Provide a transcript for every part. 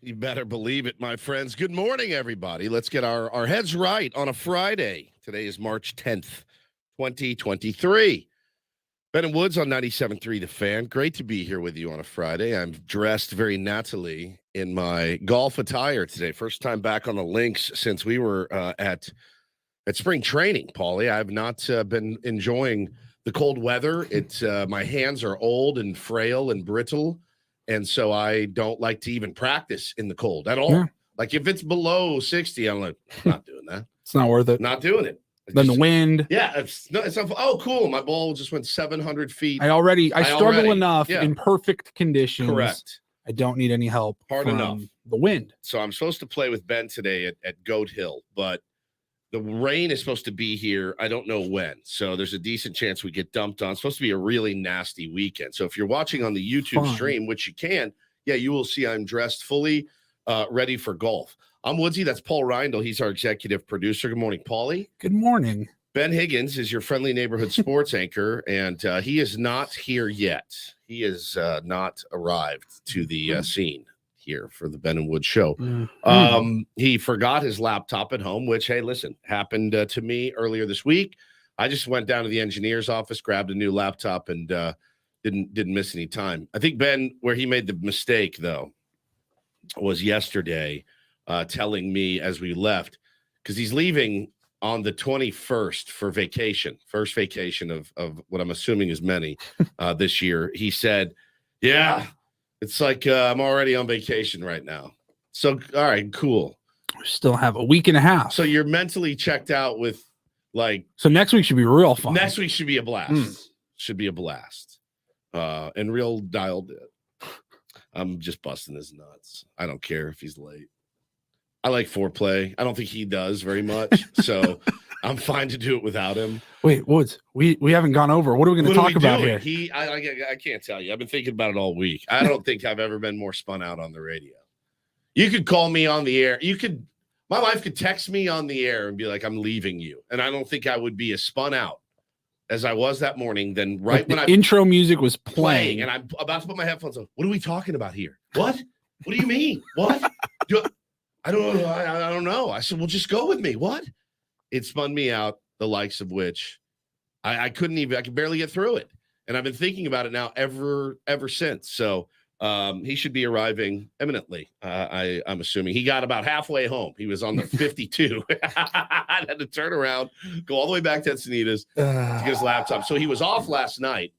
You better believe it, my friends. Good morning, everybody. Let's get our heads right on a Friday. Today is March 10th, 2023. Ben and Woods on 97.3 The Fan. Great to be here with you on a Friday. I'm dressed very nattily in my golf attire today. First time back on the links since we were at spring training, Paulie. I have not been enjoying the cold weather. My hands are old and frail and brittle. And so I don't like to even practice in the cold at all. Yeah. Like if it's below 60, I'm like, I'm not doing that. It's not worth it. Not doing it. Then the wind. Yeah. It's not, oh, cool. My ball just went 700 feet. I struggle enough in perfect conditions. Correct. I don't need any help. Hard enough. The wind. So I'm supposed to play with Ben today at Goat Hill, but the rain is supposed to be here. I don't know when. So there's a decent chance we get dumped on. It's supposed to be a really nasty weekend. So if you're watching on the YouTube stream, which you can, you will see I'm dressed fully ready for golf. I'm Woodsy. That's Paul Reindl. He's our executive producer. Good morning, Paulie. Good morning. Ben Higgins is your friendly neighborhood sports anchor, and he is not here yet. He has not arrived to the scene here for the Ben and Wood show. He forgot his laptop at home, which, hey, listen, happened to me earlier this week. I just went down to the engineer's office, grabbed a new laptop, and didn't miss any time. I think Ben, where he made the mistake though, was yesterday telling me as we left, because he's leaving on the 21st for vacation, first vacation of what I'm assuming is many this year. He said, yeah, it's like I'm already on vacation right now. So, all right, cool. We still have a week and a half. So you're mentally checked out with So next week should be real fun. Next week should be a blast. Should be a blast. And real dialed in. I'm just busting his nuts. I don't care if he's late. I like foreplay. I don't think he does very much. So I'm fine to do it without him. Wait, Woods, we haven't gone over. What are we going to talk about here? I can't tell you. I've been thinking about it all week. I don't think I've ever been more spun out on the radio. You could call me on the air. My wife could text me on the air and be like, I'm leaving you. And I don't think I would be as spun out as I was that morning. Then intro music was playing and I'm about to put my headphones on. What are we talking about here? What do you mean? What? I don't know. I don't know. I said, well, just go with me. What? It spun me out, the likes of which I could barely get through it. And I've been thinking about it now ever since. So he should be arriving imminently. I'm assuming he got about halfway home. He was on the 52. I had to turn around, go all the way back to Encinitas to get his laptop. So he was off last night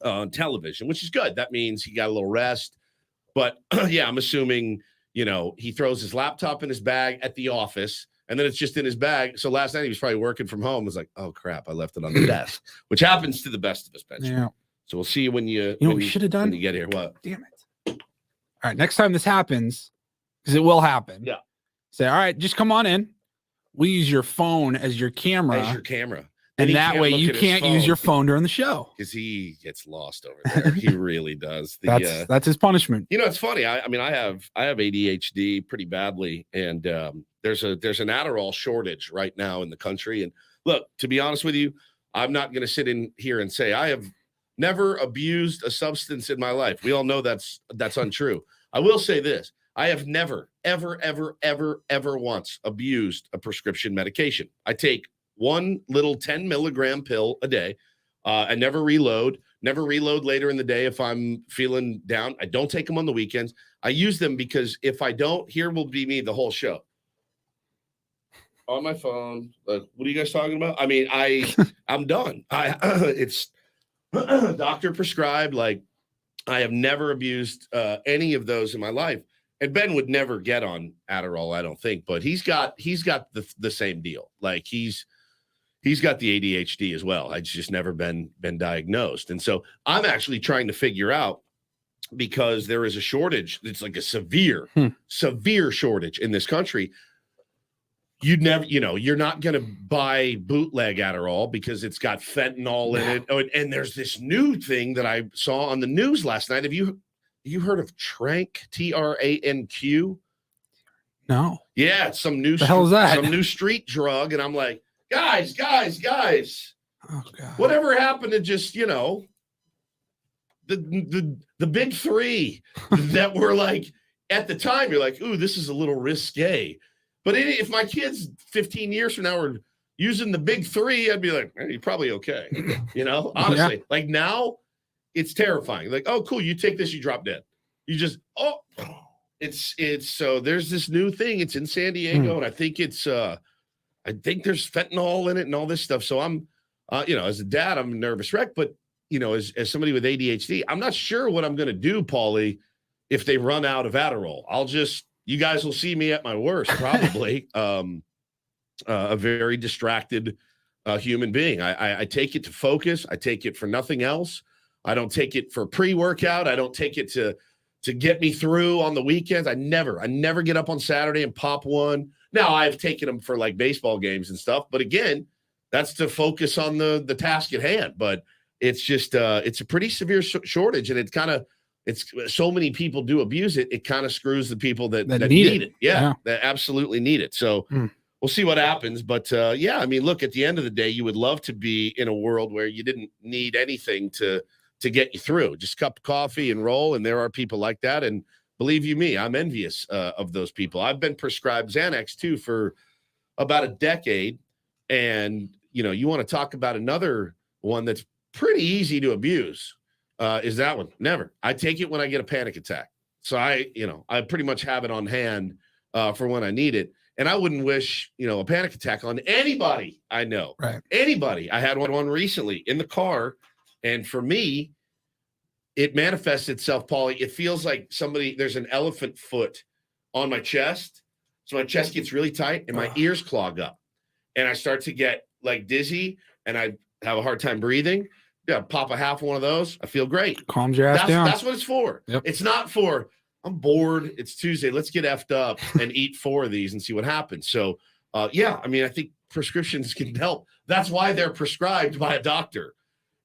on television, which is good. That means he got a little rest. But yeah, I'm assuming, he throws his laptop in his bag at the office, and then it's just in his bag. So last night he was probably working from home. It was like, oh, crap, I left it on the desk, which happens to the best of us, Ben. Yeah. So we'll see you when you should have done when you get here. What? Damn it. All right, next time this happens, because it will happen. Yeah. Say, all right, just come on in. We use your phone as your camera. And that way you can't use your phone during the show. Because he gets lost over there. He really does. That's his punishment. It's funny. I have ADHD pretty badly, and there's an Adderall shortage right now in the country. And look, to be honest with you, I'm not going to sit in here and say I have never abused a substance in my life. We all know that's untrue. I will say this. I have never, ever, ever, ever, ever once abused a prescription medication. I take one little 10 milligram pill a day. I never reload later in the day if I'm feeling down. I don't take them on the weekends. I use them because if I don't, here will be me the whole show. On my phone. What are you guys talking about? I mean, I'm done. It's doctor prescribed. I have never abused any of those in my life. And Ben would never get on Adderall, I don't think, but he's got the same deal. He's got the ADHD as well. It's just never been diagnosed. And so I'm actually trying to figure out, because there is a shortage. It's like a severe shortage in this country. You'd never, you're not going to buy bootleg Adderall because it's got fentanyl in it. Oh, and there's this new thing that I saw on the news last night. Have you heard of Tranq, TRANQ? No. Yeah, it's some new the hell is that? Some new street drug. And I'm like, guys. Oh, God. Whatever happened to just, the big three that were at the time, you're like, ooh, this is a little risque. But if my kids 15 years from now are using the big three, I'd be like, you're probably okay. Honestly, like now it's terrifying. Like, oh, cool. You take this, you drop dead. You just, it's so there's this new thing. It's in San Diego. And I think I think there's fentanyl in it and all this stuff. So I'm, as a dad, I'm a nervous wreck, but as somebody with ADHD, I'm not sure what I'm going to do, Paulie, if they run out of Adderall. You guys will see me at my worst, probably. A very distracted human being. I take it to focus. I take it for nothing else. I don't take it for pre-workout. I don't take it to get me through on the weekends. I never get up on Saturday and pop one. Now I've taken them for like baseball games and stuff, but again, that's to focus on the task at hand. But it's just it's a pretty severe shortage, and it's so many people do abuse it. It kind of screws the people that need it. Yeah, that absolutely need it. So we'll see what happens. But I mean, look, at the end of the day, you would love to be in a world where you didn't need anything to get you through. Just a cup of coffee and roll. And there are people like that. And believe you me, I'm envious of those people. I've been prescribed Xanax too for about a decade. And, you want to talk about another one that's pretty easy to abuse. Is that one? Never. I take it when I get a panic attack. So I pretty much have it on hand for when I need it. And I wouldn't wish, a panic attack on anybody I know. Right. Anybody. I had one recently in the car. And for me, it manifests itself, Paulie. It feels like there's an elephant foot on my chest. So my chest gets really tight and my ears clog up. And I start to get like dizzy and I have a hard time breathing. Yeah, pop a half one of those. I feel great. Calms your ass down. That's what it's for. Yep. It's not for, I'm bored. It's Tuesday. Let's get effed up and eat 4 of these and see what happens. So, I mean, I think prescriptions can help. That's why they're prescribed by a doctor.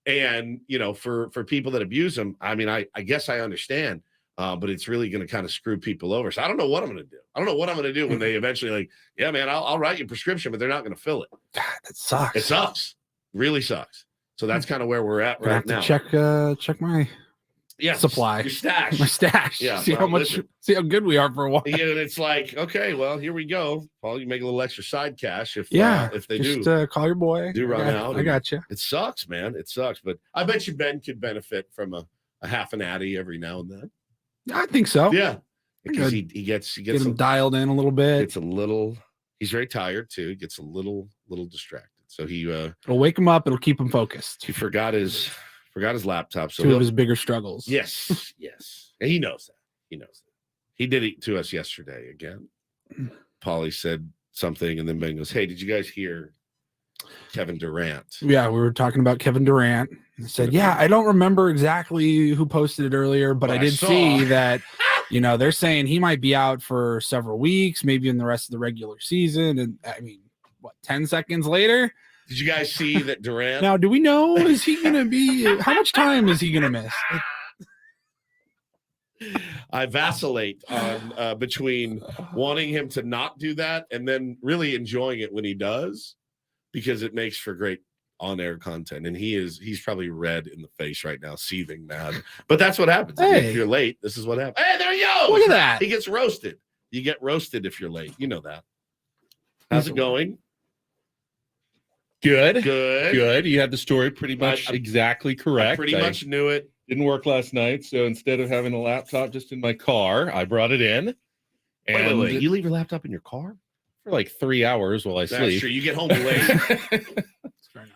And, for people that abuse them, I mean, I guess I understand, but it's really going to kind of screw people over. So I don't know what I'm going to do. I don't know what I'm going to do when they eventually like, yeah, man, I'll write you a prescription, but they're not going to fill it. God, that sucks. It sucks. Really sucks. So that's kind of where we're at right now. Check my supply. Your stash. My stash. Yeah. See how good we are for a while. Yeah, and it's like, okay, well, here we go. Paul, you make a little extra side cash if they do. Call your boy. Run out. I got you. It sucks, man. It sucks. But I bet you Ben could benefit from a half an Addy every now and then. I think so. Yeah. Because he gets him dialed in a little bit. He's very tired too. He gets a little distracted. So it'll wake him up. It'll keep him focused. He forgot his laptop. So 2 of his bigger struggles. Yes. And he knows that. He did it to us yesterday again. Paulie said something, and then Ben goes, "Hey, did you guys hear Kevin Durant?" Yeah, we were talking about Kevin Durant. I said, "Yeah, I don't remember exactly who posted it earlier, but I did see that." They're saying he might be out for several weeks, maybe in the rest of the regular season. And I mean, 10 seconds later? Did you guys see that Durant? Now, do we know, is he going to be, how much time is he going to miss? I vacillate on between wanting him to not do that and then really enjoying it when he does, because it makes for great on-air content. And he's probably red in the face right now, seething mad. But that's what happens. Hey. If you're late, this is what happens. Hey, there he goes. Look at that. He gets roasted. You get roasted if you're late. You know that. How's it going? Good. Good. You had the story pretty much exactly correct. I pretty much knew it. Didn't work last night, so instead of having a laptop just in my car, I brought it in. And wait. You leave your laptop in your car? For like 3 hours while I sleep. That's true. You get home late.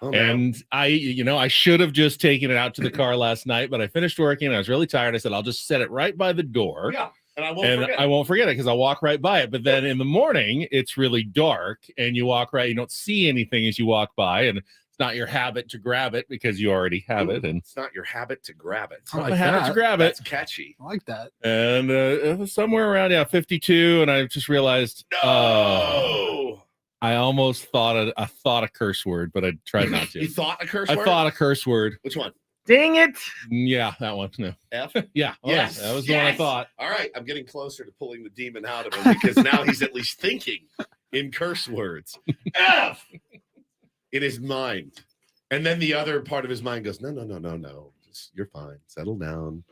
And I should have just taken it out to the car last night, but I finished working and I was really tired. I said, I'll just set it right by the door. Yeah. And I won't forget it because I'll walk right by it. But then in the morning, it's really dark and you walk right. You don't see anything as you walk by. And it's not your habit to grab it because you already have it. And it's not your habit to grab it. It's not my habit to grab it. That's catchy. I like that. And it was somewhere around 52. And I just realized, I almost thought a curse word, but I tried not to. You thought a curse word? I thought a curse word. Which one? Dang it. Yeah, that one. No. F? Yeah. Yes. That was the one I thought. All right. I'm getting closer to pulling the demon out of him because now he's at least thinking in curse words. F in his mind. And then the other part of his mind goes, no. Just, you're fine. Settle down.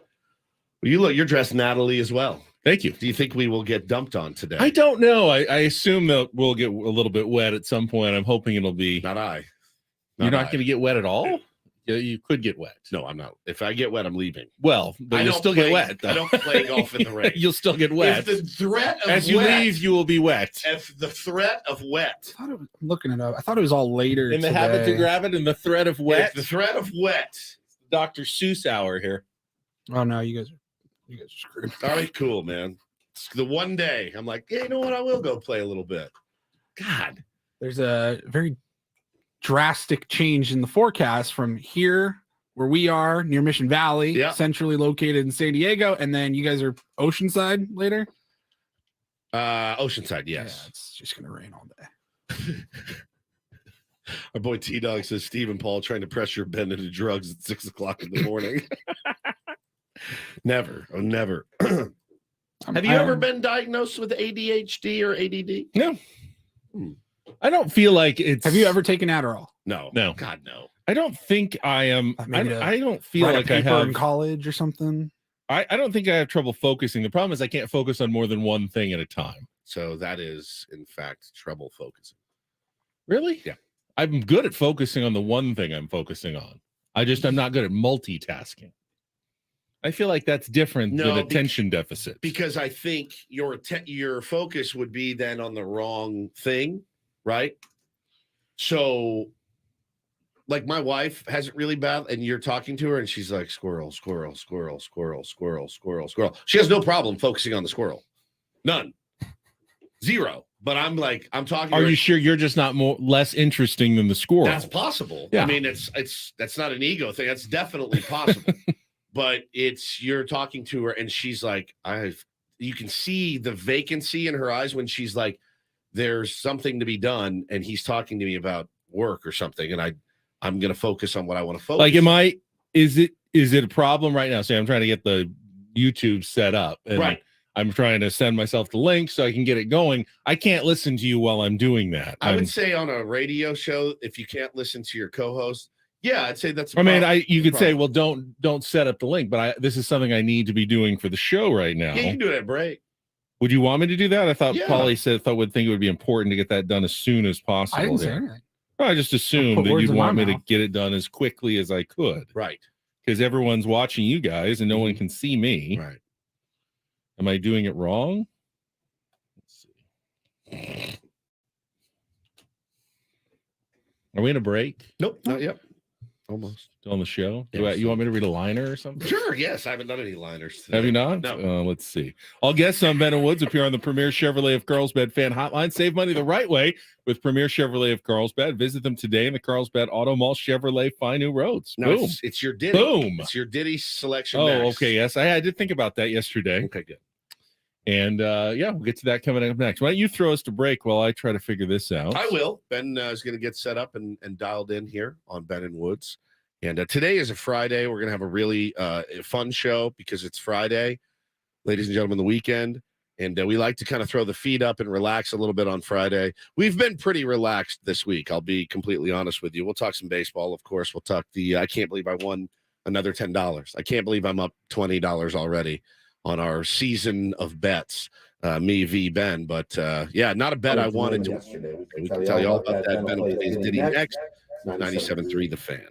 You're dressed Natalie as well. Thank you. Do you think we will get dumped on today? I don't know. I assume that we'll get a little bit wet at some point. I'm hoping it'll be. Not I. You're not going to get wet at all? You could get wet. No, I'm not. If I get wet, I'm leaving. Well, but you'll still get wet. Though. I don't play golf in the rain. You'll still get wet. If the threat of As you leave, you will be wet. If the threat of wet. I'm looking it up. I thought it was all later. In the habit to grab it and the threat of wet. If the threat of wet. Dr. Seuss hour here. Oh no, you guys are screwed. All right, cool, man. It's the one day I'm like, yeah, you know what? I will go play a little bit. God. There's a very drastic change in the forecast from here where we are near Mission Valley, centrally located in San Diego, and then you guys are Oceanside later. Oceanside, yes. Yeah, it's just gonna rain all day. Our boy T-Dog says Steve and Paul trying to pressure Ben into drugs at 6:00 in the morning. Never. Oh, never. Have you ever been diagnosed with ADHD or ADD? No. I don't feel like it's. Have you ever taken Adderall? No. God, no. I don't think I am. I don't feel like I have in college or something. I don't think I have trouble focusing. The problem is I can't focus on more than one thing at a time. So that is, in fact, trouble focusing. Really? Yeah. I'm good at focusing on the one thing I'm focusing on. I'm not good at multitasking. I feel like that's different than attention deficit. Because I think your focus would be then on the wrong thing, right? So, like my wife has it really bad, and you're talking to her, and she's like, squirrel, squirrel, squirrel, squirrel, squirrel, squirrel, squirrel. She has no problem focusing on the squirrel. None. Zero. But I'm like, I'm talking. Are you sure you're just not less interesting than the squirrel? That's possible. Yeah. I mean, that's not an ego thing. That's definitely possible. But you're talking to her, and she's like, you can see the vacancy in her eyes when she's like, there's something to be done, and he's talking to me about work or something, and I'm going to focus on what I want to focus. Like, is it a problem right now? Say I'm trying to get the YouTube set up, and right. I'm trying to send myself the link so I can get it going. I can't listen to you while I'm doing that. I would say on a radio show, if you can't listen to your co-host, yeah, I'd say that's. You could say, well, don't set up the link, but this is something I need to be doing for the show right now. Yeah, you can do it at break. Would you want me to do that? I thought Paulie would think it would be important to get that done as soon as possible. I didn't say anything. I just assumed that you'd want me to get it done as quickly as I could. Right. Because everyone's watching you guys and no one can see me. Right. Am I doing it wrong? Let's see. Are we in a break? Nope, not yet. Almost. On the show? Yes. You want me to read a liner or something? Sure, yes. I haven't done any liners today. Have you not? No. Let's see. All guests on Ben and Woods appear on the Premier Chevrolet of Carlsbad fan hotline. Save money the right way with Premier Chevrolet of Carlsbad. Visit them today in the Carlsbad Auto Mall. Chevrolet, find new roads. No, Boom. It's your Ditty. Boom. It's your Ditty selection. Oh, next. okay. Yes, I did think about that yesterday. Okay, good. And we'll get to that coming up next. Why don't you throw us to break while I try to figure this out? I will. Ben is going to get set up and dialed in here on Ben and Woods. And today is a Friday. We're going to have a really fun show because it's Friday, ladies and gentlemen, the weekend. And we like to kind of throw the feet up and relax a little bit on Friday. We've been pretty relaxed this week. I'll be completely honest with you. We'll talk some baseball, of course. We'll talk I can't believe I won another $10. I can't believe I'm up $20 already on our season of bets, me v. Ben. But, not a bet I wanted to yesterday. We can tell you all about that. Ben plays Diddy next. 97.3 The Fan.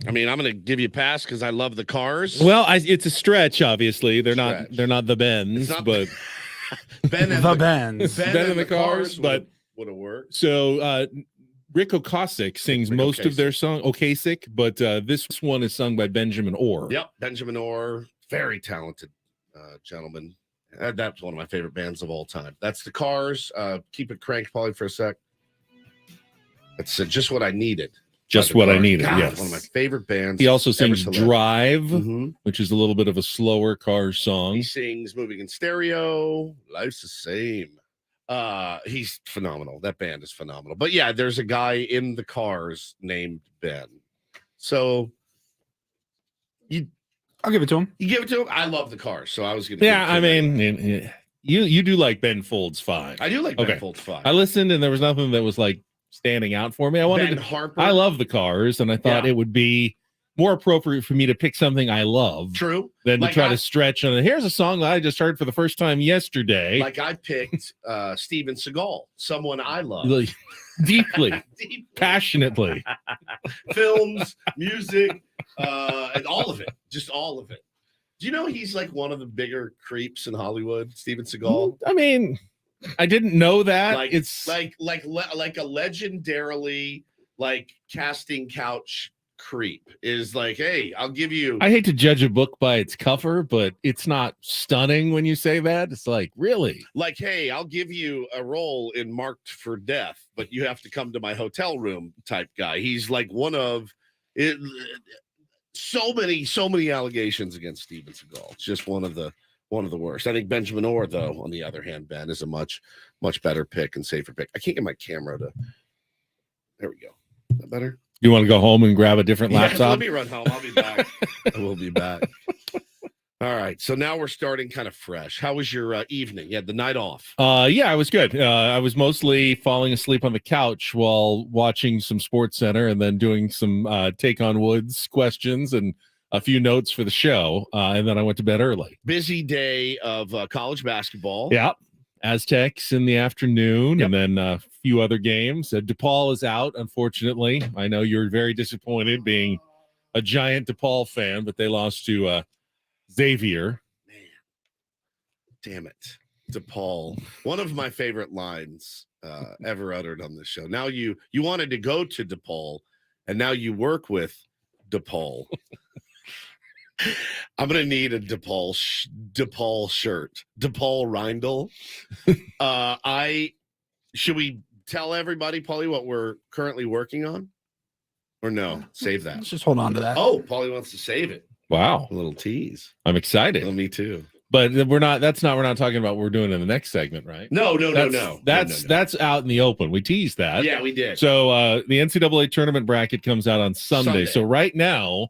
I mean, I'm going to give you a pass because I love the Cars. Well, it's a stretch. Obviously, they're Stretch. not the Bens, It's not but Ben and The Bens. Ben and the Cars, but would have worked. so Rick Ocasek sings Rick most of their Ocasek. song, Ocasek, but this one is sung by Benjamin Orr. Yep, Benjamin Orr, very talented gentleman. That's one of my favorite bands of all time. That's the Cars. Keep it cranked, Paulie, for a sec. That's just what I needed. Just by the what I Cars. needed. God, Yes. one of my favorite bands. He also sings ever to live. Drive, Mhm. which is a little bit of a slower Cars song. He sings Moving in Stereo. Life's the same. He's phenomenal. That band is phenomenal. But yeah, there's a guy in the Cars named Ben. So I'll give it to him. you give it to him. I love the Cars, so I was gonna. Yeah, I give it to him. mean, you do like Ben Folds 5. I do like Okay. Ben Folds 5. I listened and there was nothing that was like standing out for me. I wanted Ben to, Harper. I love the Cars, and I thought Yeah. it would be more appropriate for me to pick something I love True. than Like to try I- to stretch on it. Here's a song that I just heard for the first time yesterday. Like I picked Steven Seagal, someone I love. Like, deeply, Deep passionately. films, music, and all of it. Just all of it. Do you know he's like one of the bigger creeps in Hollywood, Steven Seagal? I mean, I didn't know that. Like It's like a legendarily like casting couch creep is like, hey, I'll give you I hate to judge a book by its cover, but it's not stunning when you say that. It's like, really? like, hey, I'll give you a role in Marked for Death, but you have to come to my hotel room type guy. He's like one of it. So many allegations against Steven Seagal. It's just one of the worst. I think Benjamin Orr, though, on the other hand, Ben, is a much better pick and safer pick. I can't get my camera to. There we go. Is that better? You want to go home and grab a different Yeah, laptop? let me run home. I'll be back. I will be back. All right. So now we're starting kind of fresh. How was your evening? You had the night off. Yeah, I was good. I was mostly falling asleep on the couch while watching some Sports Center and then doing some Take on Woods questions and a few notes for the show. And then I went to bed early. Busy day of college basketball. Yeah. Aztecs in the afternoon, Yep. and then a few other games. DePaul is out, unfortunately. I know you're very disappointed being a giant DePaul fan, but they lost to Xavier. Man, damn it, DePaul. One of my favorite lines ever uttered on this show. Now you wanted to go to DePaul, and now you work with DePaul. I'm gonna need a DePaul shirt. DePaul Reindl. Should we tell everybody, Paulie, what we're currently working on, or no? Save that. Let's just hold on to that. Oh, Paulie wants to save it. Wow. A little tease. I'm excited. Well, me too. But we're not talking about what we're doing in the next segment, right? No. That's out in the open. We teased that. Yeah, we did. So the NCAA tournament bracket comes out on Sunday. So right now,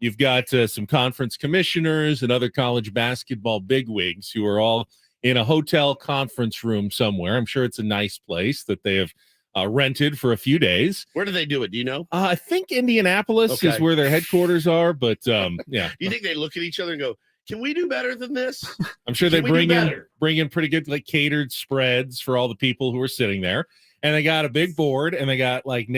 you've got some conference commissioners and other college basketball bigwigs who are all in a hotel conference room somewhere. I'm sure it's a nice place that they have rented for a few days. Where do they do it? Do you know? I think Indianapolis is Okay. where their headquarters are, but yeah, You think they look at each other and go, "Can we do better than this?" I'm sure they Can we do bring in pretty good like catered spreads for all the people who are sitting there. And they got a big board and they got like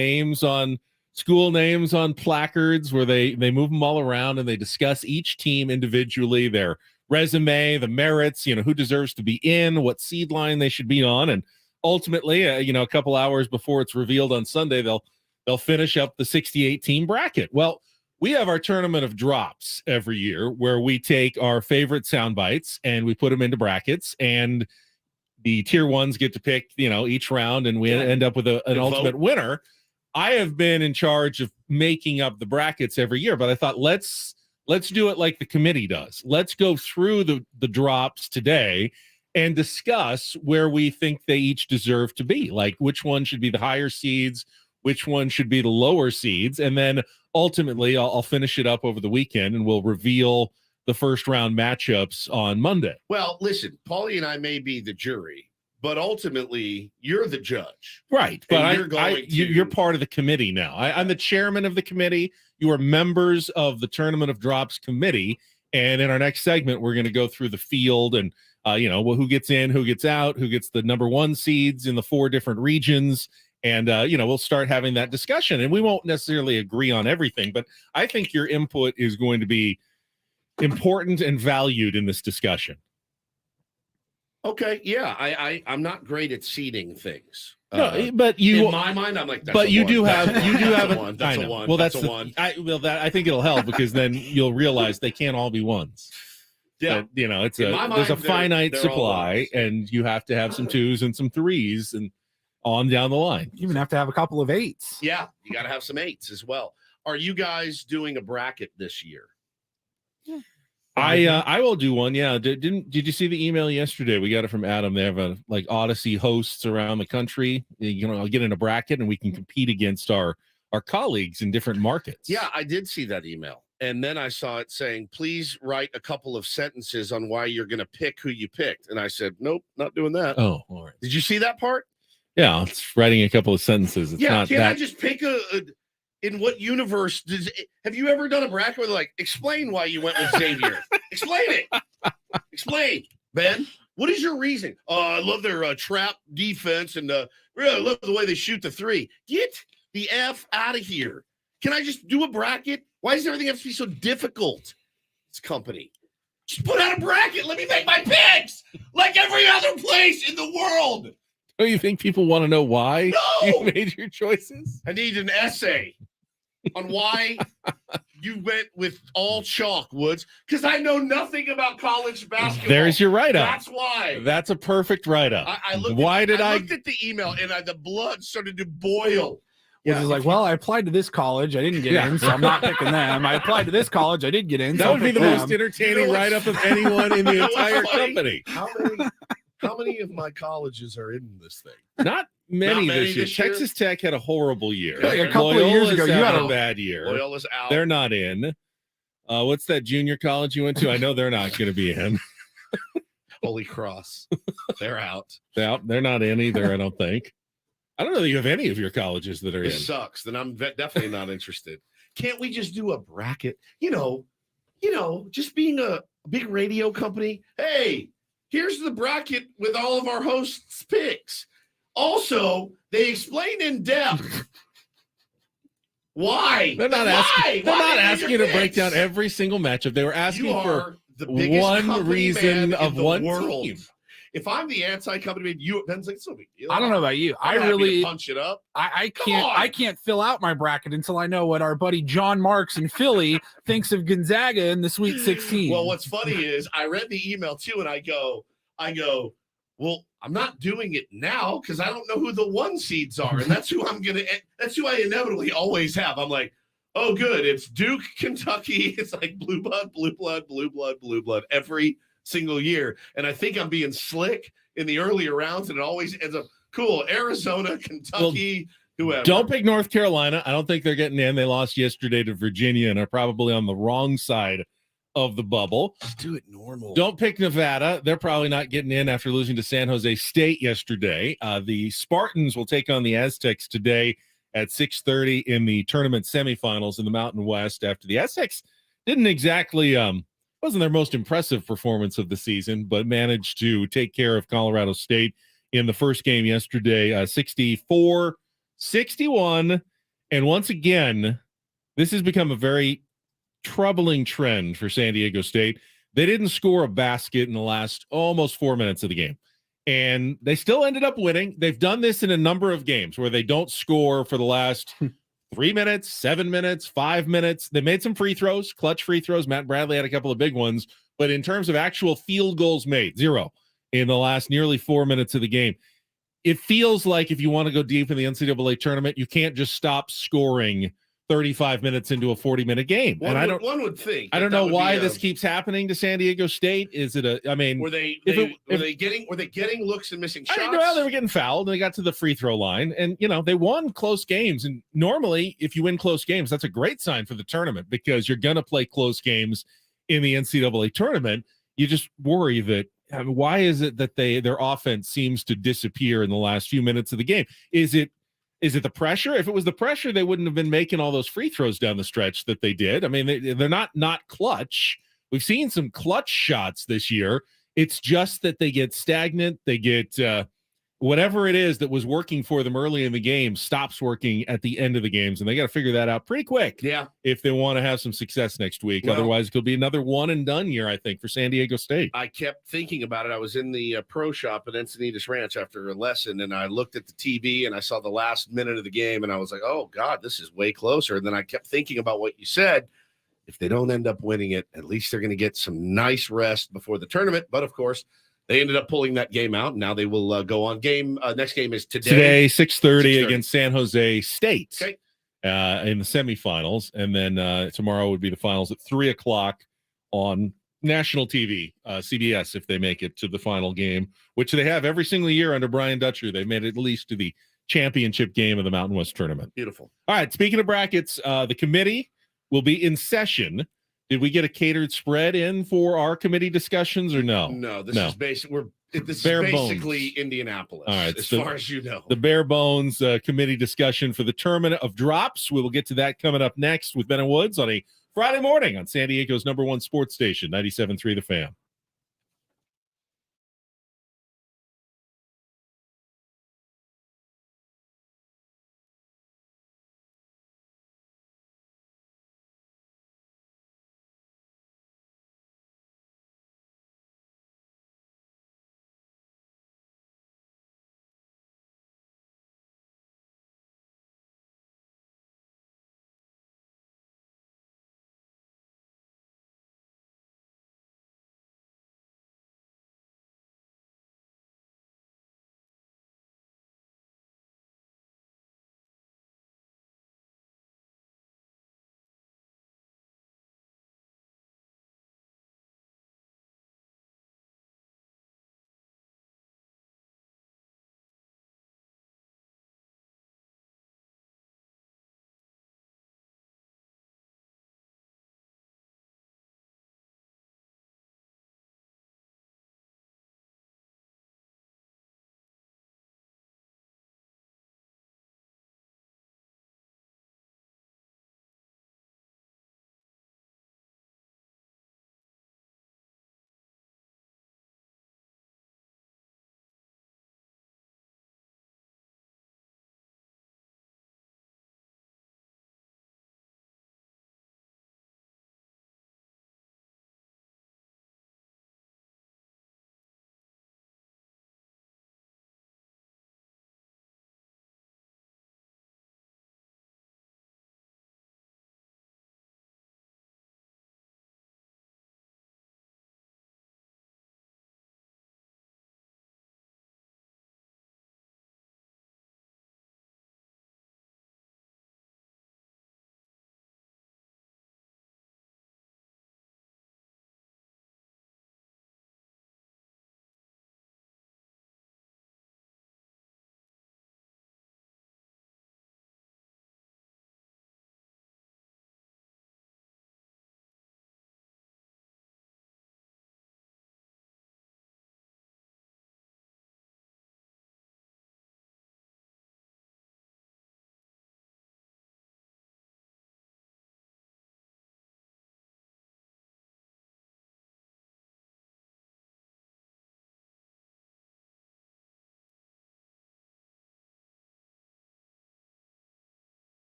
school names on placards where they move them all around and they discuss each team individually, their resume, the merits, who deserves to be in, what seed line they should be on. And ultimately, a couple hours before it's revealed on Sunday, they'll finish up the 68 team bracket. Well, we have our tournament of drops every year where we take our favorite sound bites and we put them into brackets, and the tier ones get to pick, each round, and we end up with an ultimate winner. I have been in charge of making up the brackets every year, but I thought let's do it like the committee does. Let's go through the drops today and discuss where we think they each deserve to be, like which one should be the higher seeds, which one should be the lower seeds, and then ultimately I'll finish it up over the weekend and we'll reveal the first round matchups on Monday. Well, listen, Paulie and I may be the jury, but ultimately you're the judge. Right. And But you're part of the committee now. I'm the chairman of the committee. You are members of the Tournament of Drops committee. And in our next segment, we're going to go through the field and, who gets in, who gets out, who gets the number one seeds in the 4 different regions, And, we'll start having that discussion, and we won't necessarily agree on everything, but I think your input is going to be important and valued in this discussion. Okay, yeah, I'm not great at seeding things. No, but you, in my mind, I'm like, that's but a you one. do have, That's a one. That's a one. Well, that's that's a one. I think it'll help because then you'll realize they can't all be ones. Yeah, That, In my there's a mind, finite they're all supply, ones. and you have to have some 2s and some 3s, and on down the line. You even have to have a couple of 8s. Yeah, you got to have some 8s as well. Are you guys doing a bracket this year? I will do one. Yeah. Did you see the email yesterday? We got it from Adam. They have like Odyssey hosts around the country. I'll get in a bracket and we can compete against our colleagues in different markets. Yeah, I did see that email. And then I saw it saying, please write a couple of sentences on why you're going to pick who you picked. And I said, nope, not doing that. Oh, all right. Did you see that part? Yeah. It's writing a couple of sentences. It's not can't that. I just pick in what universe have you ever done a bracket where they're like, explain why you went with Xavier? Explain it. Explain, Ben. What is your reason? I love their trap defense and really love the way they shoot the 3. Get the F out of here. Can I just do a bracket? Why does everything have to be so difficult? This company. Just put out a bracket. Let me make my picks like every other place in the world. Don't you think people want to know why No! you made your choices? I need an essay on why you went with all chalk, Woods, because I know nothing about college basketball. There's your write-up. That's why. That's a perfect write-up. I looked at the email and the blood started to boil. Which is like, well, I applied to this college, I didn't get in, so I'm not picking them. I applied to this college, I did get in. That so would be the most entertaining write-up of anyone in the entire company. How many of my colleges are in this thing? Not many, Not many this year. this year? Texas Tech had a horrible year. Like a couple of years ago, you had a bad year. Loyola's out. They're not in. What's that junior college you went to? I know they're not going to be in. Holy Cross. They're out. They're not in either, I don't think. I don't know that you have any of your colleges that are in. This sucks. Then I'm definitely not interested. Can't we just do a bracket? Just being a big radio company. Hey, here's the bracket with all of our hosts' picks. Also, they explain in depth why. They're not asking you to break down every single matchup. They were asking for the biggest one reason of one world. team. If I'm the anti-company, Ben's like, it's no big deal. I don't know about you. I'm happy to punch it up. I can't fill out my bracket until I know what our buddy John Marks in Philly thinks of Gonzaga in the Sweet 16. Well, what's funny is I read the email too, and I go, well, I'm not doing it now because I don't know who the 1 seeds are, and that's who that's who I inevitably always have. I'm like, oh, good, it's Duke, Kentucky. It's like blue blood every single year, and I think I'm being slick in the earlier rounds, and it always ends up cool. Arizona, Kentucky, whoever. Don't pick North Carolina. I don't think they're getting in. They lost yesterday to Virginia and are probably on the wrong side of the bubble. Just do it normal. Don't pick Nevada. They're probably not getting in after losing to San Jose State yesterday. The Spartans will take on the Aztecs today at 6:30 in the tournament semifinals in the Mountain West. After the Aztecs didn't exactly wasn't their most impressive performance of the season, but managed to take care of Colorado State in the first game yesterday, 64-61. And once again, this has become a very troubling trend for San Diego State. They didn't score a basket in the last almost 4 minutes of the game, and they still ended up winning. They've done this in a number of games where they don't score for the last 3 minutes, 7 minutes, 5 minutes. They made some free throws, clutch free throws. Matt Bradley had a couple of big ones, but in terms of actual field goals made, 0 in the last nearly 4 minutes of the game. It feels like if you want to go deep in the NCAA tournament, you can't just stop scoring 35 minutes into a 40-minute game. One would think. I don't know why this keeps happening to San Diego State. Is it were they getting looks and missing shots? I didn't know they were getting fouled. They got to the free throw line, and they won close games. And normally, if you win close games, that's a great sign for the tournament because you're going to play close games in the NCAA tournament. You just worry that why is it that their offense seems to disappear in the last few minutes of the game? Is it the pressure? If it was the pressure, they wouldn't have been making all those free throws down the stretch that they did. I mean, they're not clutch. We've seen some clutch shots this year. It's just that they get stagnant. They get whatever it is that was working for them early in the game stops working at the end of the games, and they got to figure that out pretty quick. Yeah. If they want to have some success next week. Well, otherwise, it could be another one and done year, I think, for San Diego State. I kept thinking about it. I was in the pro shop at Encinitas Ranch after a lesson, and I looked at the TV and I saw the last minute of the game, and I was like, oh, God, this is way closer. And then I kept thinking about what you said. If they don't end up winning it, at least they're going to get some nice rest before the tournament. But, of course, they ended up pulling that game out. Now they will go on game. Next game is today. 6:30 against San Jose State. Okay. In the semifinals. And then tomorrow would be the finals at 3:00 on national TV, CBS, if they make it to the final game, which they have every single year under Brian Dutcher. They've made it at least to the championship game of the Mountain West tournament. Beautiful. All right. Speaking of brackets, the committee will be in session. Did we get a catered spread in for our committee discussions or no? No, this is basically Bare basically bones. Indianapolis. All right, as so far as you know. The bare bones committee discussion for the tournament of drops. We will get to that coming up next with Ben and Woods on a Friday morning on San Diego's #1 sports station, 97.3 The Fan.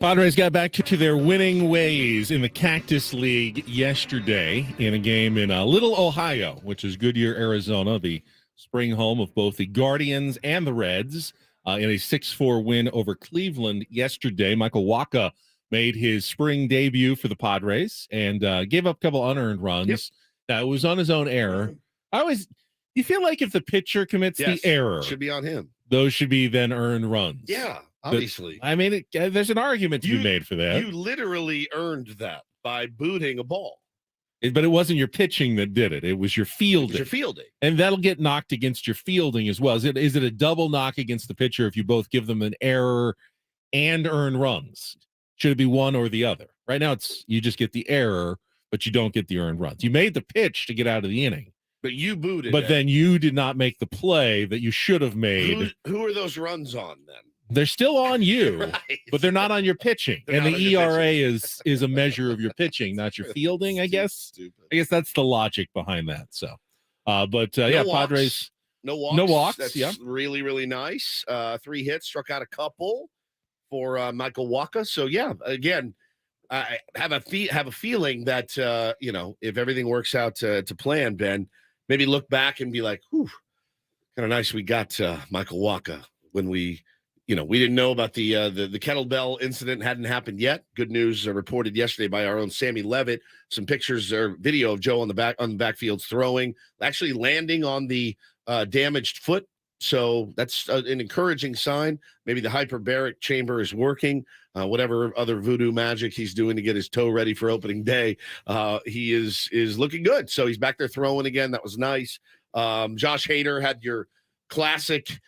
Padres got back to their winning ways in the Cactus League yesterday in a game in Little Ohio, which is Goodyear, Arizona, the spring home of both the Guardians and the Reds, in a 6-4 win over Cleveland yesterday. Michael Wacha made his spring debut for the Padres and gave up a couple unearned runs. Yep. Now, it was on his own error. You feel like if the pitcher commits the error, should be on him. Those should be then earned runs. Yeah, obviously. I mean, there's an argument to be made for that. You literally earned that by booting a ball. But it wasn't your pitching that did it. It was your fielding. And that'll get knocked against your fielding as well. Is it a double knock against the pitcher if you both give them an error and earn runs? Should it be one or the other? Right now, you just get the error, but you don't get the earned runs. You made the pitch to get out of the inning. But you booted But then you did not make the play that you should have made. Who are those runs on then? They're still on you, Right. but they're not on your pitching. They're And not the on your ERA is a measure of your pitching, not your fielding, I guess. Stupid. I guess that's the logic behind that. So, No walks. Padres. No walks. No walks, That's yeah. really, really nice. 3 hits, struck out a couple for Michael Wacha. So, yeah, again, I have a feeling that, if everything works out to plan, Ben, maybe look back and be like, whew, kind of nice we got Michael Wacha when we didn't know about the kettlebell incident hadn't happened yet. Good news reported yesterday by our own Sammy Levitt. Some pictures or video of Joe on the backfields throwing, actually landing on the damaged foot. So that's an encouraging sign. Maybe the hyperbaric chamber is working. Whatever other voodoo magic he's doing to get his toe ready for opening day, he is looking good. So he's back there throwing again. That was nice. Josh Hader had your classic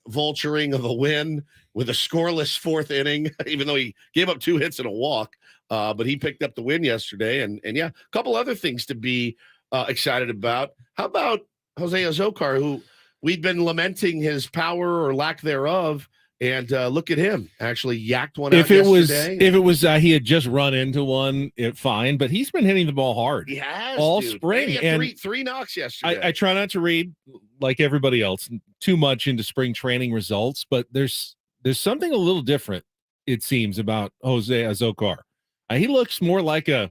vulturing of a win with a scoreless 4th inning, even though he gave up 2 hits and a walk. But he picked up the win yesterday. And yeah, a couple other things to be excited about. How about Jose Azocar, who we've been lamenting his power or lack thereof, and look at him actually yacked one out yesterday. If it was he had just run into one, fine. But he's been hitting the ball hard. He has all dude. spring. He had And three knocks yesterday. I try not to read, like everybody else, too much into spring training results, but there's something a little different, it seems, about Jose Azocar. He looks more like a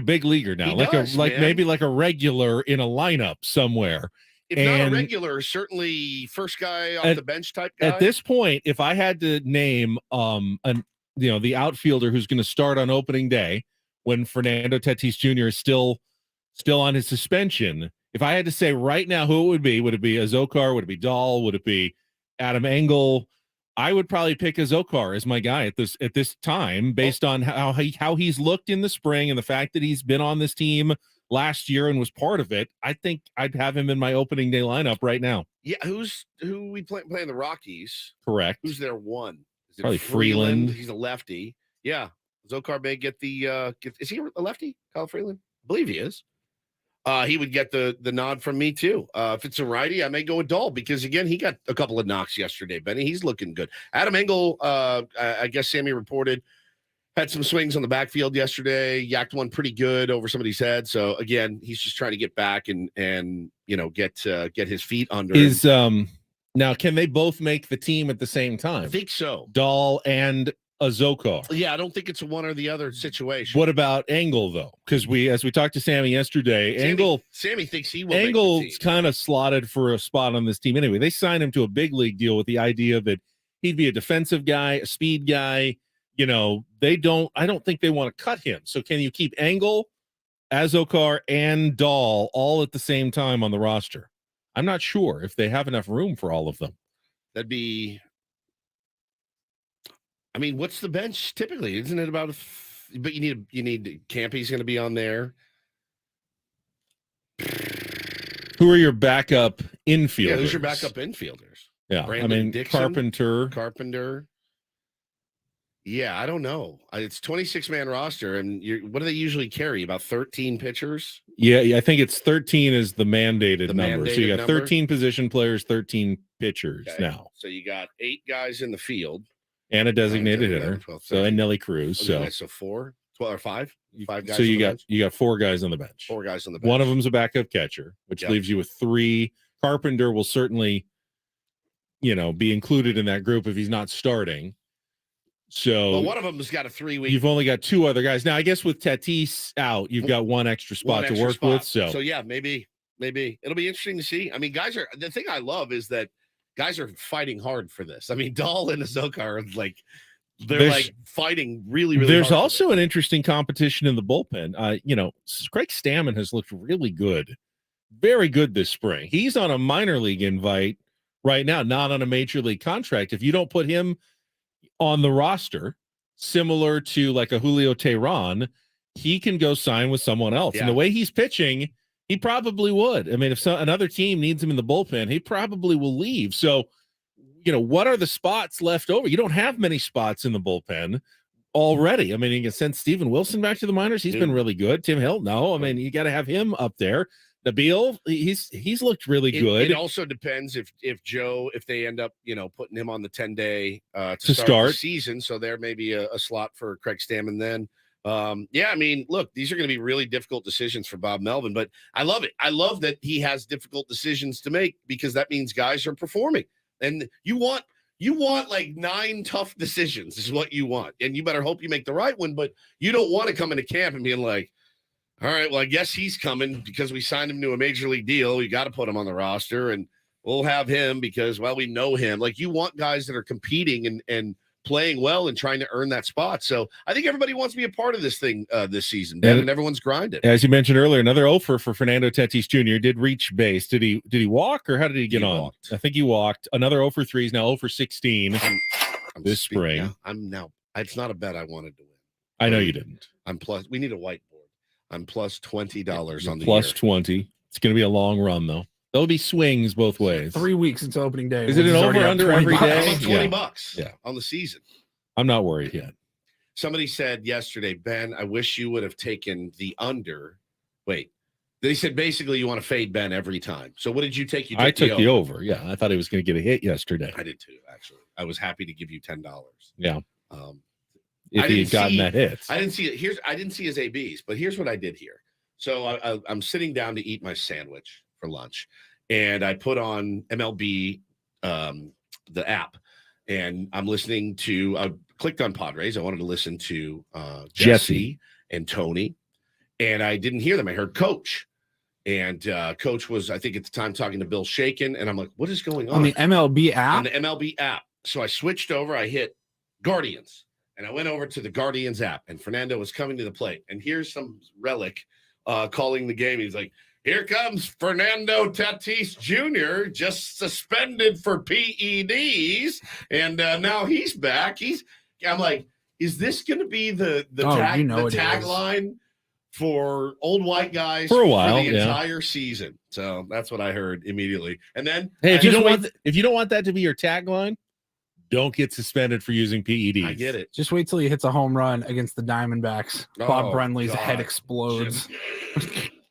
big leaguer now, maybe like a regular in a lineup somewhere. If not a regular, certainly first guy off the bench type guy. At this point, if I had to name the outfielder who's going to start on opening day when Fernando Tatis Jr. is still on his suspension, if I had to say right now who it would it be Azocar? Would it be Dahl? Would it be Adam Engel? I would probably pick Azocar as my guy at this time, based on how he's looked in the spring and the fact that he's been on this team last year and was part of it. I think I'd have him in my opening day lineup right now. Yeah, who we playing the Rockies? Correct. Who's their one? Is it probably Freeland? He's a lefty. Yeah, Azocar may get the. Is he a lefty? Kyle Freeland? I believe he is. He would get the nod from me too. If it's a righty, I may go with Dahl because again, he got a couple of knocks yesterday. Benny, he's looking good. Adam Engel, I guess Sammy reported, had some swings on the backfield yesterday. Yacked one pretty good over somebody's head. So again, he's just trying to get back and get his feet under. Now can they both make the team at the same time? I think so. Dahl and Azocar. Yeah, I don't think it's a one or the other situation. What about Engel though? Because as we talked to Sammy yesterday, Sammy thinks he will. Engel's kind of slotted for a spot on this team anyway. They signed him to a big league deal with the idea that he'd be a defensive guy, a speed guy. I don't think they want to cut him. So can you keep Engel, Azocar, and Dahl all at the same time on the roster? I'm not sure if they have enough room for all of them. That'd be. I mean, what's the bench typically? Isn't it about? But you need Campy's going to be on there. Who are your backup infielders? Yeah, who's your backup infielders? Yeah, Brandon Dixon, Carpenter. Yeah, I don't know. It's 26-man roster, and what do they usually carry? About 13 pitchers? Yeah, I think it's 13 is the mandated number. So you got 13 position players, 13 pitchers now. So you got 8 guys in the field. And a designated hitter. 12, and Nelly Cruz. So 4, 12 or 5? 5 guys. So you got 4 guys on the bench. 4 guys on the bench. One of them's a backup catcher, which leaves you with 3. Carpenter will certainly, be included in that group if he's not starting. So Well, one of them has got a 3-week. you've only got 2 other guys. Now, I guess with Tatis out, you've got one extra spot to work with. So yeah, maybe it'll be interesting to see. I mean, the thing I love is that guys are fighting hard for this. I mean, Dahl and Azoka are like, they're like fighting really, really There's hard also an interesting competition in the bullpen. Craig Stammen has looked really good, very good this spring. He's on a minor league invite right now, not on a major league contract. If you don't put him on the roster, similar to like a Julio Teheran, he can go sign with someone else. Yeah. And the way he's pitching, he probably would. I mean, if another team needs him in the bullpen, he probably will leave. So, what are the spots left over? You don't have many spots in the bullpen already. I mean, you can send Steven Wilson back to the minors. He's been really good. Tim Hill, no. I mean, you got to have him up there. Nabil, he's looked really good. It also depends if they end up, putting him on the 10-day to start the season. So there may be a slot for Craig Stammen then. I mean, look, these are going to be really difficult decisions for Bob Melvin, but I love it. I love that he has difficult decisions to make because that means guys are performing. And you want like 9 tough decisions is what you want. And you better hope you make the right one, but you don't want to come into camp and being like, all right, well, I guess he's coming because we signed him to a major league deal. You got to put him on the roster and we'll have him because, well, we know him. Like you want guys that are competing and playing well and trying to earn that spot. So I think everybody wants to be a part of this thing this season, Ben, and everyone's grinding. As you mentioned earlier, another offer for Fernando Tatis Jr. did reach base. Did he walk or how did he get on? Walked. I think he walked. Another 0 for 3 is now 0 for 16 this spring. It's not a bet I wanted to win. I know you didn't. We need a whiteboard. I'm plus $20 on the plus year. 20. It's going to be a long run though. There'll be swings both ways. 3 weeks until opening day. Is it an over under every day? I'm $20 on the season. I'm not worried yet. Somebody said yesterday, Ben, I wish you would have taken the under. Wait, they said basically you want to fade Ben every time. So what did you take? I took the over. Yeah, I thought he was going to get a hit yesterday. I did too, actually. I was happy to give you $10. Yeah. If he had gotten that hit. I didn't see it. I didn't see his ABs, but here's what I did here. So I'm sitting down to eat my sandwich for lunch, and I put on MLB, the app, and I'm listening to. I clicked on Padres. I wanted to listen to Jesse and Tony, and I didn't hear them. I heard Coach, and Coach was, I think at the time, talking to Bill Shaken, and I'm like, what is going on? On the MLB app? On the MLB app. So I switched over. I hit Guardians. And I went over to the Guardians app, and Fernando was coming to the plate. And here's some relic calling the game. He's like, here comes Fernando Tatis Jr., just suspended for PEDs. And now he's back. I'm like, is this going to be the tagline for old white guys for a while, for the entire season? So that's what I heard immediately. And then, hey, if you don't want that to be your tagline, don't get suspended for using PEDs. I get it. Just wait till he hits a home run against the Diamondbacks. Bob Brenly's head explodes.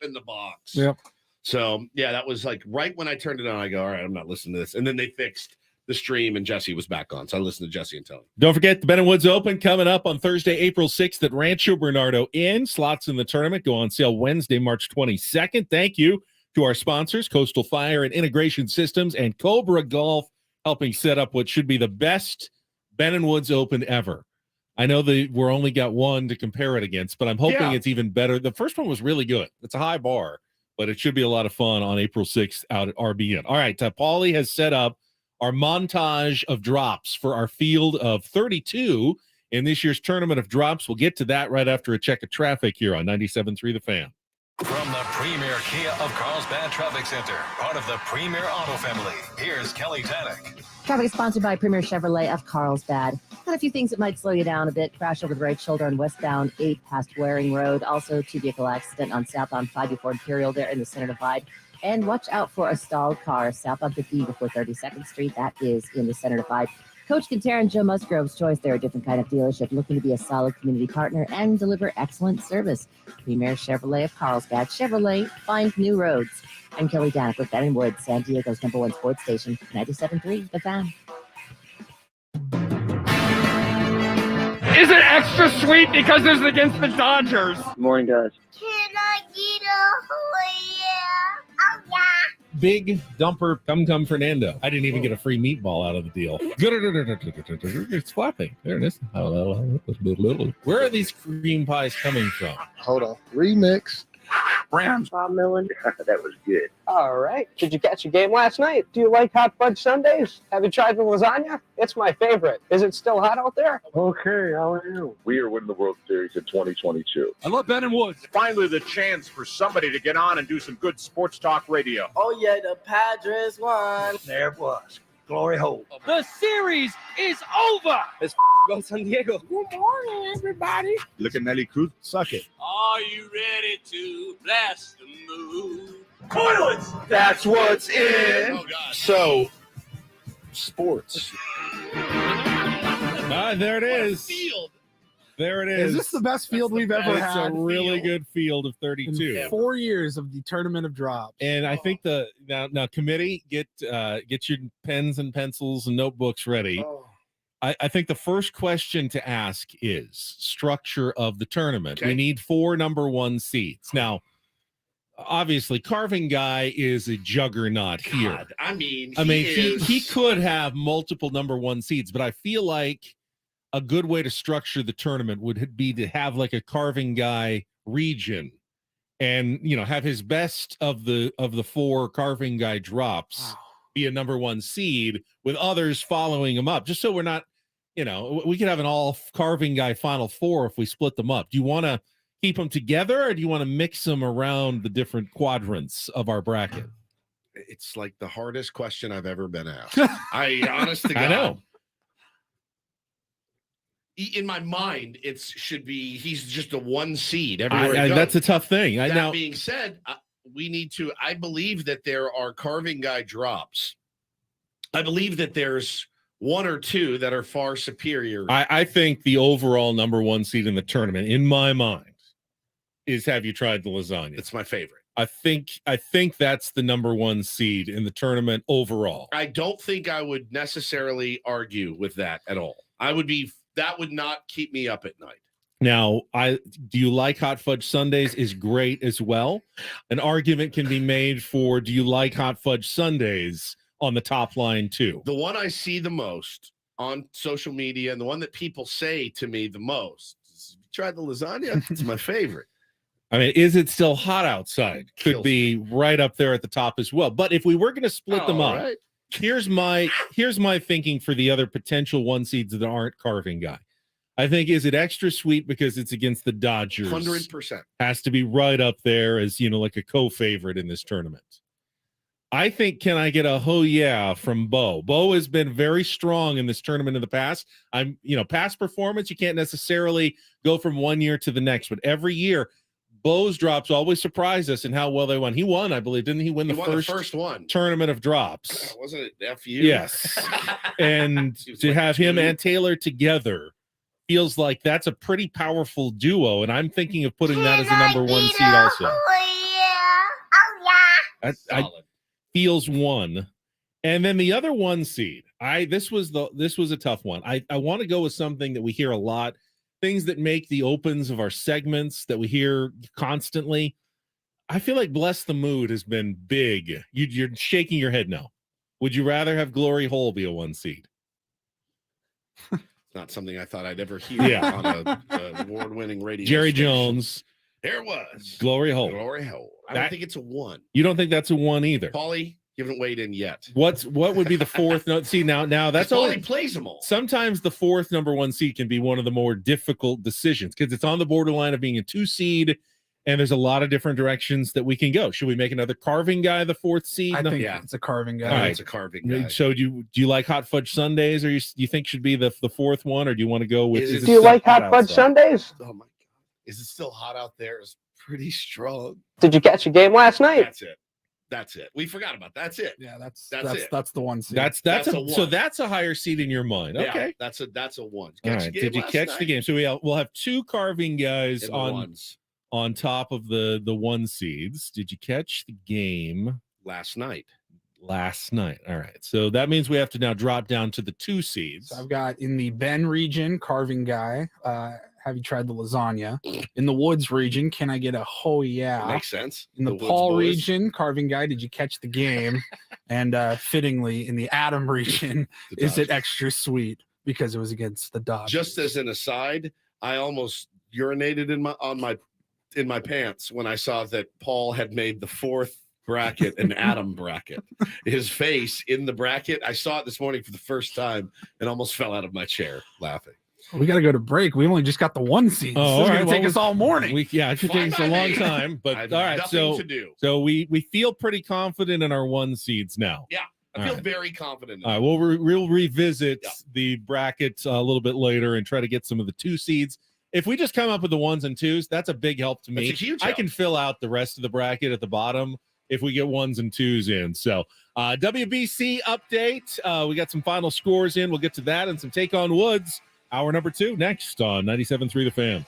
In the box. Yep. So, yeah, that was like right when I turned it on, I go, all right, I'm not listening to this. And then they fixed the stream and Jesse was back on. So I listened to Jesse and Tony. Don't forget the Ben & Woods Open coming up on Thursday, April 6th at Rancho Bernardo Inn. Slots in the tournament go on sale Wednesday, March 22nd. Thank you to our sponsors, Coastal Fire and Integration Systems and Cobra Golf, helping set up what should be the best Ben & Woods Open ever. I know we're only got one to compare it against, but I'm hoping it's even better. The first one was really good. It's a high bar, but it should be a lot of fun on April 6th out at RBN. All right, Paulie has set up our montage of drops for our field of 32 in this year's tournament of drops. We'll get to that right after a check of traffic here on 97.3 The Fan. From the Premier Kia of Carlsbad Traffic Center, part of the Premier Auto family, here's Kelly Tannick. Traffic is sponsored by Premier Chevrolet of Carlsbad. Got a few things that might slow you down a bit. Crash over the right shoulder on westbound 8 past Waring Road. Also, 2-vehicle accident on southbound 5 before Imperial there in the center divide. And watch out for a stalled car southbound 50 before 32nd Street. That is in the center divide. Coach Quintero and Joe Musgrove's Choice, they're a different kind of dealership looking to be a solid community partner and deliver excellent service. Premier Chevrolet of Carlsbad. Chevrolet, find new roads. I'm Kelly Danik with Ben & Woods, San Diego's #1 sports station, 97.3 The Fan. Is it extra sweet because this is against the Dodgers? Good morning, guys. Can I get a oh yeah? Oh yeah. Big Dumper Cum Fernando. I didn't even get a free meatball out of the deal. It's flapping. There it is. Where are these cream pies coming from? Hold on. Remix. Rams. Millen. That was good. All right. Did you catch a game last night? Do you like hot fudge sundaes? Have you tried the lasagna? It's my favorite. Is it still hot out there? Okay, how are you? We are winning the World Series in 2022. I love Ben and Woods. Finally, the chance for somebody to get on and do some good sports talk radio. Oh, yeah, the Padres won. There it was. Glory hole. The series is over. Go San Diego. Good morning, everybody. Look at Nelly Cruz. Suck it. Are you ready to blast the moon? Toilets! That's what's in. Oh, God. So, sports. There it is. Field. There it Is is. this the best field we've ever It's a had? really good field of 32. In 4 years of the tournament of drops. And I think now committee, get your pens and pencils and notebooks ready. I think the first question to ask is structure of the tournament. Okay. We need 4 number 1 seeds. Now, obviously, Carving Guy is a juggernaut here. God, I mean, He could have multiple number 1 seeds, but I feel like a good way to structure the tournament would be to have like a Carving Guy region, and have his best of the 4 Carving Guy drops be a number 1 seed with others following him up, just so we're not, we could have an all Carving Guy Final 4 if we split them up. Do you want to keep them together, or do you want to mix them around the different quadrants of our bracket? It's like the hardest question I've ever been asked. I honest to God, I know. In my mind, he's just a 1 seed everywhere. he goes. That's a tough thing. That being said, I believe that there are Carving Guy drops. I believe that there's 1 or 2 that are far superior. I think the overall number 1 seed in the tournament, in my mind, is Have You Tried the Lasagna? It's my favorite. I think that's the number 1 seed in the tournament overall. I don't think I would necessarily argue with that at all. That would not keep me up at night. Now, do you like Hot Fudge Sundaes is great as well. An argument can be made for, do you like Hot Fudge Sundaes on the top line too? The one I see the most on social media, and the one that people say to me the most, is, "Try the lasagna." It's my favorite. I mean, is it still hot outside? Could Kills be right up there at the top as well. But if we were going to split them up, Right. here's my thinking for the other potential 1 seeds that aren't Carving Guy. I think, is it extra sweet because it's against the Dodgers? 100%. Has to be right up there as, like a co-favorite in this tournament. I think, can I get a "oh yeah" from Bo? Bo has been very strong in this tournament in the past. Past performance, you can't necessarily go from 1 year to the next, but every year, Bo's drops always surprise us in how well they won. He won, I believe, didn't he? Win the first one tournament of drops. Wasn't it FU? Yes. And He was to like have him 2. and Taylor together feels like that's a pretty powerful duo. And I'm thinking of putting that as a number 1 seed also. I feels 1. And then the other 1 seed, this was a tough one. I want to go with something that we hear a lot, things that make the opens of our segments that we hear constantly. I feel like Bless the Mood has been big. You're shaking your head no. Would you rather have Glory Hole be a 1 seed? Not something I thought I'd ever hear on a award-winning radio Jerry station. Jones. There it was. Glory Hole. Glory hole. I don't think it's a 1. You don't think that's a 1 either? Paulie, you haven't weighed in yet. What would be the 4th? No, see now that's Paulie only plays them all. sometimes the 4th number 1 seed can be one of the more difficult decisions because it's on the borderline of being a 2 seed, and there's a lot of different directions that we can go. Should we make another Carving Guy the 4th seed? I think Yeah. it's a Carving Guy. All right. It's a Carving Guy. So do you like Hot Fudge Sundaes, or you think should be the 4th one, or do you want to go with? Is it Do you still like hot fudge outside? sundaes? Oh my God. Is it still hot out there? It's pretty strong. Did you catch a game last night? That's it. We forgot about that's it. Yeah, that's it. that's the 1 seed. That's That's a a so 1. that's a higher seed in your mind. Yeah, Okay. that's a 1. All right. Did you catch the game? So we'll have 2 Carving Guys on top of the 1 seeds. Did you catch the game last night? All right. So that means we have to now drop down to the 2 seeds. So I've got in the Ben region, Carving Guy have you tried the lasagna? In the Woods region, can I get a oh yeah? Makes sense. In the Woods Paul boys. region, carving guy, did you catch the game? And fittingly, in the Adam region, The is it Dodgers. extra sweet because it was against the Dodgers? Just as an aside, I almost urinated in my pants when I saw that Paul had made the 4th bracket an Adam bracket. His face in the bracket, I saw it this morning for the first time and almost fell out of my chair laughing. We got to go to break. We only just got the 1 seed. Oh, This is all going right. to take Well, us all morning. It should take us a long time. But I have all right, nothing to do. so we feel pretty confident in our 1 seeds now. Yeah, I All feel right. very confident. In All right, it. we'll revisit Yeah. the brackets a little bit later and try to get some of the 2 seeds. If we just come up with the 1s and 2s, that's a big help to me. That's a huge I help. can fill out the rest of the bracket at the bottom if we get 1s and 2s in. So WBC update. We got some final scores in. We'll get to that and some take on Woods. Hour number 2 next on 97.3 The Fan.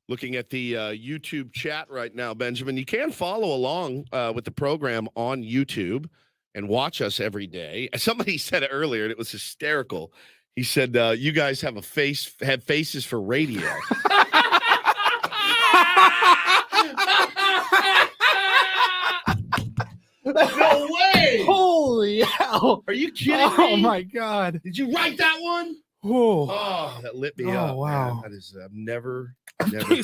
Looking at the YouTube chat right now, Benjamin. You can follow along with the program on YouTube and watch us every day. Somebody said it earlier, and it was hysterical. He said, "You guys have faces for radio." No way! Holy hell! Are you kidding me? Oh my God! Did you write that one? Oh, that lit me up. Wow! Man. That is never heard that one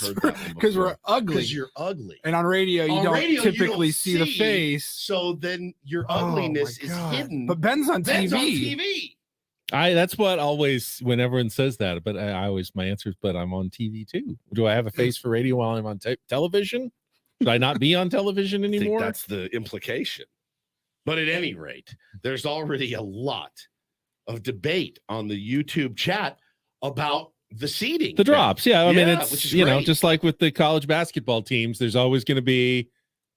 because we're ugly. Because you're ugly, and on radio you don't typically see the face. So then your ugliness is hidden. But Ben's on Ben's TV. on TV. That's what always when everyone says that, but I always my answer is, but I'm on TV too. Do I have a face for radio while I'm on television? Should I not be on television anymore? I think that's the implication. But at any rate, there's already a lot of debate on the YouTube chat about the seeding. The drops. Yeah. I mean, which it's, is you know, great. just like with the college basketball teams, there's always going to be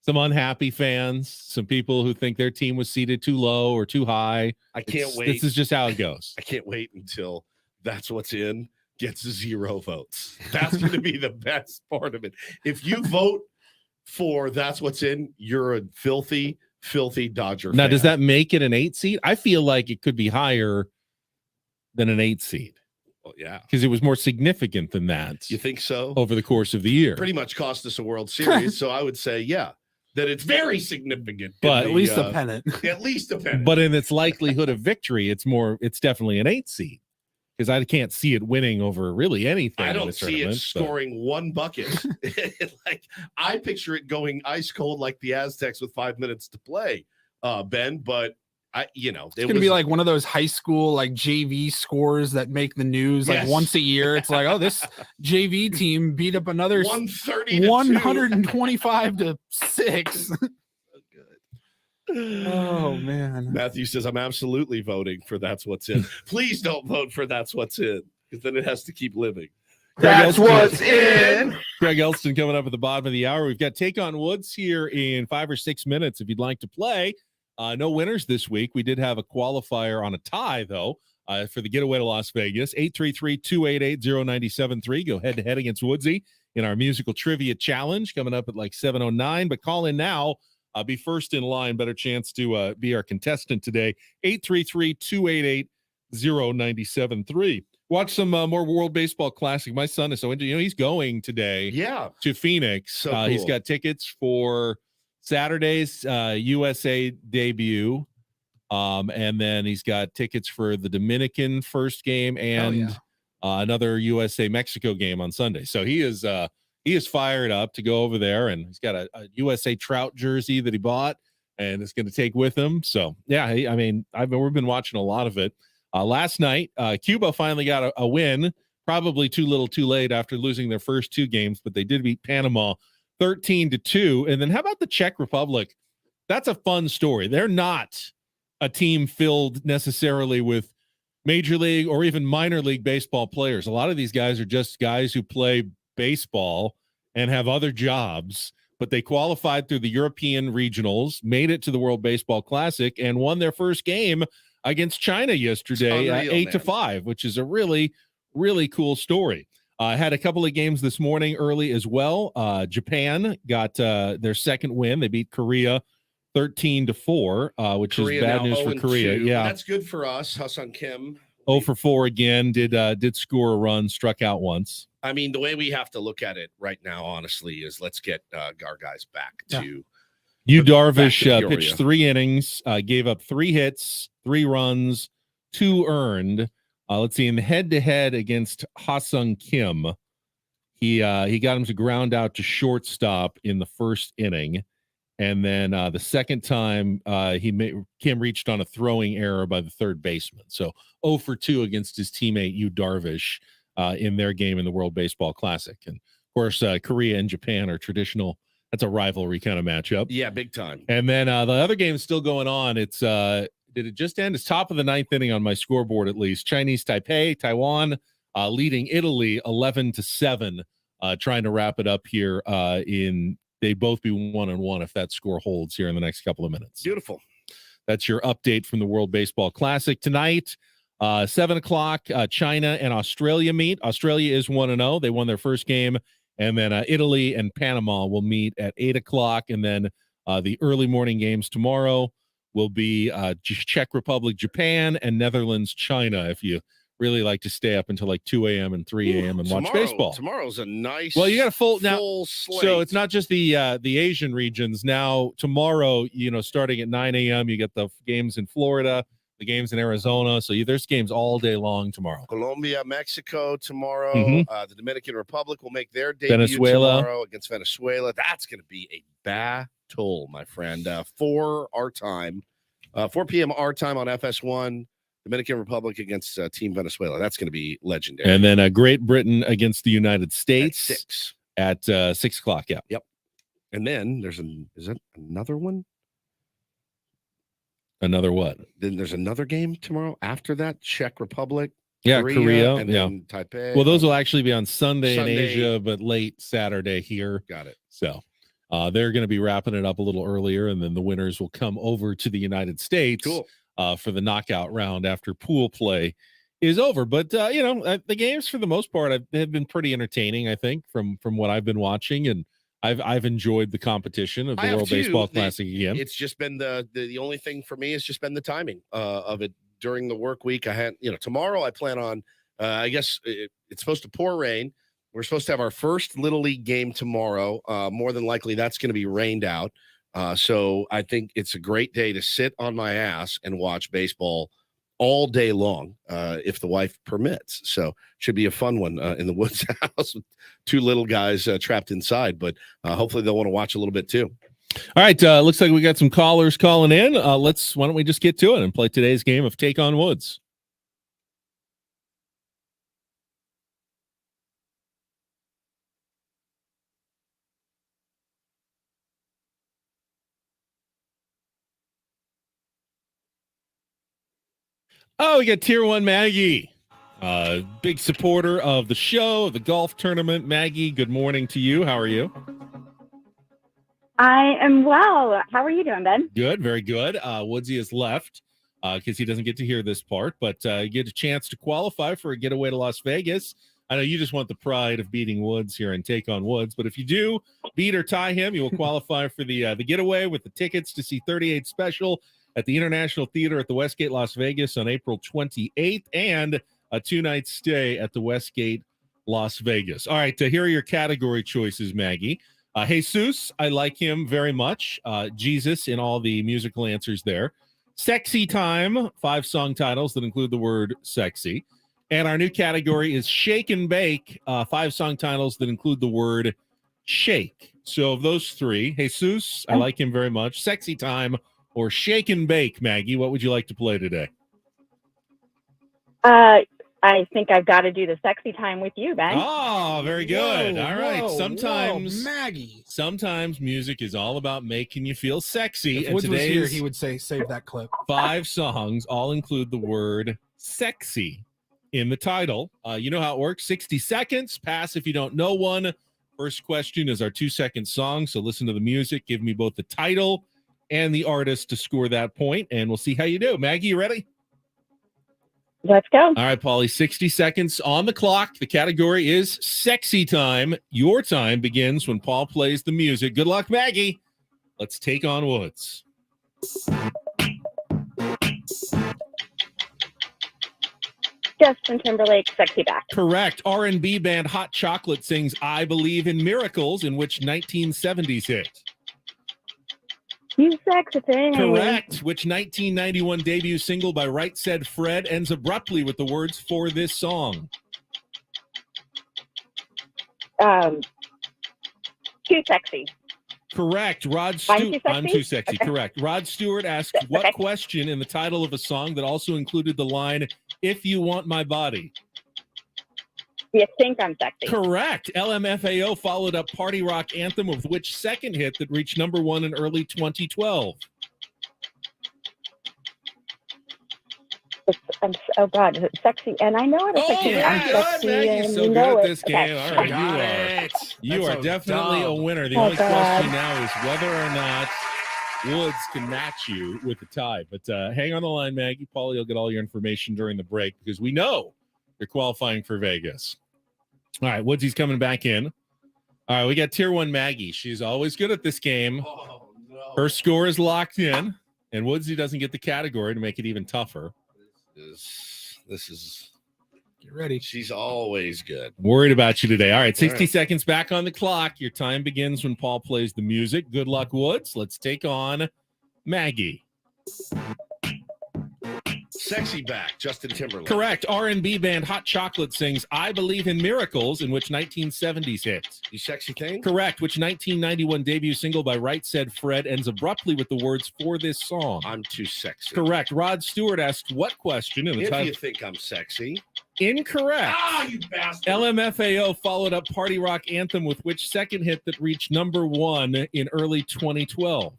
some unhappy fans, some people who think their team was seated too low or too high. I can't wait. This is just how it goes. I can't wait until That's What's In gets 0 votes. That's going to be the best part of it. If you vote for That's What's In, you're a filthy Dodger Now, fan. does that make it an 8 seed? I feel like it could be higher than an 8 seed. Well, yeah. Because it was more significant than that. You think so? Over the course of the year. Pretty much cost us a World Series. So I would say, yeah, that it's very significant. But at least a pennant. At least a pennant. But in its likelihood of victory, it's definitely an 8 seed. Because I can't see it winning over really anything. I in don't the see it tournament, scoring one bucket. Like I picture it going ice cold like the Aztecs with 5 minutes to play, Ben. But it's gonna be like one of those high school like JV scores that make the news like once a year. It's like, oh, this JV team beat up another 125 to 6. Oh man. Matthew says, I'm absolutely voting for That's What's In. Please don't vote for That's What's In, because then it has to keep living. That's what's in. Greg Elston coming up at the bottom of the hour. We've got Take on Woods here in 5 or 6 minutes if you'd like to play. No winners this week. We did have a qualifier on a tie, though, for the getaway to Las Vegas. 833-288-0973. Go head-to-head against Woodsy in our musical trivia challenge coming up at like 7:09. But call in now. Be first in line. Better chance to be our contestant today. 833-288-0973. Watch some more World Baseball Classic. My son is so into, he's going today to Phoenix. So cool. He's got tickets for Saturday's USA debut. And then he's got tickets for the Dominican first game and another USA Mexico game on Sunday. So he is fired up to go over there, and he's got a USA Trout jersey that he bought and is going to take with him. So yeah, I mean, we've been watching a lot of it. Last night, Cuba finally got a win, probably too little too late after losing their first 2 games, but they did beat Panama 13-2. And then how about the Czech Republic? That's a fun story. They're not a team filled necessarily with major league or even minor league baseball players. A lot of these guys are just guys who play baseball and have other jobs, but they qualified through the European regionals, made it to the World Baseball Classic, and won their first game against China yesterday, 8-5, which is a really, really cool story. Had a couple of games this morning early as well. Japan got their second win. They beat Korea 13-4, which Korea is bad news for Korea. Yeah, that's good for us. Hassan Kim 0-4 again. Did score a run, struck out once. I mean, the way we have to look at it right now, honestly, is let's get our guys back to. Yu Darvish pitched 3 innings, gave up 3 hits, 3 runs, 2 earned. Let's see, in the head-to-head against Ha-Seong Kim, he got him to ground out to shortstop in the first inning. And then the second time, Kim reached on a throwing error by the third baseman. So 0-2 against his teammate Yu Darvish in their game in the World Baseball Classic. And, of course, Korea and Japan are traditional. That's a rivalry kind of matchup. Yeah, big time. And then the other game is still going on. It's did it just end? It's top of the 9th inning on my scoreboard, at least. Chinese Taipei, Taiwan, leading Italy 11-7, trying to wrap it up here. They both be 1-1 if that score holds here in the next couple of minutes. Beautiful. That's your update from the World Baseball Classic tonight. 7 o'clock. China and Australia meet. Australia is 1-0. They won their first game And then Italy and Panama will meet at 8 o'clock. And then the early morning games tomorrow will be Czech Republic, Japan, and Netherlands, China, if you really like to stay up until like 2 a.m. and 3 a.m. and watch baseball. Tomorrow's a nice Well, you got a full slate. So it's not just the Asian regions. Now, tomorrow, starting at 9 a.m., you get the games in Florida, the games in Arizona. So there's games all day long tomorrow. Colombia, Mexico tomorrow. Mhm. The Dominican Republic will make their debut Venezuela tomorrow against Venezuela. That's going to be a battle, my friend. 4 p.m. our time on FS1. Dominican Republic against Team Venezuela. That's going to be legendary. And then Great Britain against the United States at 6 o'clock. Yeah. Yep. And then is that another one? Another what? Then there's another game tomorrow after that. Czech Republic. Yeah, Korea. And then Taipei. Well, those will actually be on Sunday in Asia, but late Saturday here. Got it. So they're going to be wrapping it up a little earlier, and then the winners will come over to the United States. Cool. For the knockout round after pool play is over. But, the games for the most part have been pretty entertaining, I think, from what I've been watching. And I've enjoyed the competition of the World Baseball Classic again. It's just been the only thing for me has just been the timing of it during the work week. I had, tomorrow I plan on, I guess it's supposed to pour rain. We're supposed to have our first Little League game tomorrow. More than likely that's going to be rained out. So I think it's a great day to sit on my ass and watch baseball all day long, if the wife permits. So should be a fun one in the Woods house with 2 little guys trapped inside, but hopefully they'll want to watch a little bit too. All right. Looks like we got some callers calling in. Why don't we just get to it and play today's game of Take on Woods? Oh, we got Tier 1 Maggie, big supporter of the show, the golf tournament. Maggie, good morning to you. How are you? I am well. How are you doing, Ben? Good, very good. Woodsy has left because he doesn't get to hear this part, but you get a chance to qualify for a getaway to Las Vegas. I know you just want the pride of beating Woods here and Take on Woods, but if you do beat or tie him, you will qualify for the getaway with the tickets to see 38 Special at the International Theater at the Westgate Las Vegas on April 28th, and a 2-night stay at the Westgate Las Vegas. All right, here are your category choices, Maggie. Jesus, I like him very much. Jesus in all the musical answers there. Sexy Time, 5 song titles that include the word sexy. And our new category is Shake and Bake, 5 song titles that include the word shake. So of those 3, Jesus, I like him very much. Sexy Time or Shake and Bake, Maggie, what would you like to play today? I think I've got to do the Sexy Time with you, Ben. Oh, very good. All right. Maggie. Sometimes music is all about making you feel sexy. If Woods was here, he would say, save that clip. 5 songs all include the word sexy in the title. You know how it works. 60 seconds. Pass if you don't know one. First question is our 2-second song. So listen to the music. Give me both the title and the artist to score that point, and we'll see how you do. Maggie, you ready? Let's go. All right, Paulie, 60 seconds on the clock. The category is Sexy Time. Your time begins when Paul plays the music. Good luck, Maggie. Let's Take on Woods. Justin Timberlake, Sexy Back. Correct. R&B band Hot Chocolate sings I Believe in Miracles, in which 1970s hit? You sexy thing. Correct. Which 1991 debut single by Right Said Fred ends abruptly with the words for this song? Too Sexy. Correct. I'm Too Sexy. Okay. Correct. Rod Stewart asked what question in the title of a song that also included the line, If You Want My Body? You think I'm sexy. Correct. LMFAO followed up Party Rock Anthem with which second hit that reached number 1 in early 2012? Oh God, is it sexy? And I know it. I'm sexy. Maggie's so good at this game. All right, you are definitely a winner. The only question now is whether or not Woods can match you with the tie. But hang on the line, Maggie. Paulie will get all your information during the break because we know you're qualifying for Vegas. All right, Woodsy's coming back in. All right, we got tier 1 Maggie. She's always good at this game. Oh, no. Her score is locked in, and Woodsy doesn't get the category to make it even tougher. This is Get ready. she's always good. Worried about you today. All right, 60 All right. seconds back on the clock. Your time begins when Paul plays the music. Good luck, Woods. Let's take on Maggie. Sexy Back, Justin Timberlake. Correct. R&B band Hot Chocolate sings I Believe in Miracles, in which 1970s hit. You sexy thing? Correct. Which 1991 debut single by Right Said Fred ends abruptly with the words for this song. I'm too sexy. Correct. Rod Stewart asked what question in the If time? you think I'm sexy. Incorrect. You bastard. LMFAO followed up Party Rock Anthem with which second hit that reached number 1 in early 2012?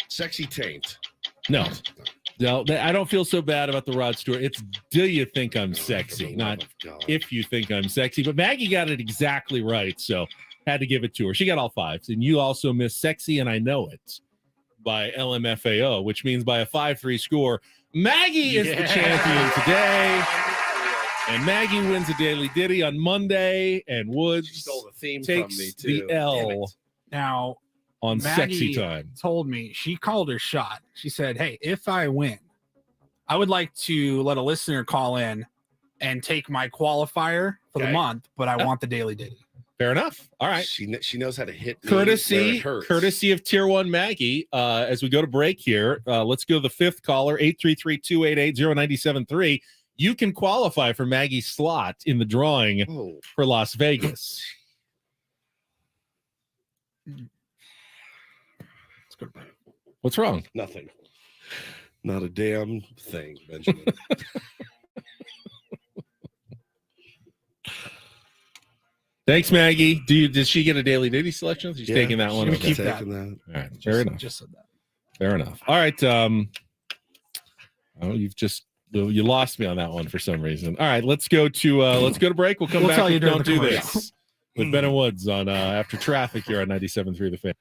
Sexy Taint. No. No, I don't feel so bad about the Rod Stewart. It's do you think I'm For sexy, the not love of God. if you think I'm sexy. But Maggie got it exactly right, so had to give it to her. She got all 5s. And you also missed Sexy and I Know It by LMFAO, which means by a 5-3 score, Maggie is the champion today. And Maggie wins a Daily Ditty on Monday, and Woods She stole the theme takes from me too. the L Now, on Maggie Sexy Time. told me she called her shot. She said, "Hey, if I win, I would like to let a listener call in and take my qualifier for the Okay. month, but I want the Daily Ditty." Fair enough. All right. She knows how to hit me where Courtesy it hurts. of tier 1 Maggie. As we go to break here, let's go to the 5th caller, 833-288-0973. You can qualify for Maggie's slot in the drawing Oh. for Las Vegas. What's wrong? Nothing. Not a damn thing, Benjamin. Thanks, Maggie. Does she get a Daily Ditty selection? She's Yeah, taking that one. she would Okay. keep that. Taking that. All right. Fair enough. Just said that. Fair enough. All right. You lost me on that one for some reason. All right, let's go to break. We'll come We'll back tell you with during Don't the Do commercial. This with Ben and Woods on After Traffic here on 97.3 The Fan.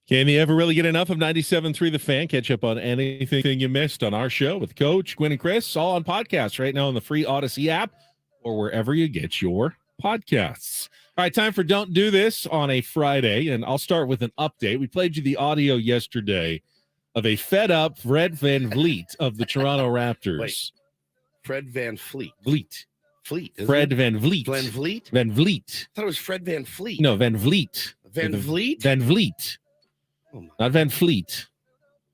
Can you ever really get enough of 97.3 The Fan? Catch up on anything you missed on our show with Coach, Gwen, and Chris, all on podcasts right now on the free Odyssey app or wherever you get your podcasts. All right, time for Don't Do This on a Friday, and I'll start with an update. We played you the audio yesterday of a fed-up Fred VanVleet of the Toronto Raptors. Wait. Fred VanVleet. Fleet. Isn't Fred it? VanVleet. VanVleet? VanVleet. I thought it was Fred VanVleet. No, VanVleet. VanVleet? VanVleet. Oh my. Not Van Fleet.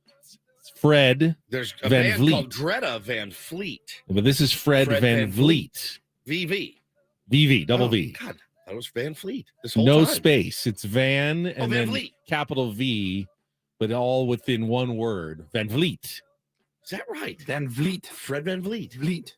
It's Fred. There's a Van band Vliet. called Greta Van Fleet. But this is Fred Van Vliet. VV. VV, double Oh, V. God, that was Van Fleet. This whole No time. space. It's Van and Van then Vliet. capital V, but all within one word. Van Vliet. Is that right? Van Vliet. Fred Van Vliet. Vliet.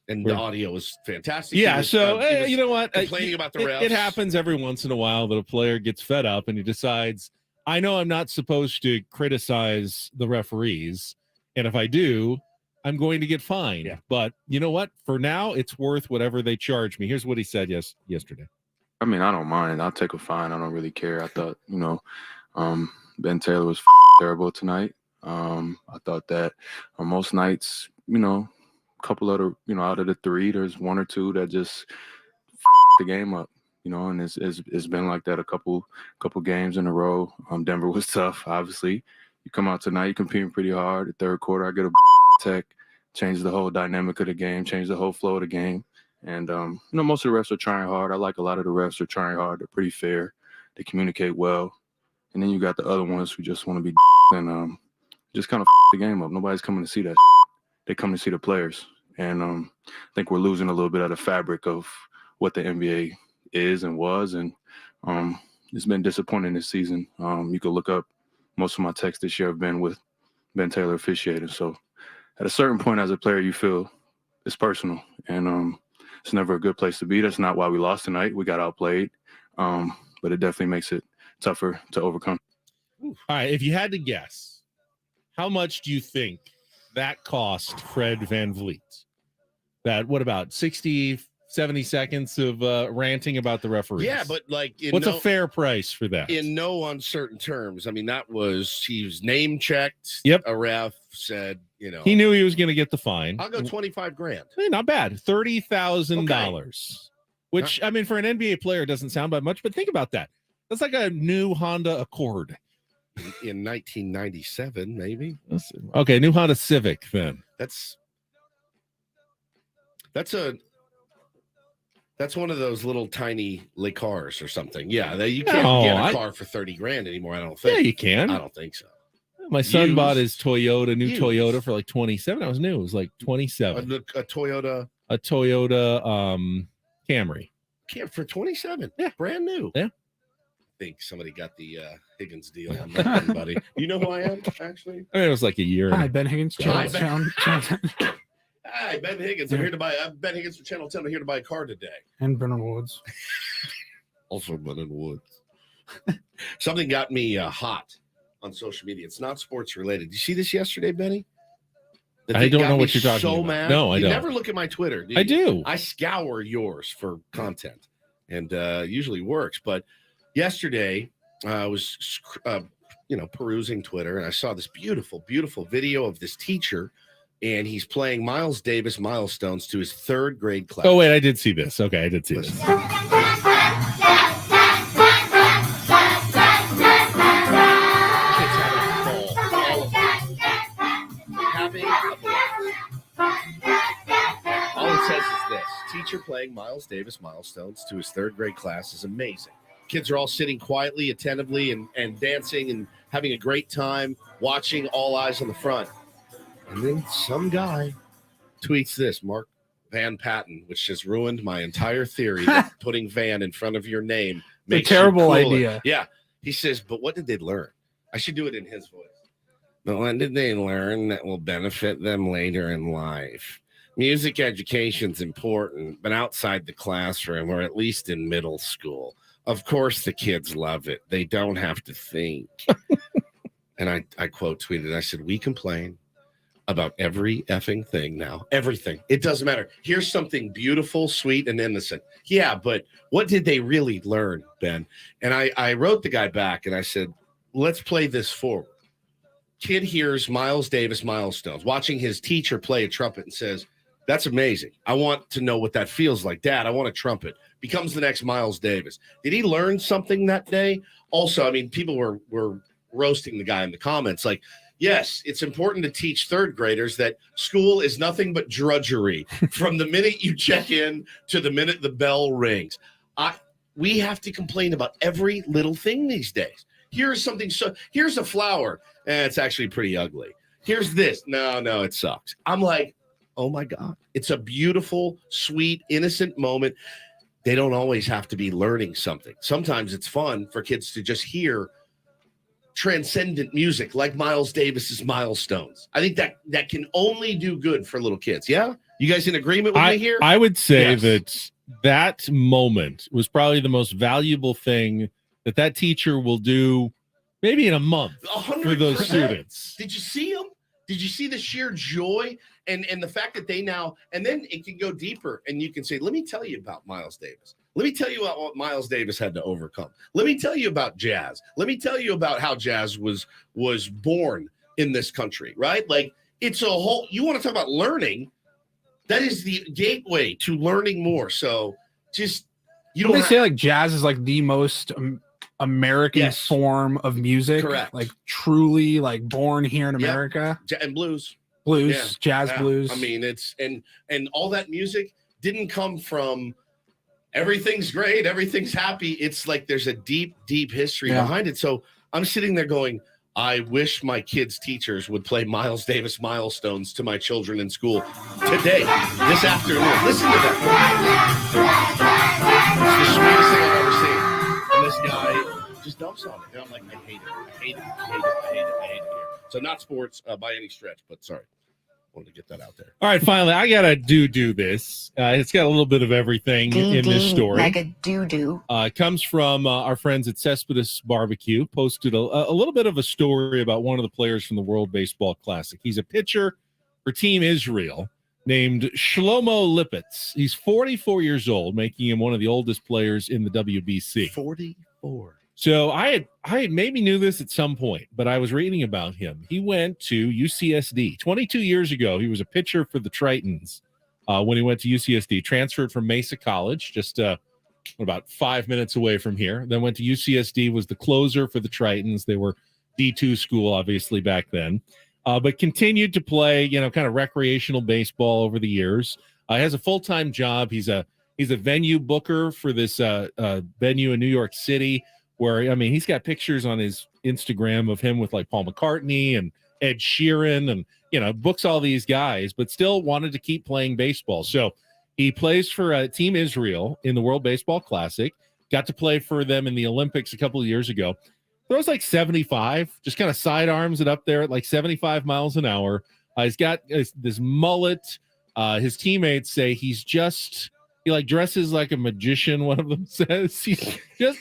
And Where- the audio was fantastic. Yeah, He was, so he was you know what? complaining about the refs. It happens every once in a while that a player gets fed up and he decides, I know I'm not supposed to criticize the referees, and if I do, I'm going to get fined. Yeah. But you know what? For now, it's worth whatever they charge me. Here's what he said yesterday. I mean, I don't mind. I'll take a fine. I don't really care. I thought, Ben Taylor was terrible tonight. I thought that on most nights, a couple of the, out of the three, there's one or two that just the game up, and it's been like that a couple games in a row. Denver was tough, obviously. You come out tonight, you're competing pretty hard. The third quarter, I get a tech, change the whole dynamic of the game, change the whole flow of the game. And, most of the refs are trying hard. I like a lot of the refs are trying hard. They're pretty fair. They communicate well. And then you got the other ones who just want to be and just kind of the game up. Nobody's coming to see that. They come to see the players. And I think we're losing a little bit of the fabric of what the NBA is and was. And it's been disappointing this season. You could look up most of my texts this year have been with Ben Taylor officiating. So at a certain point as a player, you feel it's personal. And it's never a good place to be. That's not why we lost tonight. We got outplayed. But it definitely makes it tougher to overcome. All right. If you had to guess, how much do you think that cost Fred VanVleet? That, what about 60, 70 seconds of ranting about the referees? Yeah, but what's a fair price for that? In no uncertain terms. I mean, he was name checked. Yep. A ref said, he knew he was going to get the fine. I'll go $25,000. Hey, not bad. $30,000. Which, I mean, for an NBA player, it doesn't sound that much, but think about that. That's like a new Honda Accord. In 1997, maybe. Okay, new Honda Civic then. That's one of those little tiny Le cars or something. Yeah, you can't get a car for $30,000 anymore. I don't think. Yeah, you can. I don't think so. My son Used. bought his Toyota Used. for like 27. I was new. It was like 27. A Toyota. A Toyota Camry. For 27. Yeah, brand new. Yeah. I think somebody got the Higgins deal on that one, buddy. You know who I am, actually? I mean, it was like a year. Hi, Ben Higgins. Hi, Channel 10. Hi, Ben Higgins. I'm Ben Higgins from Channel 10. I'm here to buy a car today. And Brennan Woods. Also Brennan Woods. Something got me hot on social media. It's not sports related. Did you see this yesterday, Benny? I don't know what you're talking about. Mad. No, I you don't. Never look at my Twitter. Do you? I do. I scour yours for content, and usually works. But yesterday, I was perusing Twitter, and I saw this beautiful, beautiful video of this teacher, and he's playing Miles Davis milestones to his third grade class. Oh wait, I did see this. Okay, I did see this. All it says is this: teacher playing Miles Davis milestones to his third grade class is amazing. Kids are all sitting quietly, attentively, and dancing and having a great time, watching, all eyes on the front. And then some guy tweets this, Mark Van Patten, which has ruined my entire theory that putting Van in front of your name makes a terrible you cooler. idea. Yeah. He says, but what did they learn? I should do it in his voice. But what did they learn that will benefit them later in life? Music education's important, but outside the classroom, or at least in middle school. Of course, the kids love it. They don't have to think. And I quote tweeted, I said, we complain. about every effing thing now. Everything. It doesn't matter. Here's something beautiful, sweet, and innocent. Yeah, but what did they really learn, Ben? And I wrote the guy back and I said, let's play this forward. Kid hears Miles Davis milestones, watching his teacher play a trumpet and says, that's amazing. I want to know what that feels like. Dad, I want a trumpet. Becomes the next Miles Davis. Did he learn something that day? Also, I mean, people were roasting the guy in the comments like, yes, it's important to teach third graders that school is nothing but drudgery from the minute you check in to the minute the bell rings. We have to complain about every little thing these days. Here's something. Here's a flower. It's actually pretty ugly. Here's this. No, it sucks. I'm like, oh my God. It's a beautiful, sweet, innocent moment. They don't always have to be learning something. Sometimes it's fun for kids to just hear transcendent music like Miles Davis's Milestones. I think that can only do good for little kids. Yeah? You guys in agreement with me here? I would say Yes. that moment was probably the most valuable thing that teacher will do maybe in a month 100%. for those students. Did you see them? Did you see the sheer joy and the fact that they now, and then it can go deeper and you can say, let me tell you about Miles Davis. Let me tell you about what Miles Davis had to overcome. Let me tell you about jazz. Let me tell you about how jazz was born in this country, right? Like it's a whole, you want to talk about learning, that is the gateway to learning more. So just, you Don't don't they say like jazz is like the most American Yes. form of music? Correct. Like truly like born here in Yep. America. and blues. Blues, Yeah. jazz Yeah. blues. I mean, it's and all that music didn't come from everything's great, everything's happy. It's like there's a deep, deep history Yeah. behind it. So I'm sitting there going, I wish my kids' teachers would play Miles Davis Milestones to my children in school today, this afternoon. Listen to that. It's the sweetest thing I've ever seen. And this guy just dumps on it. And I'm like, I hate it. I hate it. I hate it. I hate it. I hate it here. So not sports by any stretch, but sorry. Wanted to get that out there. All right, finally, I gotta do this. It's got a little bit of everything in this story. Like a doo-doo. It comes from our friends at Cespedes Barbecue. Posted a little bit of a story about one of the players from the World Baseball Classic. He's a pitcher for Team Israel named Shlomo Lipitz. He's 44 years old, making him one of the oldest players in the WBC. 44. So I had maybe knew this at some point, but I was reading about him. He went to UCSD 22 years ago. He was a pitcher for the Tritons when he went to UCSD, transferred from Mesa College, just about 5 minutes away from here. Then went to UCSD, was the closer for the Tritons. They were D2 school, obviously, back then, but continued to play, kind of recreational baseball over the years. Has a full-time job. He's a venue booker for this venue in New York City, where, I mean, he's got pictures on his Instagram of him with like Paul McCartney and Ed Sheeran and, books all these guys, but still wanted to keep playing baseball. So he plays for Team Israel in the World Baseball Classic, got to play for them in the Olympics a couple of years ago. Throws like 75, just kind of sidearms it up there at like 75 miles an hour. He's got this mullet. His teammates say he like dresses like a magician. One of them says he's just,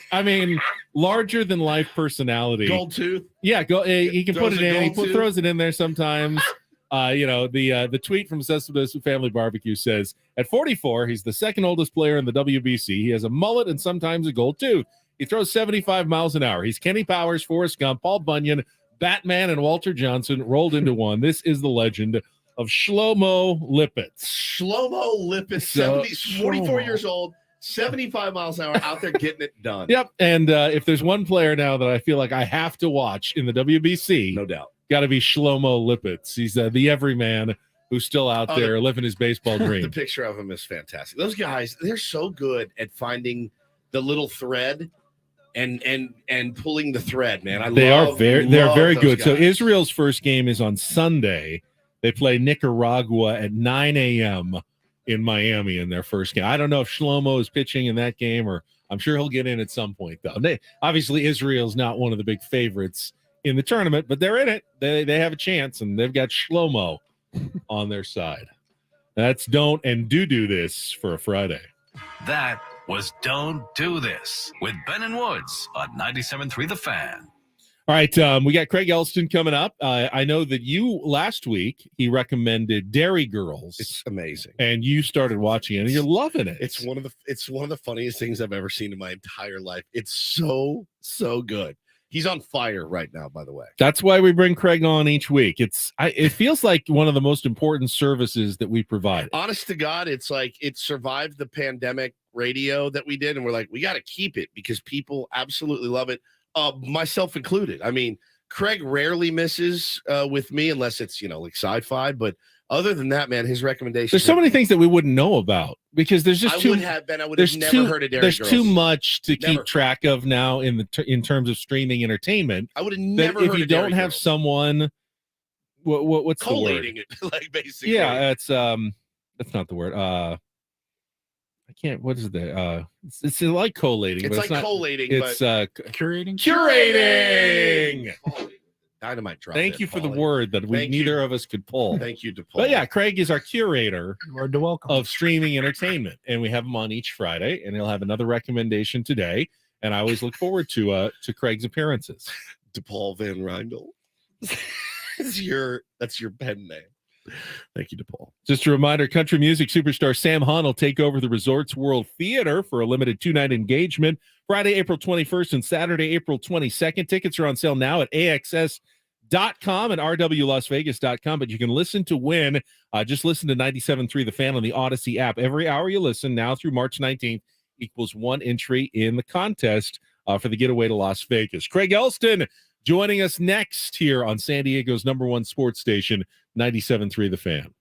larger than life personality. Gold tooth. Yeah, he can put Throws it a in. He gold tooth. throws it in there sometimes. The tweet from Cespedes Family Barbecue says, at 44, he's the second oldest player in the WBC. He has a mullet and sometimes a gold tooth. He throws 75 miles an hour. He's Kenny Powers, Forrest Gump, Paul Bunyan, Batman, and Walter Johnson rolled into one. This is the legend of Shlomo Lipitz. Shlomo Lipitz, 44 years old, 75 miles an hour, out there getting it done. Yep. And if there's one player now that I feel like I have to watch in the WBC, No doubt. got to be Shlomo Lipitz. He's the everyman who's still out there living his baseball The dream. picture of him is fantastic. Those guys, they're so good at finding the little thread and pulling the thread, man. They're very those good. So guys. Israel's first game is on Sunday. They play Nicaragua at 9 a.m. in Miami in their first game. I don't know if Shlomo is pitching in that game, or I'm sure he'll get in at some point, though. Obviously, Israel's not one of the big favorites in the tournament, but they're in it. They have a chance, and they've got Shlomo on their side. That's Don't and Do This for a Friday. That was Don't Do This with Ben and Woods on 97.3 The Fan. All right, we got Craig Elston coming up. I know that you last week he recommended Dairy Girls. It's amazing, and you started watching it, and you're loving it. It's one of the funniest things I've ever seen in my entire life. It's so good. He's on fire right now, by the way. That's why we bring Craig on each week. It feels like one of the most important services that we provide. Honest to God, it's like it survived the pandemic radio that we did, and we're like, we got to keep it because people absolutely love it, myself included. I mean, Craig rarely misses with me unless it's like sci-fi, but other than that, man, his recommendations. There's so many things that we wouldn't know about because there's just I would have never heard of Dairy There's Girls. too much to keep track of now in terms of streaming entertainment. I would have never heard if you of Dairy don't have Girls. someone, what's the word? Collating it, like basically. Yeah, that's not the word. I can't. What is it? It's like collating. It's but like collating. It's curating. Curating. Dynamite drop. Thank you for the word that neither of us could pull. Thank you, DePaul. But yeah, Craig is our curator welcome. of streaming entertainment, and we have him on each Friday, and he'll have another recommendation today. And I always look forward to Craig's appearances. DePaul Van Rindel. that's your pen name. Thank you, DePaul. Just a reminder, country music superstar Sam Hunt will take over the Resorts World Theater for a limited 2-night engagement Friday, April 21st and Saturday, April 22nd. Tickets are on sale now at AXS.com and RWLasVegas.com, but you can listen to win. Just listen to 97.3 The Fan on the Odyssey app. Every hour you listen now through March 19th equals one entry in the contest for the getaway to Las Vegas. Craig Elston joining us next here on San Diego's #1 sports station, 97.3 The Fan.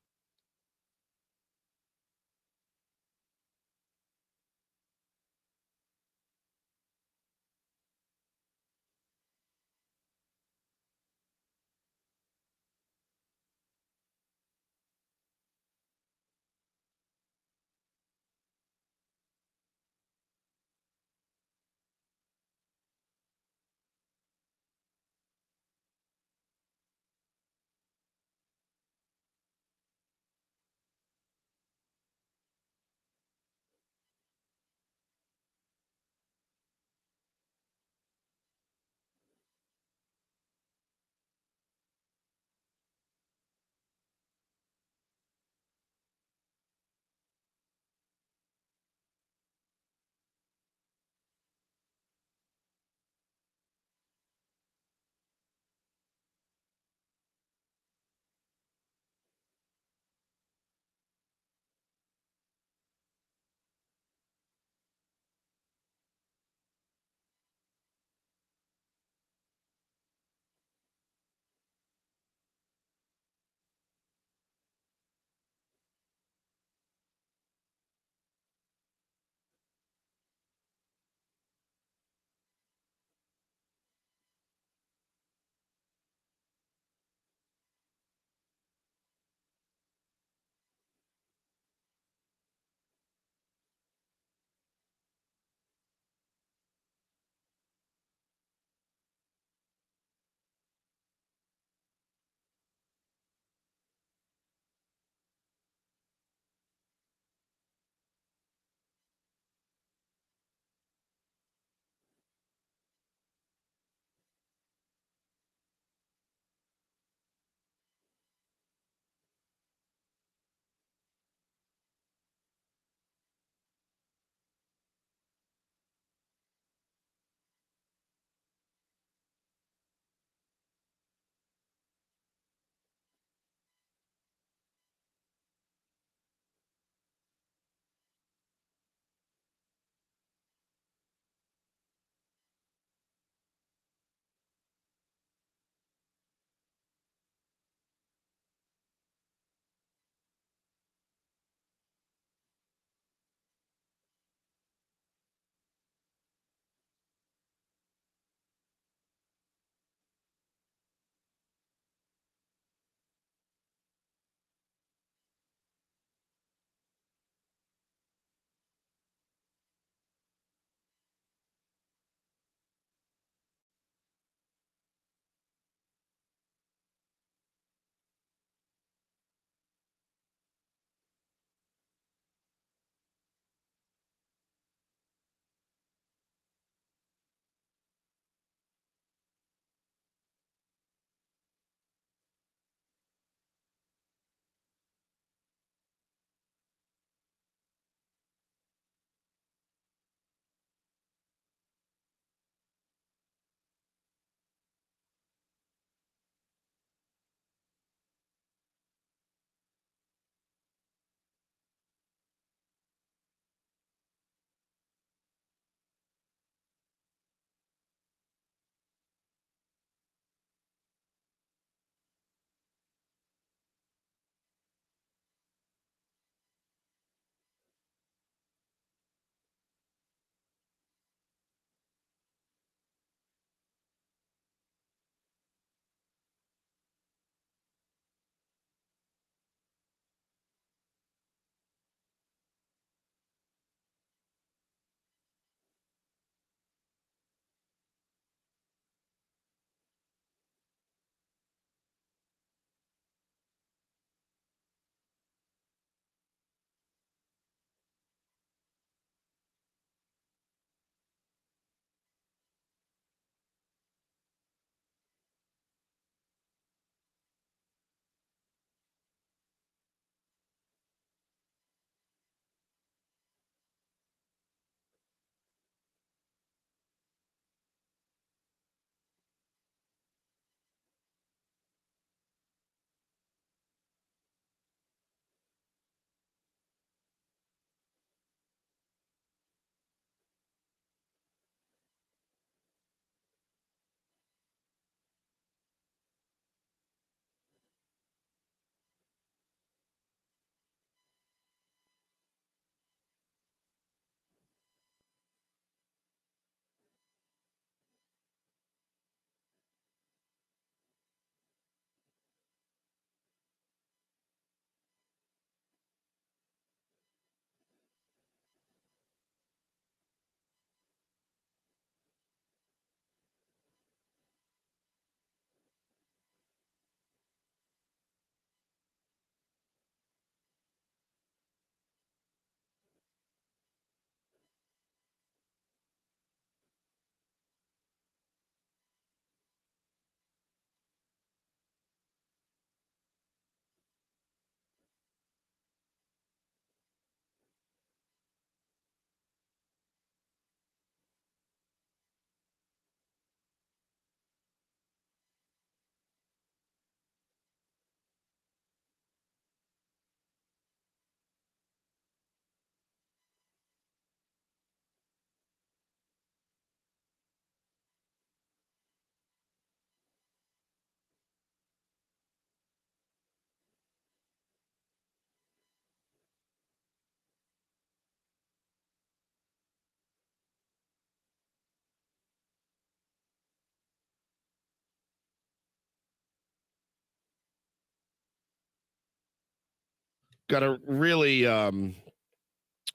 got a really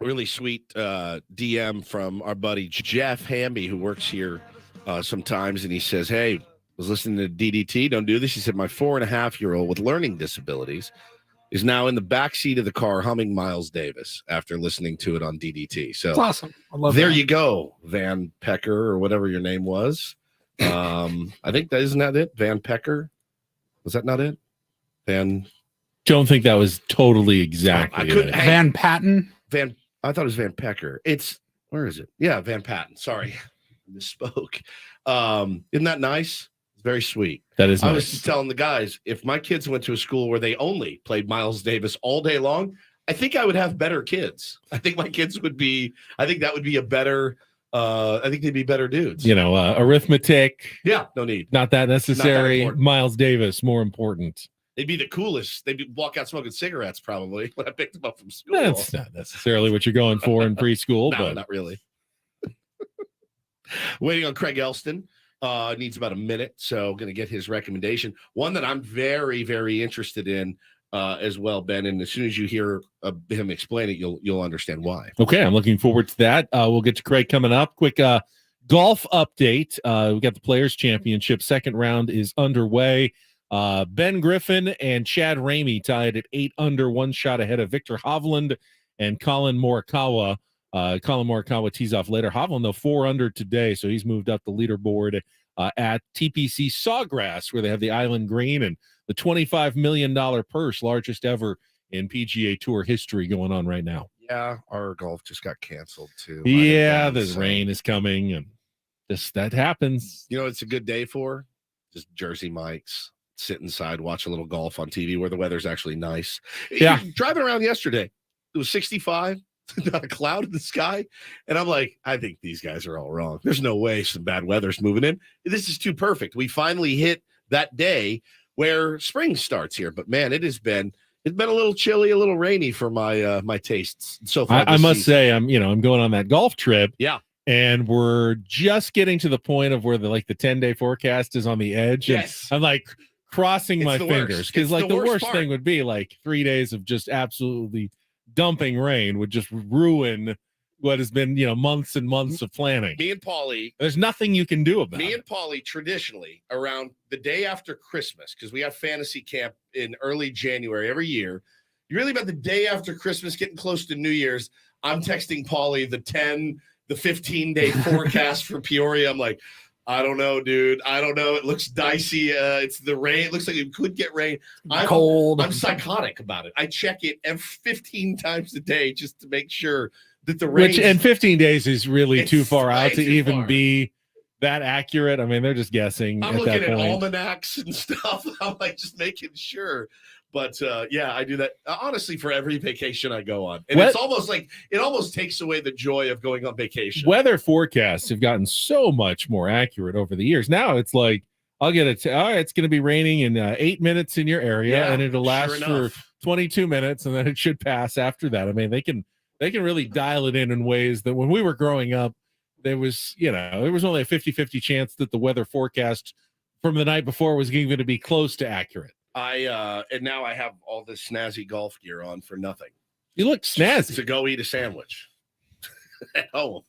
really sweet DM from our buddy Jeff Hamby, who works here sometimes, and he says, "Hey, was listening to DDT. Don't do this." He said, "My 4.5-year-old with learning disabilities is now in the backseat of the car humming Miles Davis after listening to it on DDT." So That's awesome. I love there that. you go, Van Pecker or whatever your name was. I think that isn't that it? Van Pecker? Was that not it? Don't think that was totally exactly. I couldn't. it. Van Patten. I thought it was Van Pecker. Where is it? Yeah, Van Patten. Sorry, I misspoke. Isn't that nice? It's very sweet. That is I nice. was just telling the guys, if my kids went to a school where they only played Miles Davis all day long, I think I would have better kids. I think my kids would be. I think that would be a better. I think they'd be better dudes. Arithmetic. Yeah, no need. Not that necessary. important. Miles Davis, more important. They'd be the coolest. They'd walk out smoking cigarettes probably when I picked them up from school. That's not necessarily what you're going for in preschool, No, but not really. Waiting on Craig Elston. Needs about a minute, so going to get his recommendation. One that I'm very, very interested in as well, Ben. And as soon as you hear him explain it, you'll understand why. okay, I'm looking forward to that. We'll get to Craig coming up. Quick golf update. We got the Players Championship. Second round is underway. Ben Griffin and Chad Ramey tied at 8 under, one shot ahead of Victor Hovland and Colin Morikawa. Colin Morikawa tees off later. Hovland, though, 4 under today, so he's moved up the leaderboard at TPC Sawgrass, where they have the Island Green and the $25 million purse, largest ever in PGA Tour history, going on right now. Yeah, our golf just got canceled too. Yeah, the rain is coming, and that happens. You know, it's a good day for just Jersey Mike's. Sit inside, watch a little golf on TV where the weather's actually nice. Yeah. Driving around yesterday, it was 65, not a cloud in the sky. And I'm like, I think these guys are all wrong. There's no way some bad weather's moving in. This is too perfect. We finally hit that day where spring starts here. But man, it's been a little chilly, a little rainy for my my tastes so far. I must say, I'm going on that golf trip. Yeah. And we're just getting to the point of where the 10-day forecast is on the edge. Yes. And I'm like crossing my the fingers worst. because It's the worst part. thing would be 3 days of just absolutely dumping rain would just ruin what has been months and months of planning. Me and Paulie, There's nothing you can do about Me it. and Paulie traditionally around the day after Christmas, because we have fantasy camp in early January every year. You really about the day after Christmas, getting close to New Year's, I'm texting Paulie the 15-day forecast for Peoria. I'm like, I don't know, dude. I don't know. It looks dicey. It's the rain. It looks like it could get rain. Cold. I'm psychotic about it. I check it 15 times a day just to make sure that the rain. And 15 days is really It's too far out way to too even far. be that accurate. I mean, they're just guessing I'm at looking that at point. almanacs and stuff. I'm like just making sure. But yeah, I do that honestly for every vacation I go on. And it's almost like it almost takes away the joy of going on vacation. Weather forecasts have gotten so much more accurate over the years. Now it's like I'll get it's going to be raining in 8 minutes in your area, Yeah, and it'll last sure for enough. 22 minutes, and then it should pass after that. I mean, they can really dial it in ways that when we were growing up, there was only a 50-50 chance that the weather forecast from the night before was going to be close to accurate. And now I have all this snazzy golf gear on for nothing. You look snazzy. To go eat a sandwich at home,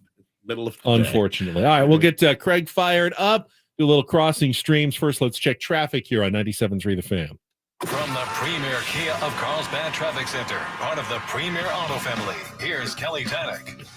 middle of the day. Unfortunately. All right, we'll get Craig fired up. Do a little crossing streams. First, let's check traffic here on 97.3 The Fan. From the Premier Kia of Carlsbad Traffic Center, part of the Premier Auto Family, here's Kelly Tannick.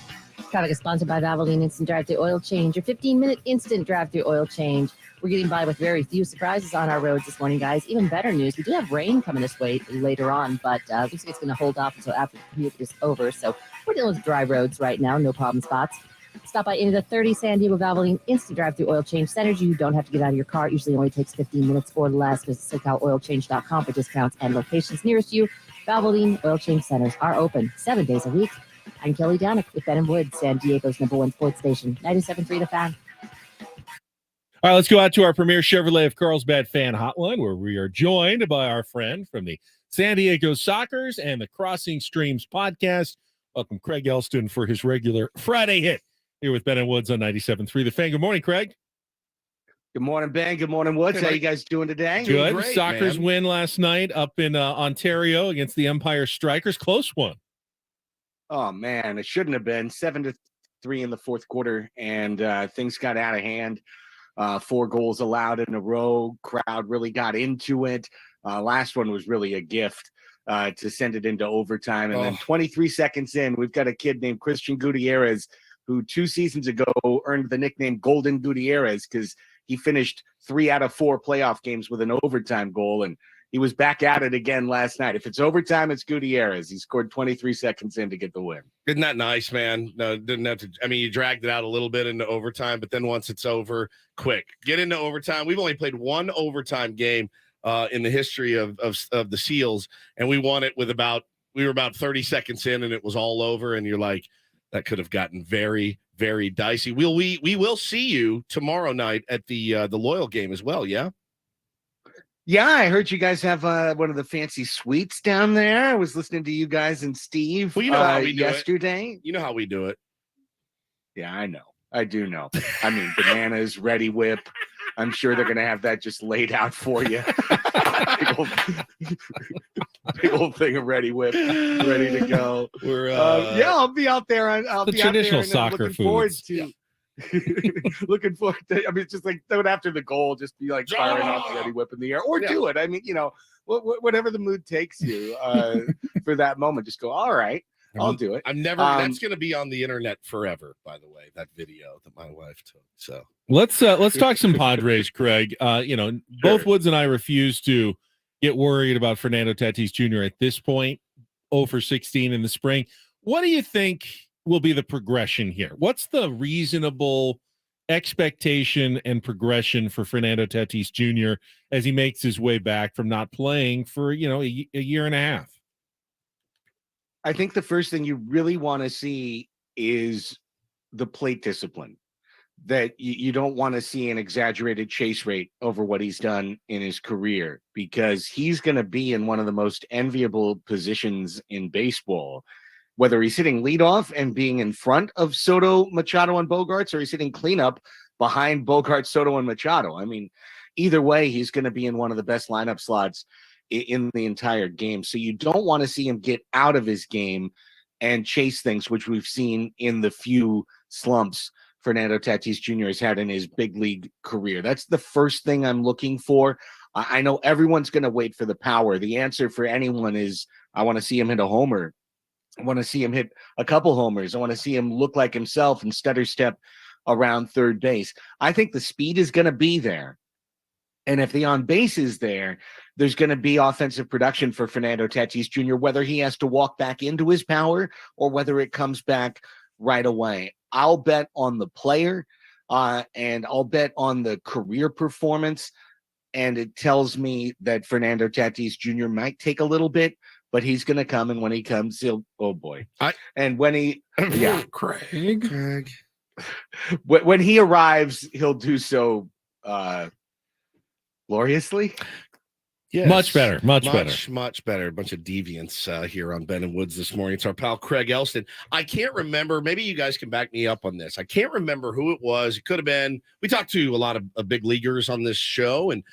Traffic is sponsored by Valvoline Instant Drive-Thru Oil Change, your 15-minute instant drive-thru oil change. We're getting by with very few surprises on our roads this morning, guys. Even better news, we do have rain coming this way later on, but looks like it's going to hold off until after the commute is over. So we're dealing with dry roads right now, no problem spots. Stop by any of the 30 San Diego Valvoline Instant Drive-Thru Oil Change centers. You don't have to get out of your car. It usually only takes 15 minutes or less. Visit SoCalOilChange.com for discounts and locations nearest you. Valvoline Oil Change centers are open 7 days a week. I'm Kelly Danick with Ben and Wood, San Diego's #1 sports station, 97.3 The Fan. All right, let's go out to our Premier Chevrolet of Carlsbad fan hotline, where we are joined by our friend from the San Diego Sockers and the Crossing Streams podcast. Welcome, Craig Elston, for his regular Friday hit here with Ben and Woods on 97.3 The Fan. Good morning, Craig. Good morning, Ben. Good morning, Woods. How you guys doing today? Good. great, Sockers man. win last night up in Ontario against the Empire Strikers. Close one. Oh man, it shouldn't have been 7-3 in the fourth quarter, and things got out of hand. 4 goals allowed in a row. Crowd really got into it. Last one was really a gift to send it into overtime. And then 23 seconds in, we've got a kid named Christian Gutierrez, who 2 seasons ago earned the nickname Golden Gutierrez because he finished 3 out of 4 playoff games with an overtime goal, and he was back at it again last night. If it's overtime, it's Gutierrez. He scored 23 seconds in to get the win. Isn't that nice, man? No, didn't have to. I mean, you dragged it out a little bit into overtime, but then once it's over, quick. Get into overtime. We've only played 1 overtime game in the history of the Seals, and we won it with we were about 30 seconds in, and it was all over, and you're like, that could have gotten very, very dicey. We will see you tomorrow night at the Loyal game as well, yeah? Yeah, I heard you guys have one of the fancy suites down there. I was listening to you guys and Steve well, you know how we do yesterday. You know how we do it. Yeah, I know. I do know. I mean, bananas, Ready Whip. I'm sure they're going to have that just laid out for you. big old thing of Ready Whip ready to go. Yeah, I'll be out there. I'll be traditional out there soccer looking forward foods. to. Looking forward to. I mean, it's just like throw it after the goal, just be like firing off Ready Whip in the air, or do it. I mean, whatever the mood takes you for that moment, just go. All right, I'll do it. I'm never. That's going to be on the internet forever. By the way, that video that my wife took. So let's talk some Padres, Craig. Both Woods and I refuse to get worried about Fernando Tatis Jr. at this point. 0 for 16 in the spring. What do you think will be the progression here? What's the reasonable expectation and progression for Fernando Tatis Jr. as he makes his way back from not playing for a year and a half? I think the first thing you really want to see is the plate discipline. That you don't want to see an exaggerated chase rate over what he's done in his career, because he's going to be in one of the most enviable positions in baseball. Whether he's hitting leadoff and being in front of Soto, Machado, and Bogarts, or he's hitting cleanup behind Bogarts, Soto, and Machado. I mean, either way, he's going to be in one of the best lineup slots in the entire game. So you don't want to see him get out of his game and chase things, which we've seen in the few slumps Fernando Tatis Jr. has had in his big league career. That's the first thing I'm looking for. I know everyone's going to wait for the power. The answer for anyone is, I want to see him hit a homer. I want to see him hit a couple homers. I want to see him look like himself and stutter step around third base. I think the speed is going to be there. And if the on base is there, there's going to be offensive production for Fernando Tatis Jr., whether he has to walk back into his power or whether it comes back right away. I'll bet on the player and I'll bet on the career performance. And it tells me that Fernando Tatis Jr. might take a little bit, but he's going to come. And when he comes, oh boy. Craig. When he arrives, he'll do so gloriously. Yes. Much better. Much better. A bunch of deviants here on Ben and Woods this morning. It's our pal Craig Elston. I can't remember. Maybe you guys can back me up on this. I can't remember who it was. It could have been. We talked to a lot of big leaguers on this show. And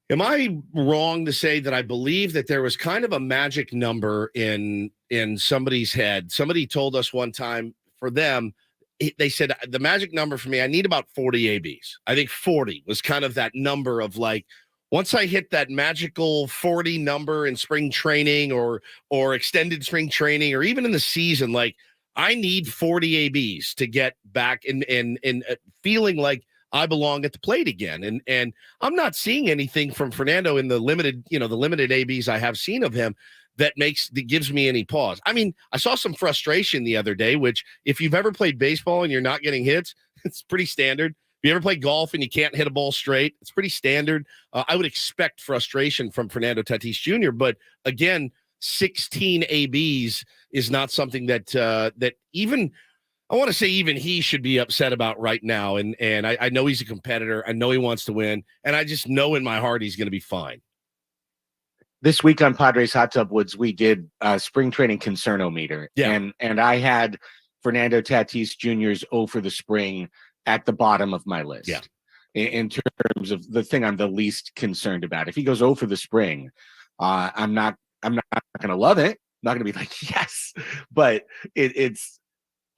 am I wrong to say that I believe that there was kind of a magic number in somebody's head? Somebody told us one time for them, they said the magic number for me, I need about 40 ABs. I think 40 was kind of that number of like, once I hit that magical 40 number in spring training or extended spring training, or even in the season, like I need 40 ABs to get back in feeling like I belong at the plate again. And I'm not seeing anything from Fernando in the limited ABs I have seen of him that gives me any pause. I mean, I saw some frustration the other day, which if you've ever played baseball and you're not getting hits, it's pretty standard. If you ever play golf and you can't hit a ball straight, it's pretty standard. I would expect frustration from Fernando Tatis Jr. But again, 16 ABs is not something that even I want to say even he should be upset about right now. And I know he's a competitor. I know he wants to win. And I just know in my heart he's going to be fine. This week on Padres Hot Tub Woods, we did spring training concernometer. Yeah. And I had Fernando Tatis Jr.'s 0 for the spring at the bottom of my list. Yeah. in terms of the thing I'm the least concerned about. If he goes 0 for the spring, I'm not going to love it. I'm not going to be like, yes, but it's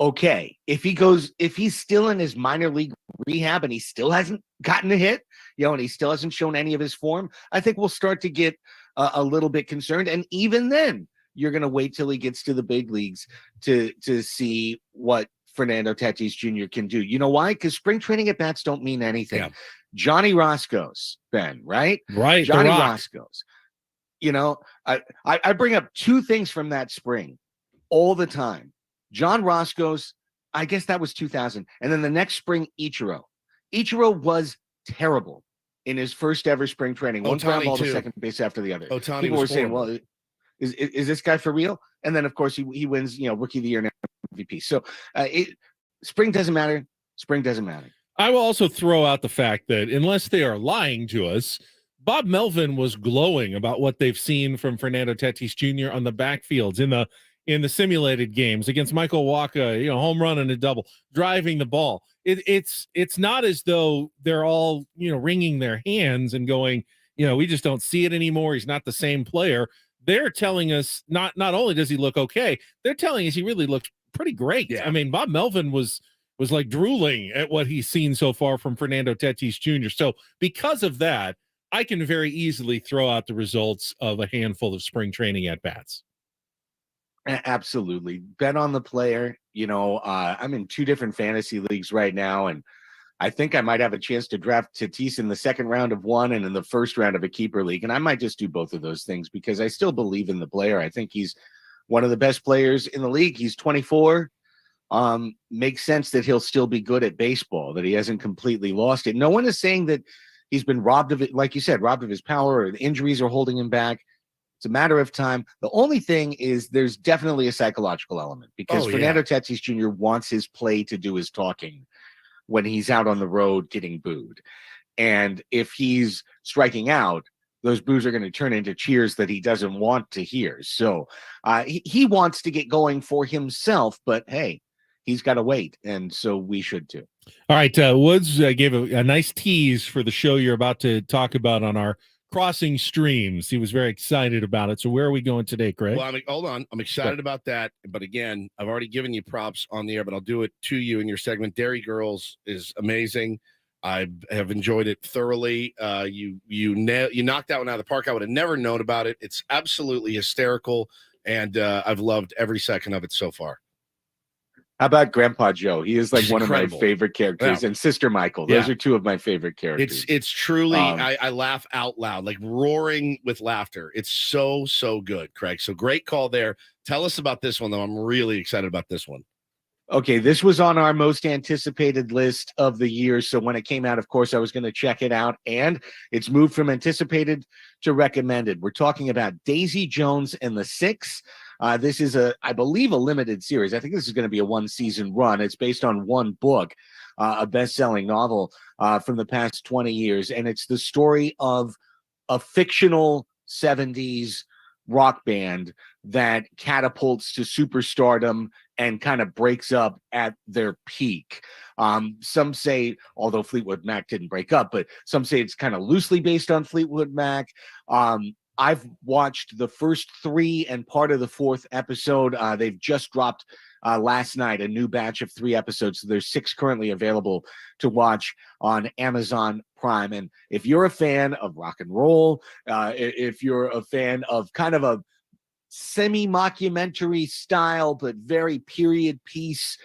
okay. If he's still in his minor league rehab and he still hasn't gotten a hit, and he still hasn't shown any of his form, I think we'll start to get a little bit concerned. And even then, you're going to wait till he gets to the big leagues to see what Fernando Tatis Jr. can do. You know why? Because spring training at bats don't mean anything. Yeah. Johnny Roscoe's, Ben, right? Right. Johnny Roscoe's. I bring up two things from that spring all the time. John Roscoe's, I guess that was 2000. And then the next spring, Ichiro. Ichiro was terrible in his first ever spring training. One ground ball to second base after the other. Ohtani People were was saying, horrible. well, is this guy for real? And then, of course, he wins, Rookie of the Year and MVP. So spring doesn't matter. Spring doesn't matter. I will also throw out the fact that unless they are lying to us, Bob Melvin was glowing about what they've seen from Fernando Tatis Jr. on the backfields in the simulated games against Michael Wacha, home run and a double, driving the ball. It's not as though they're all, wringing their hands and going, we just don't see it anymore. He's not the same player. They're telling us not only does he look okay, they're telling us he really looks pretty great. Yeah. I mean, Bob Melvin was like drooling at what he's seen so far from Fernando Tatis Jr. So because of that, I can very easily throw out the results of a handful of spring training at bats. Absolutely. Bet on the player. I'm in 2 different fantasy leagues right now, and I think I might have a chance to draft Tatis in the second round of one and in the first round of a keeper league. And I might just do both of those things because I still believe in the player. I think he's one of the best players in the league. He's 24. Makes sense that he'll still be good at baseball, that he hasn't completely lost it. No one is saying that he's been robbed of it, like you said, robbed of his power, or the injuries are holding him back. It's a matter of time. The only thing is there's definitely a psychological element because Fernando Tatis Jr. wants his play to do his talking when he's out on the road getting booed. And if he's striking out, those boos are going to turn into cheers that he doesn't want to hear. So he wants to get going for himself, but hey, he's got to wait. And so we should too. All right. Woods gave a nice tease for the show you're about to talk about on our Crossing Streams. He was very excited about it. So where are we going today, Craig? Well, hold on. I'm excited about that. But again, I've already given you props on the air, but I'll do it to you in your segment. Dairy Girls is amazing. I have enjoyed it thoroughly. You knocked that one out of the park. I would have never known about it. It's absolutely hysterical, and I've loved every second of it so far. How about Grandpa Joe? He is like He's one incredible. of my favorite characters, and Sister Michael. Those are 2 of my favorite characters. It's truly, I laugh out loud, like roaring with laughter. It's so good, Craig. So great call there. Tell us about this one, though. I'm really excited about this one. Okay, this was on our most anticipated list of the year. So when it came out, of course, I was going to check it out, and it's moved from anticipated to recommended. We're talking about Daisy Jones and the Six. This is I believe, a limited series. I think this is going to be a 1-season run. It's based on one book, a best-selling novel from the past 20 years. And it's the story of a fictional 70s rock band that catapults to superstardom and kind of breaks up at their peak. Some say, although Fleetwood Mac didn't break up, but some say it's kind of loosely based on Fleetwood Mac. I've watched the first 3 and part of the 4th episode. They've just dropped last night a new batch of 3 episodes. So there's 6 currently available to watch on Amazon Prime. And if you're a fan of rock and roll, if you're a fan of kind of a semi-mockumentary style, but very period piece,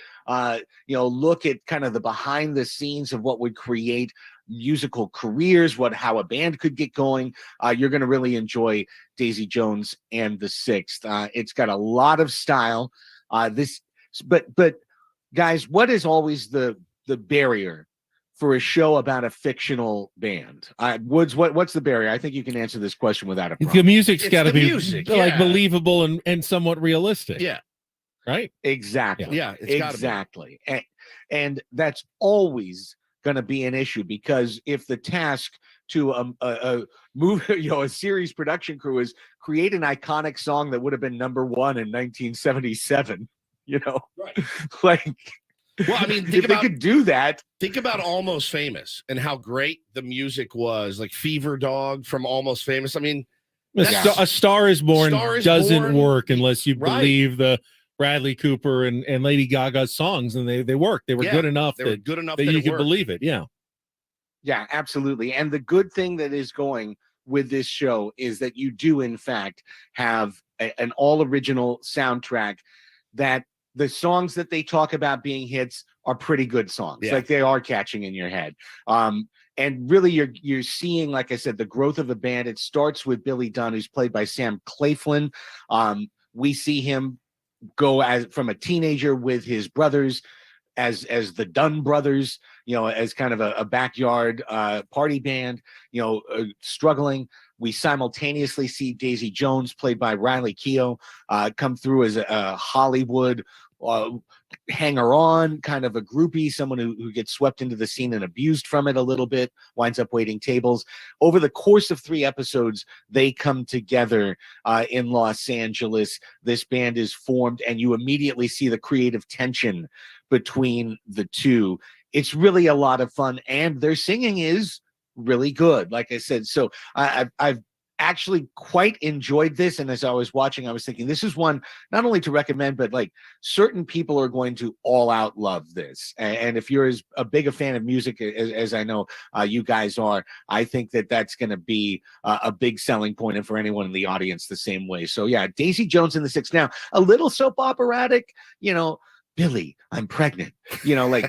look at kind of the behind the scenes of what would create musical careers, how a band could get going, you're going to really enjoy Daisy Jones and the Sixth. It's got a lot of style. But guys, what is always the barrier for a show about a fictional band? Woods, what's the barrier? I think you can answer this question without a problem. The music's got to be yeah. believable and somewhat realistic. Yeah. Right? Exactly. Yeah, it's exactly. And that's always going to be an issue, because if the task to a movie, a series production crew is create an iconic song that would have been #1 in 1977, right. like Well, I mean, if they could do that, think about Almost Famous and how great the music was, like Fever Dog from Almost Famous. I mean, A Star is Born doesn't Born, work unless you right. believe the Bradley Cooper and Lady Gaga's songs, and they worked. They were good enough that you could believe it. Yeah. Yeah, absolutely. And the good thing that is going with this show is that you do, in fact, have an all original soundtrack that the songs that they talk about being hits are pretty good songs. Yeah. Like they are catching in your head. And really you're seeing, like I said, the growth of a band. It starts with Billy Dunn, who's played by Sam Claflin. We see him go from a teenager with his brothers as the Dunn brothers, as kind of a backyard party band, struggling. We simultaneously see Daisy Jones, played by Riley Keough, come through as a Hollywood hanger-on, kind of a groupie, someone who gets swept into the scene and abused from it a little bit, winds up waiting tables. Over the course of 3 episodes, they come together in Los Angeles. This band is formed, and you immediately see the creative tension between the two. It's really a lot of fun, and their singing is really good, like I said. So I've actually quite enjoyed this, and as I was watching, I was thinking this is one not only to recommend, but like certain people are going to all out love this. And if you're as a big a fan of music as I know you guys are, I think that that's going to be a big selling point, and for anyone in the audience the same way. So yeah, Daisy Jones and the Six. Now a little soap operatic, Billy, I'm pregnant, like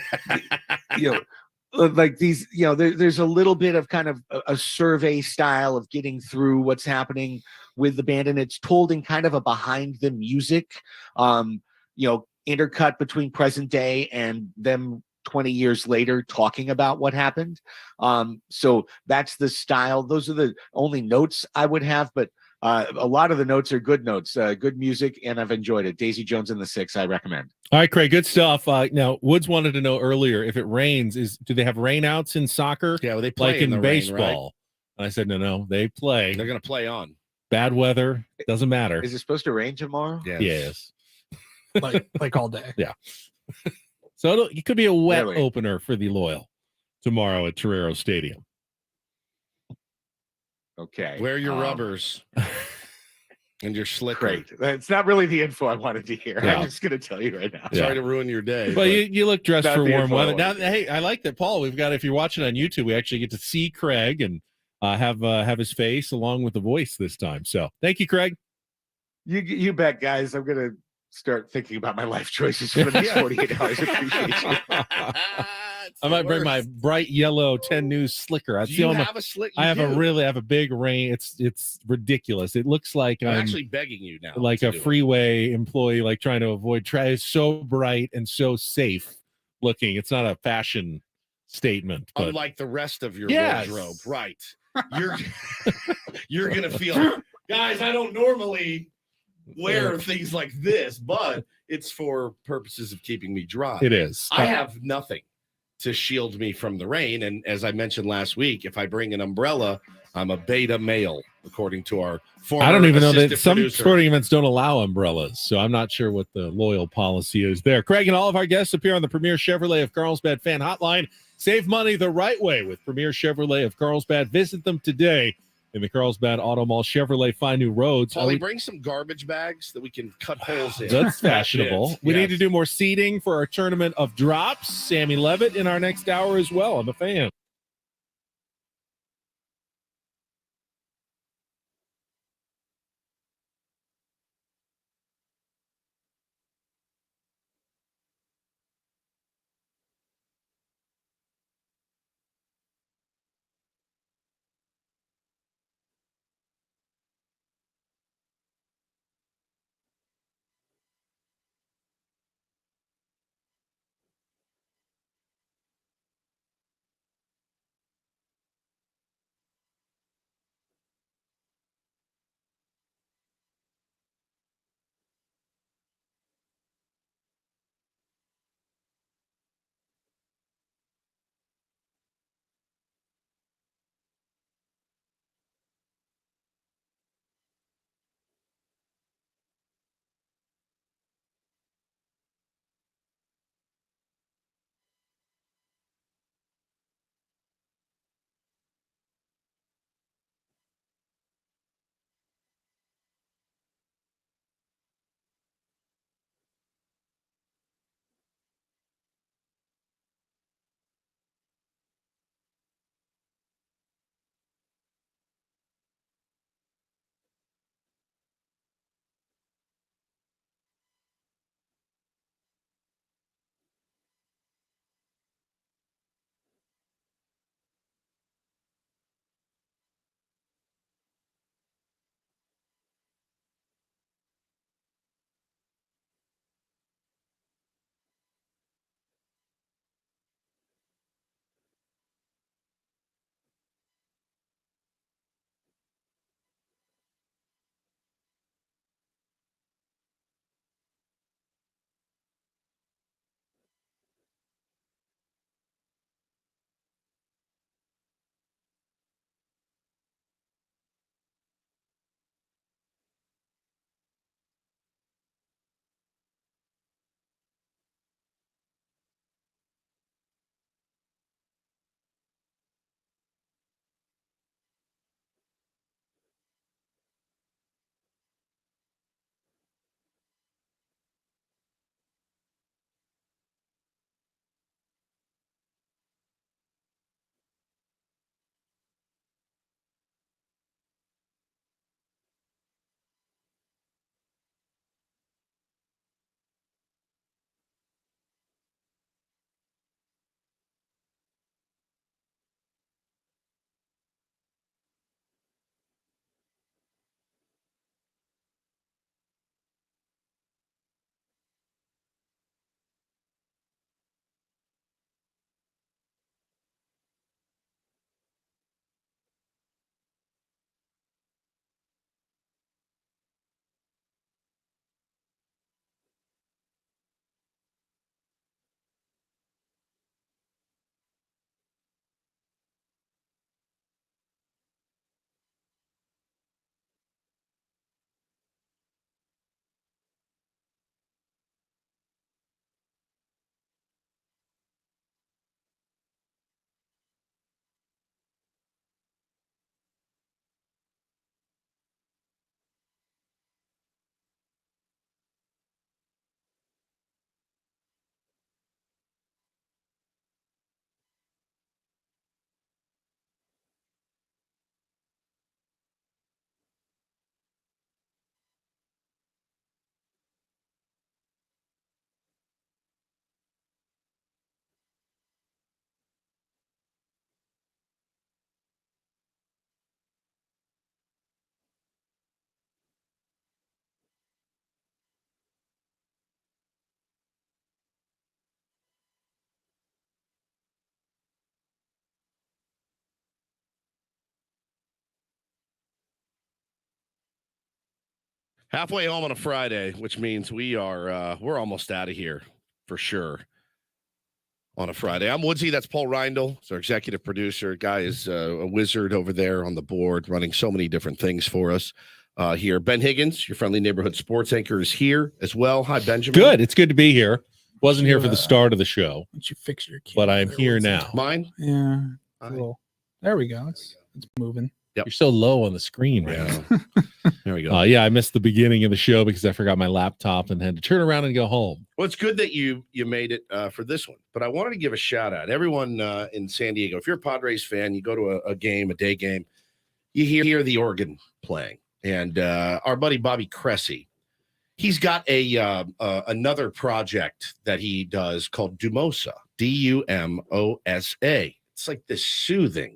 like these, there's a little bit of kind of a survey style of getting through what's happening with the band, and it's told in kind of a behind the music, intercut between present day and them 20 years later talking about what happened. So that's the style. Those are the only notes I would have, but a lot of the notes are good notes, good music, and I've enjoyed it. Daisy Jones and the Six, I recommend. All right, Craig, good stuff. Now, Woods wanted to know earlier, if it rains, do they have rainouts in soccer? Yeah, well, they play like in the baseball. rain, right? And I said, no, they play. They're going to play on. Bad weather, doesn't matter. Is it supposed to rain tomorrow? Yes. like all day. Yeah. So it could be a wet opener for the Loyal tomorrow at Torero Stadium. Okay. Wear your rubbers and your slicker. Great. That's not really the info I wanted to hear. Yeah. I'm just going to tell you right now. Sorry to ruin your day. Well, you look dressed Not for the warm info I weather. wanted Now, hey, I like that, Paul. We've got, if you're watching on YouTube, we actually get to see Craig and have his face along with the voice this time. So thank you, Craig. You bet, guys. I'm going to start thinking about my life choices for the next 48 hours. Appreciate you. I might bring my bright yellow 10 News slicker. Do you have a slick? I have a big rain. It's ridiculous. It looks like I'm I'm actually begging you now. like to a do it. freeway employee, like trying to avoid traffic. It's so bright and so safe looking. It's not a fashion statement, but Unlike the rest of your Yes. wardrobe, right? You're gonna feel, guys. I don't normally wear things like this, but it's for purposes of keeping me dry. it is. I have nothing to shield me from the rain, and as I mentioned last week, if I bring an umbrella, I'm a beta male, according to our former. I don't even know that assistant some producer. sporting events don't allow umbrellas, so I'm not sure what the Loyal policy is there. Craig and all of our guests appear on the Premier Chevrolet of Carlsbad fan hotline. Save money the right way with Premier Chevrolet of Carlsbad. Visit them today in the Carlsbad Auto Mall. Chevrolet, find new roads. Paulie, bring some garbage bags that we can cut holes in. That's fashionable. Yes. We need to do more seating for our tournament of drops. Sammy Levitt in our next hour as well on the Fan. Halfway home on a Friday, which means we're almost out of here for sure on a Friday. I'm Woodsy. That's Paul Reindl. He's our executive producer. Guy is a wizard over there on the board, running so many different things for us here. Ben Higgins, your friendly neighborhood sports anchor, is here as well. Hi, Benjamin. Good. It's good to be here. Wasn't here for the start of the show. Why don't you fix your but I'm here now. Mine? Yeah. There we go. It's moving. Yep. You're so low on the screen right now. There we go. Yeah, I missed the beginning of the show because I forgot my laptop and had to turn around and go home. Well, it's good that you made it for this one, but I wanted to give a shout out. Everyone in San Diego, if you're a Padres fan, you go to a game, a day game, you hear the organ playing. And our buddy Bobby Cressy, he's got another project that he does called Dumosa, Dumosa. It's like this soothing,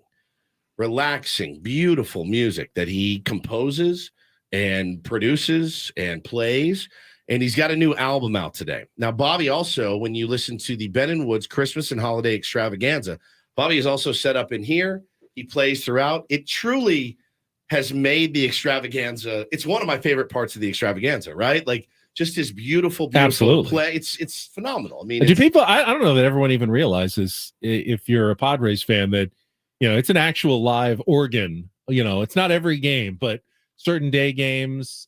relaxing, beautiful music that he composes and produces and plays. And he's got a new album out today. Now, Bobby also, when you listen to the Ben & Woods Christmas and Holiday Extravaganza, Bobby is also set up in here. He plays throughout. It truly has made the extravaganza. It's one of my favorite parts of the extravaganza, right? Like just his beautiful Absolutely. play. It's phenomenal. I mean, do people, I don't know that everyone even realizes, if you're a Padres fan, that it's an actual live organ. It's not every game, but certain day games,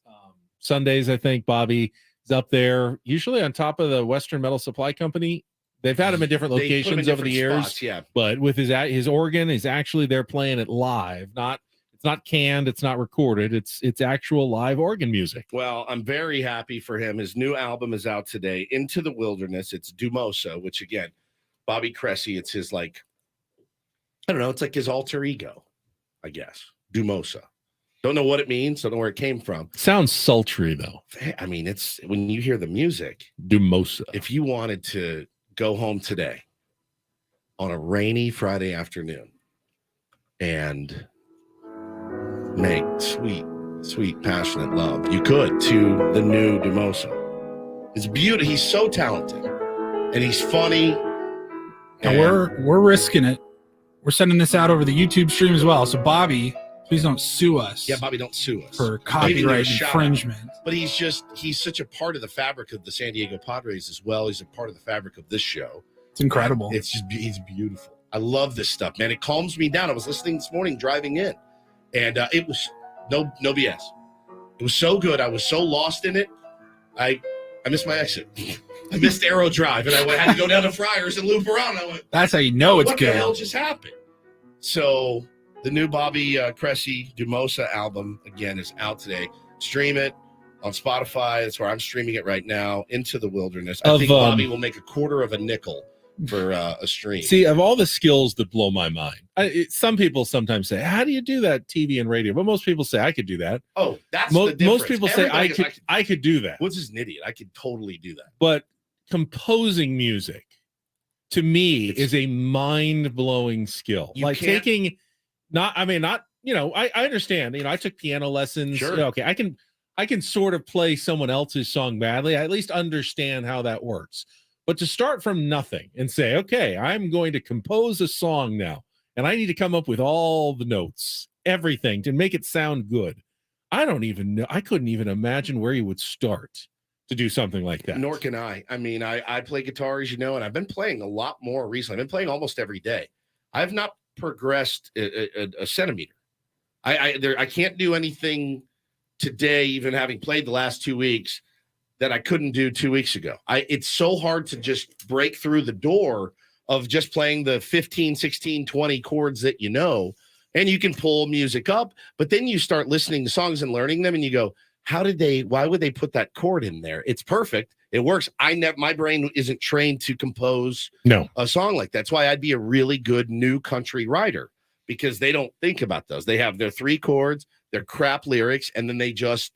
Sundays, I think Bobby is up there, usually on top of the Western Metal Supply Company. They've had him in different locations over the years, spots, yeah. But with his organ is actually they're playing it live. It's not canned, it's not recorded. It's actual live organ music. Well, I'm very happy for him. His new album is out today, Into the Wilderness. It's Dumosa, which again, Bobby Cressy, it's his I don't know. It's like his alter ego, I guess. Dumosa. Don't know what it means. Don't know where it came from. Sounds sultry, though. I mean, it's when you hear the music. Dumosa. If you wanted to go home today on a rainy Friday afternoon and make sweet, sweet, passionate love, you could to the new Dumosa. It's beautiful. He's so talented and he's funny. And we're risking it. We're sending this out over the YouTube stream as well. So Bobby, please don't sue us. Yeah, Bobby, don't sue us for copyright infringement. But he's such a part of the fabric of the San Diego Padres as well. He's a part of the fabric of this show. It's incredible. He's beautiful. I love this stuff, man. It calms me down. I was listening this morning driving in, and it was no BS. It was so good. I was so lost in it. I missed my exit. I missed Arrow Drive, and I had to go down to Friars and loop around. I went, that's how you know it's good. What the hell just happened? So the new Bobby Cressy Dumosa album, again, is out today. Stream it on Spotify. That's where I'm streaming it right now, Into the Wilderness. I think Bobby will make $0.25 for a stream. See, of all the skills that blow my mind, some people sometimes say, how do you do that TV and radio? But most people say, I could do that. Oh, that's the difference. Most people say, I could do that. Woods is an idiot. I could totally do that. But composing music, to me, is a mind-blowing skill. Like taking, I understand. I took piano lessons. Sure. Okay, I can sort of play someone else's song badly. I at least understand how that works. But to start from nothing and say, okay, I'm going to compose a song now, and I need to come up with all the notes, everything to make it sound good. I don't even know. I couldn't even imagine where you would start to do something like that. Nor can I. I mean, I play guitar, as you know, and I've been playing a lot more recently. I've been playing almost every day. I've not progressed a centimeter. I can't do anything today, even having played the last 2 weeks, that I couldn't do 2 weeks ago. It's so hard to just break through the door of just playing the 15, 16, 20 chords that you know, and you can pull music up, but then you start listening to songs and learning them, and you go, why would they put that chord in there? It's perfect. It works. My brain isn't trained to compose a song like that. That's why I'd be a really good new country writer, because they don't think about those. They have their 3 chords, their crap lyrics, and then they just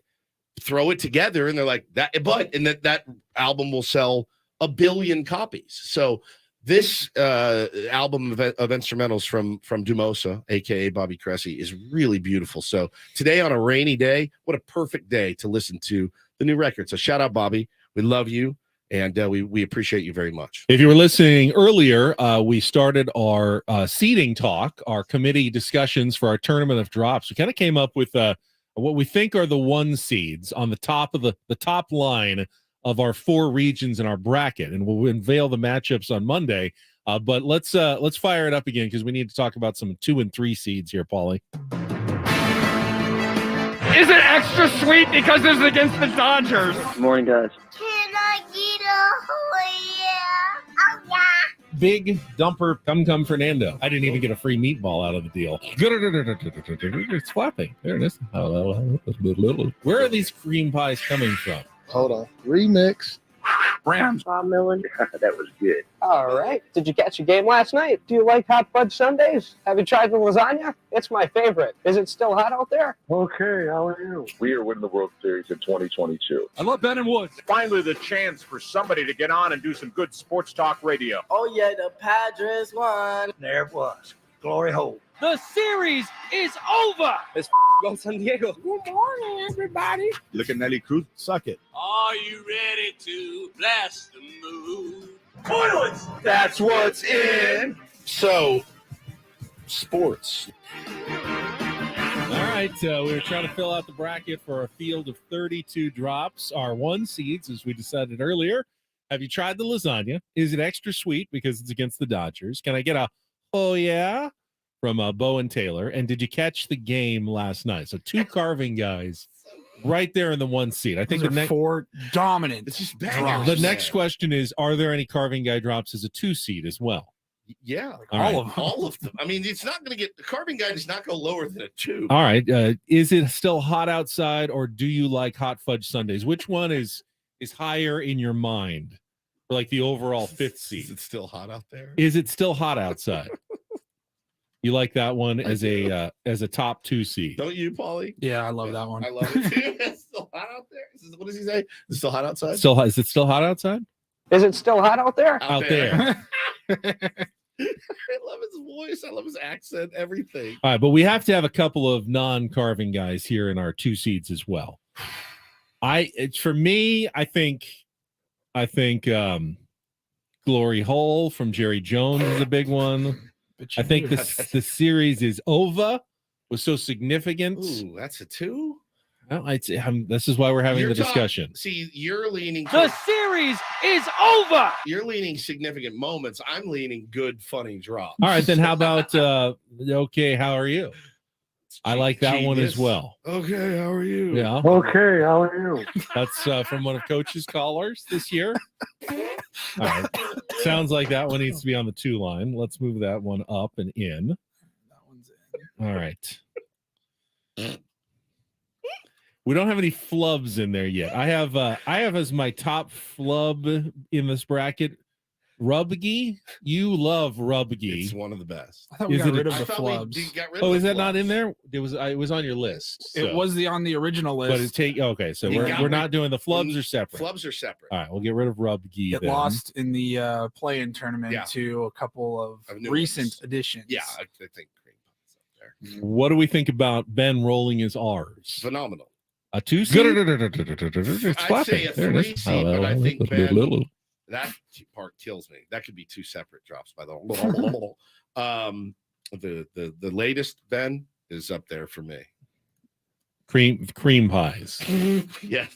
throw it together, and they're like that album will sell 1 billion copies. So this album of instrumentals from Dumosa, aka Bobby Cressy, is really beautiful. So today on a rainy day, what a perfect day to listen to the new record. So shout out, Bobby. We love you, and we appreciate you very much. If you were listening earlier, we started our seating talk, our committee discussions for our tournament of drops. We kind of came up with what we think are the 1 seeds on the top of the top line of our 4 regions in our bracket, and we'll unveil the matchups on Monday. But let's fire it up again because we need to talk about some 2 and 3 seeds here, Paulie. Is it extra sweet because this is against the Dodgers? Good morning, guys. Can I get a oh yeah? Oh yeah. Big dumper come Fernando. I didn't even get a free meatball out of the deal. It's flapping. There it is. Where are these cream pies coming from? Hold on. Remix. Rams. Millen. That was good. All right. Did you catch a game last night? Do you like hot fudge sundaes? Have you tried the lasagna? It's my favorite. Is it still hot out there? Okay, how are you? We are winning the World Series in 2022. I love Ben and Woods. Finally, the chance for somebody to get on and do some good sports talk radio. Oh yeah, the Padres won. There it was. Glory hole. The series is over. Let's go San Diego. Good morning, everybody. Look at Nelly Cruz. Suck it. Are you ready to blast the mood? Toilets. That's what's in. So, sports. All right, we were trying to fill out the bracket for a field of 32 drops. Our 1 seeds, as we decided earlier. Have you tried the lasagna? Is it extra sweet because it's against the Dodgers? Can I get a oh yeah from Bo and Taylor? And did you catch the game last night? So 2 carving guys right there in the 1 seed. I think Those are 4 dominant. It's just drops. the next question is, are there any carving guy drops as a 2 seed as well? Yeah, All of them. I mean, it's not going to get the carving guy does not go lower than a 2. All right. Is it still hot outside, or do you like hot fudge sundaes? Which one is higher in your mind for like the overall 5th seed? Is it still hot out there? Is it still hot outside? You like that one as a top 2 seed? Don't you, Paulie? Yeah, I love that one. I love it too. It's still hot out there. What does he say? It's still hot outside. Still hot? Is it still hot outside? Is it still hot out there? Out there. I love his voice. I love his accent. Everything. All right, but we have to have a couple of non-carving guys here in our 2 seeds as well. For me, I think Glory Hole from Jerry Jones is a big one. I think the series is over. Was so significant. Ooh, that's a 2. Well, this is why we're having the discussion. See, you're leaning. The series is over. You're leaning significant moments. I'm leaning good, funny drops. All right, then how about okay? How are you? I like that one as well. Okay, how are you? Yeah. Okay, how are you? That's from one of Coach's callers this year. All right. Sounds like that one needs to be on the 2 line. Let's move that one up and in. That one's in. All right. We don't have any flubs in there yet. I have as my top flub in this bracket, Rubgy. You love Rubgy. It's one of the best. I thought we got rid of the flubs. Oh, is that not in there? It was on your list. So. It was on the original list. But it's okay, so we're not doing the flubs are separate. Flubs are separate. All right, we'll get rid of Rubgy. It lost in the play-in tournament to a couple of recent additions. Yeah, I think Green Pup's up there. What do we think about Ben rolling his R's? Phenomenal. A 2 seed? I'd say a 3 seed, but I think Ben, that part kills me. That could be 2 separate drops, by the way. The latest Ben is up there for me. Cream pies. Yes.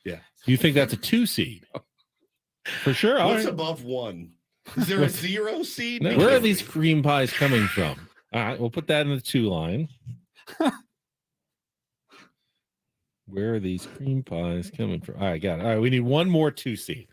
Yeah. You think that's a 2 seed? For sure. What's above 1? Is there a 0 seed? No, where are these cream pies coming from? All right, we'll put that in the 2 line. Where are these cream pies coming from? All right, got it. All right, we need one more 2 seed.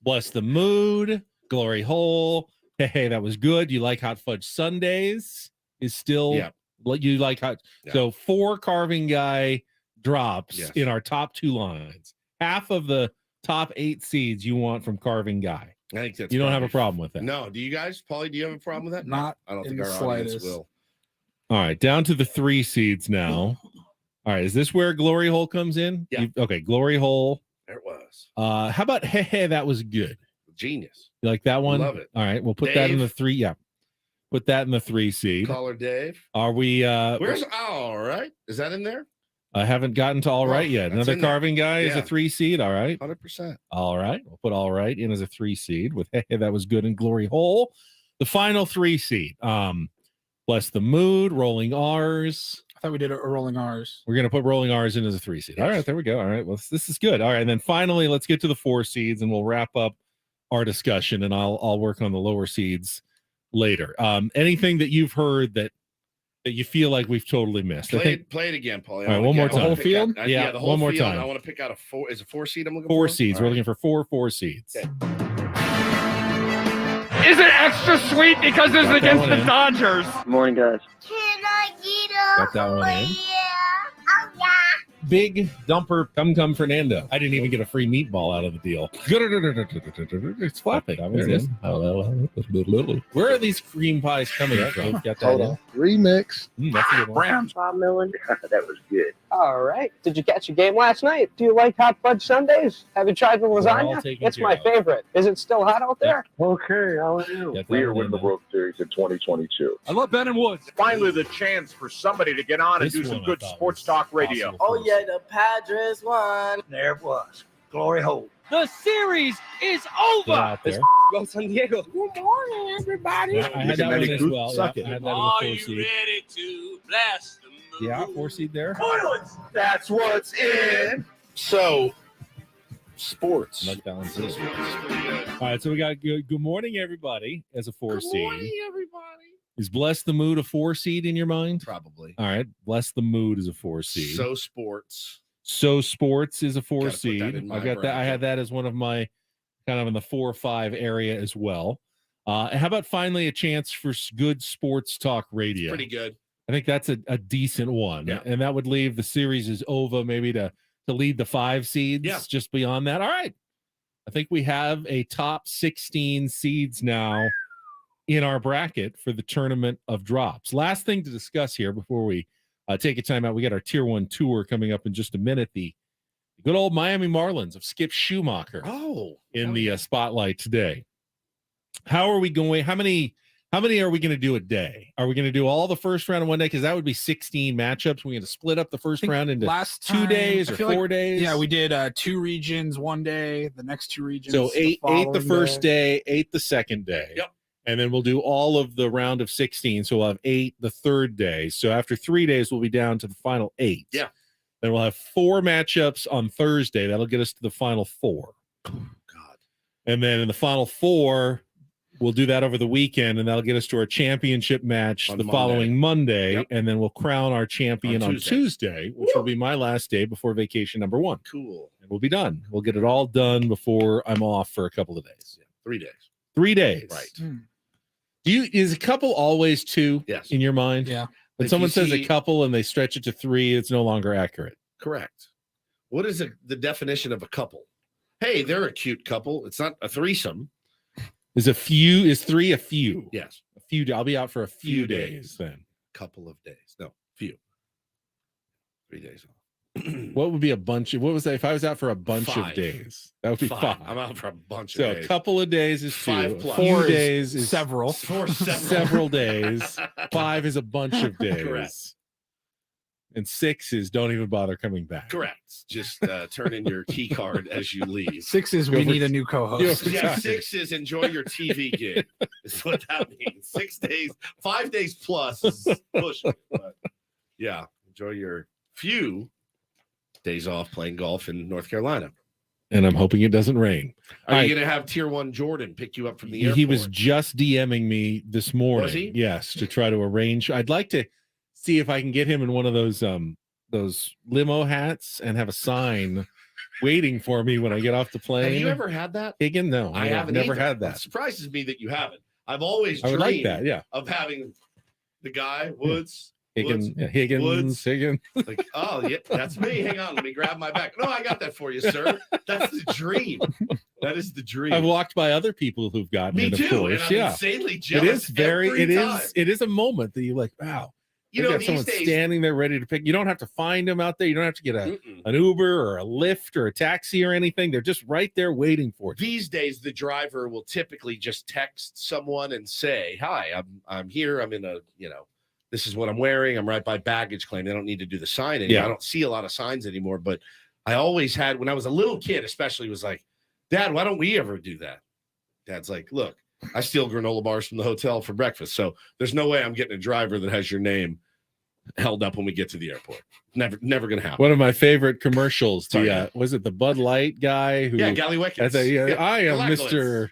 Bless the Mood, Glory Hole. Hey, that was good. You like hot fudge sundaes? Is still you like hot. Yeah. So 4 carving guy drops in our top 2 lines. Half of the top 8 seeds you want from carving guy. I think that's you don't have a problem with that. No, do you guys? Paulie, do you have a problem with that? Not. I don't think our audience will. All right, down to the 3 seeds now. All right, is this where Glory Hole comes in? Yeah. Okay, Glory Hole. There it was. How about hey, that was good. Genius. You like that one? Love it. All right, we'll put that in the 3. Yeah. Put that in the 3 seed. Caller Dave. Are we where's all right? Is that in there? I haven't gotten to all right yet. Another carving guy is a 3 seed. All right. 100%. All right. We'll put all right in as a 3 seed with hey, that was good in Glory Hole. The final 3 seed. Bless the Mood, Rolling R's. thought we did a rolling R's. We're going to put rolling R's in as a 3 seed. All right, there we go. All right, well, this is good. All right, and then finally, let's get to the 4 seeds, and we'll wrap up our discussion, and I'll work on the lower seeds later. Anything that you've heard that you feel like we've totally missed? Play it again, Paul. All right, one more time. The whole field? Yeah, the whole one more field. time. I want to pick out a 4. Is it 4 seed? I'm looking 4 for seeds. We're looking for 4 seeds. Okay. Is it extra sweet because it's Got that against one the in. Dodgers? Good morning, guys. Can I get a Got that one in. Oh, yeah. Big dumper come Fernando. I didn't even get a free meatball out of the deal. It's flapping. There it is. Where are these cream pies coming from? Got that Hold in? on. Remix. That's a good one. Bob Millen. That was good. All right. Did you catch a game last night? Do you like hot fudge sundaes? Have you tried the all lasagna? taken It's care my of. favorite. Is it still hot out there? Okay, how are you? Got that We are one winning the in World Series in 2022. I love Ben and Woods. Finally, the chance for somebody to get on and This do some one I good thought sports was talk radio. possible Oh, first. yeah, the Padres won. There it was. Glory hole. The series is Get over. out there. Go San Diego. Good morning, everybody. Yeah, I had that one as well. Suck Yeah, it. I had that Are as a 4 you seed. ready to blast the moon? Yeah, 4 seed there. Toilets. That's what's in. So, sports. Like that one's it. All right, so we got good morning, everybody, as a 4 seed. everybody. Is Bless the Mood a 4 seed in your mind? Probably. All right, Bless the Mood is a 4 seed. So sports. So Sports is a 4 Gotta put that seed. in my I got that. I bracket. had that as one of my kind of in the 4 or 5 area as well. And how about finally a chance for good sports talk radio? Pretty good. I think that's a decent one. Yeah. And that would leave the series is over maybe to lead the 5 seeds. Yeah. Just beyond that. All right. I think we have a top 16 seeds now in our bracket for the tournament of drops. Last thing to discuss here before we take a time out. We got our tier 1 tour coming up in just a minute. The good old Miami Marlins of Skip Schumacher in the spotlight today. How are we going? How many are we going to do a day? Are we going to do all the first round in one day? Because that would be 16 matchups. We're going to split up the first round into Last 2 time, days I or feel 4 like- days. Yeah, we did 2 regions one day, the next 2 regions. So eight the following first day, 8 the second day. Yep. And then we'll do all of the round of 16. So we'll have 8 the third day. So after 3 days, we'll be down to the final 8. Yeah. Then we'll have 4 matchups on Thursday. That'll get us to the final 4. Oh, God. And then in the final 4, we'll do that over the weekend, and that'll get us to our championship match On the Monday. following Monday. Yep. And then we'll crown our champion On on Tuesday. Tuesday, which will be my last day before vacation number 1. Cool. And we'll be done. We'll get it all done before I'm off for a couple of days. 3 days. 3 days. Right. Is a couple always 2 Yes. in your mind? Yeah. When If someone you says a see- couple and they stretch it to 3, it's no longer accurate. Correct. What is the definition of a couple? Hey, they're a cute couple. It's not a threesome. Is 3 a few? Yes. A few. I'll be out for a few Few days days. then. Couple of days. No, few. 3 days off. What would be a bunch of, what was that? If I was out for a bunch of 5. days, that would be 5. I'm out for a bunch So of a days. couple of days is 2. 5 plus. 4 4 is days is several. several days. 5 is a bunch of days. Correct. And 6 is don't even bother coming back. Correct. Just turn in your key card as you leave. 6 is Go we for- need a new co-host. Go for- Yeah, 6 is enjoy your TV gig. Is what that means. 6 days, 5 days plus is pushing. But yeah, enjoy your few days off playing golf in North Carolina. And I'm hoping it doesn't rain. Are All you right. going to have tier 1 Jordan pick you up from the airport? He was just DMing me this morning. Was he? Yes, to try to arrange. I'd like to see if I can get him in one of those limo hats and have a sign waiting for me when I get off the plane. Have you ever had that? Higgin? No, I haven't never either. had It that. surprises me that you haven't. I've always I would dreamed like that. Yeah, of having the guy, Woods. Higgins, Woods, yeah, Higgins, Woods. Higgins. Like, oh, yeah, that's me. Hang on, let me grab my back. No, I got that for you, sir. That's the dream. That is the dream. I've walked by other people who've gotten Me it. Of too. course, And I'm yeah. insanely It jealous. is very. every It time. is. It is a moment that you're like, wow. You They've know, got these someone days, standing there ready to pick. You don't have to find them out there. You don't have to get mm-mm. an Uber or a Lyft or a taxi or anything. They're just right there waiting for you. These days, the driver will typically just text someone and say, "Hi, I'm here. I'm in a, this is what I'm wearing. I'm right by baggage claim." They don't need to do the sign anymore. Yeah. I don't see a lot of signs anymore, but I always had, when I was a little kid, especially, was like, "Dad, why don't we ever do that?" Dad's like, "Look, I steal granola bars from the hotel for breakfast, so there's no way I'm getting a driver that has your name held up when we get to the airport. Never gonna happen. One of my favorite commercials. Sorry, Was it the Bud Light guy who? Yeah, Galliwickets. I am Galactowicz. Mr.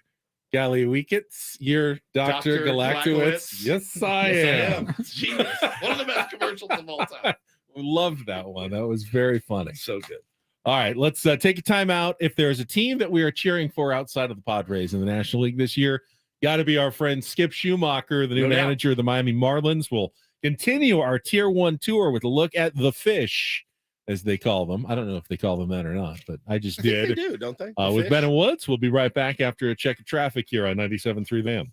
Galliwickets. You're Dr. Galactowicz. Yes, I am. It's genius. One of the best commercials of all time. Loved that one. That was very funny. So good. All right, let's take a time out. If there's a team that we are cheering for outside of the Padres in the National League this year, got to be our friend Skip Schumacher, the new manager of the Miami Marlins. Will continue our Tier 1 tour with a look at the Fish, as they call them. I don't know if they call them that or not, but I just did. They do, don't they? With Ben and Woods, we'll be right back after a check of traffic here on 97.3 Van.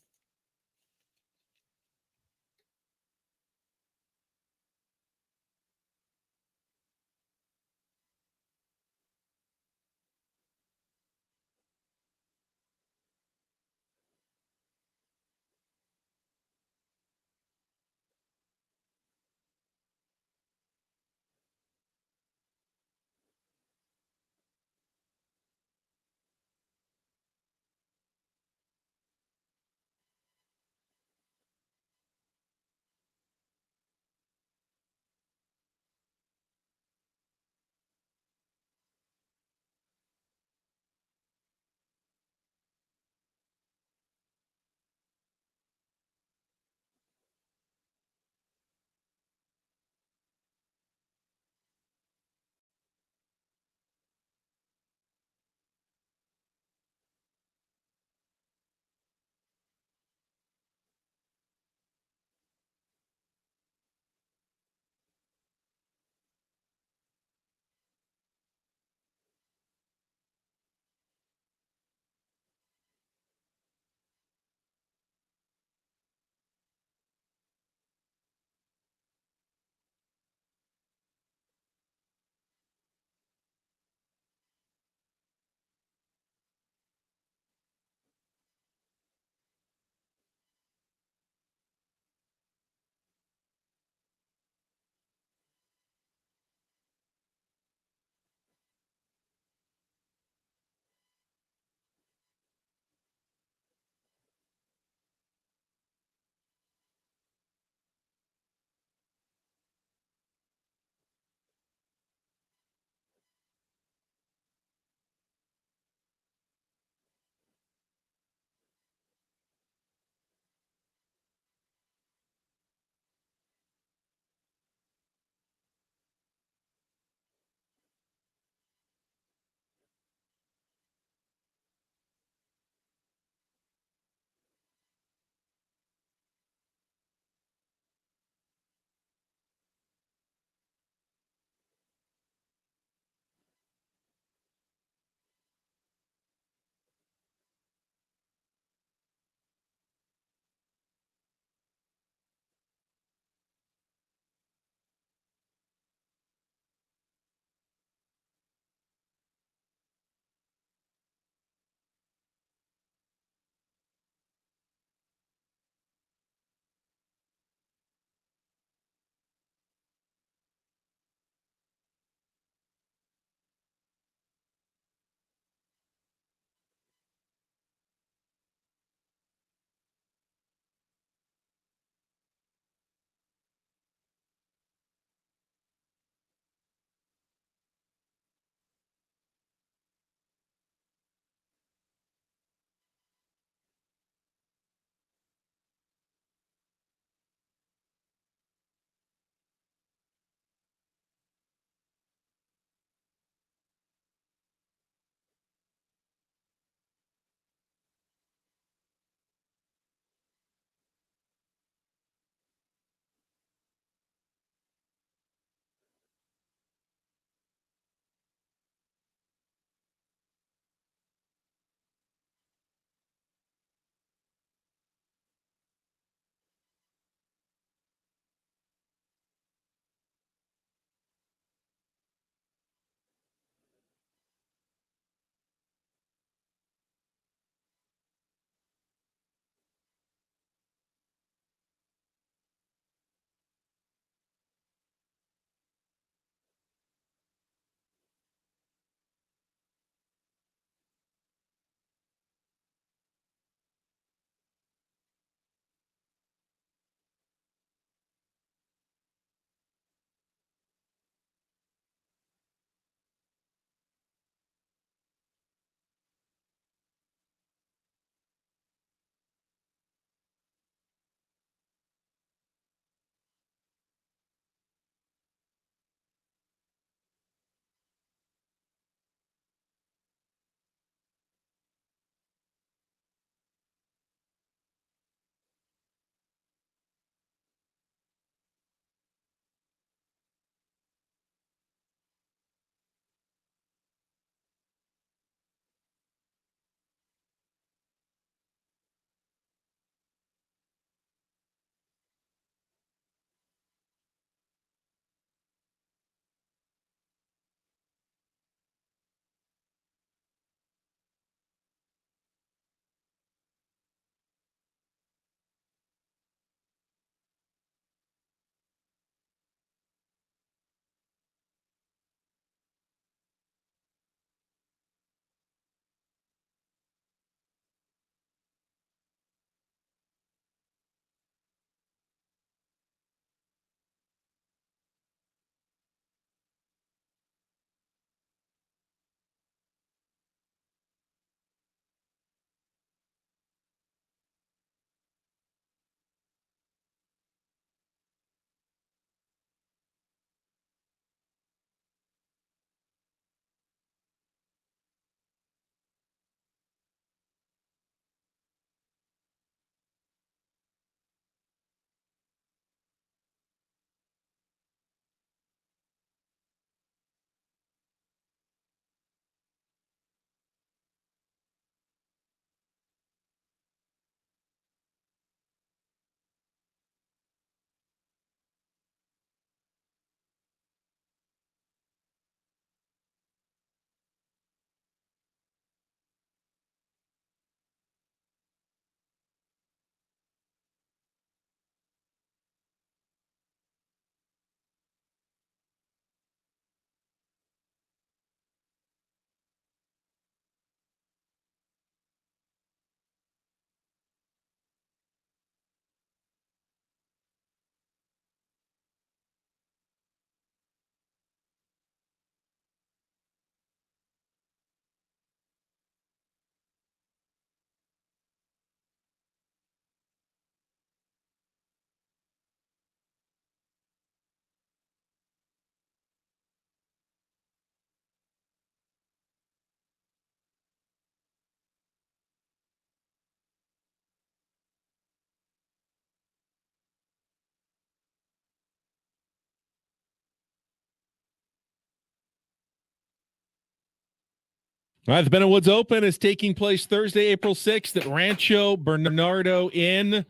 All right, the Ben Woods Open is taking place Thursday, April 6th at Rancho Bernardo Inn.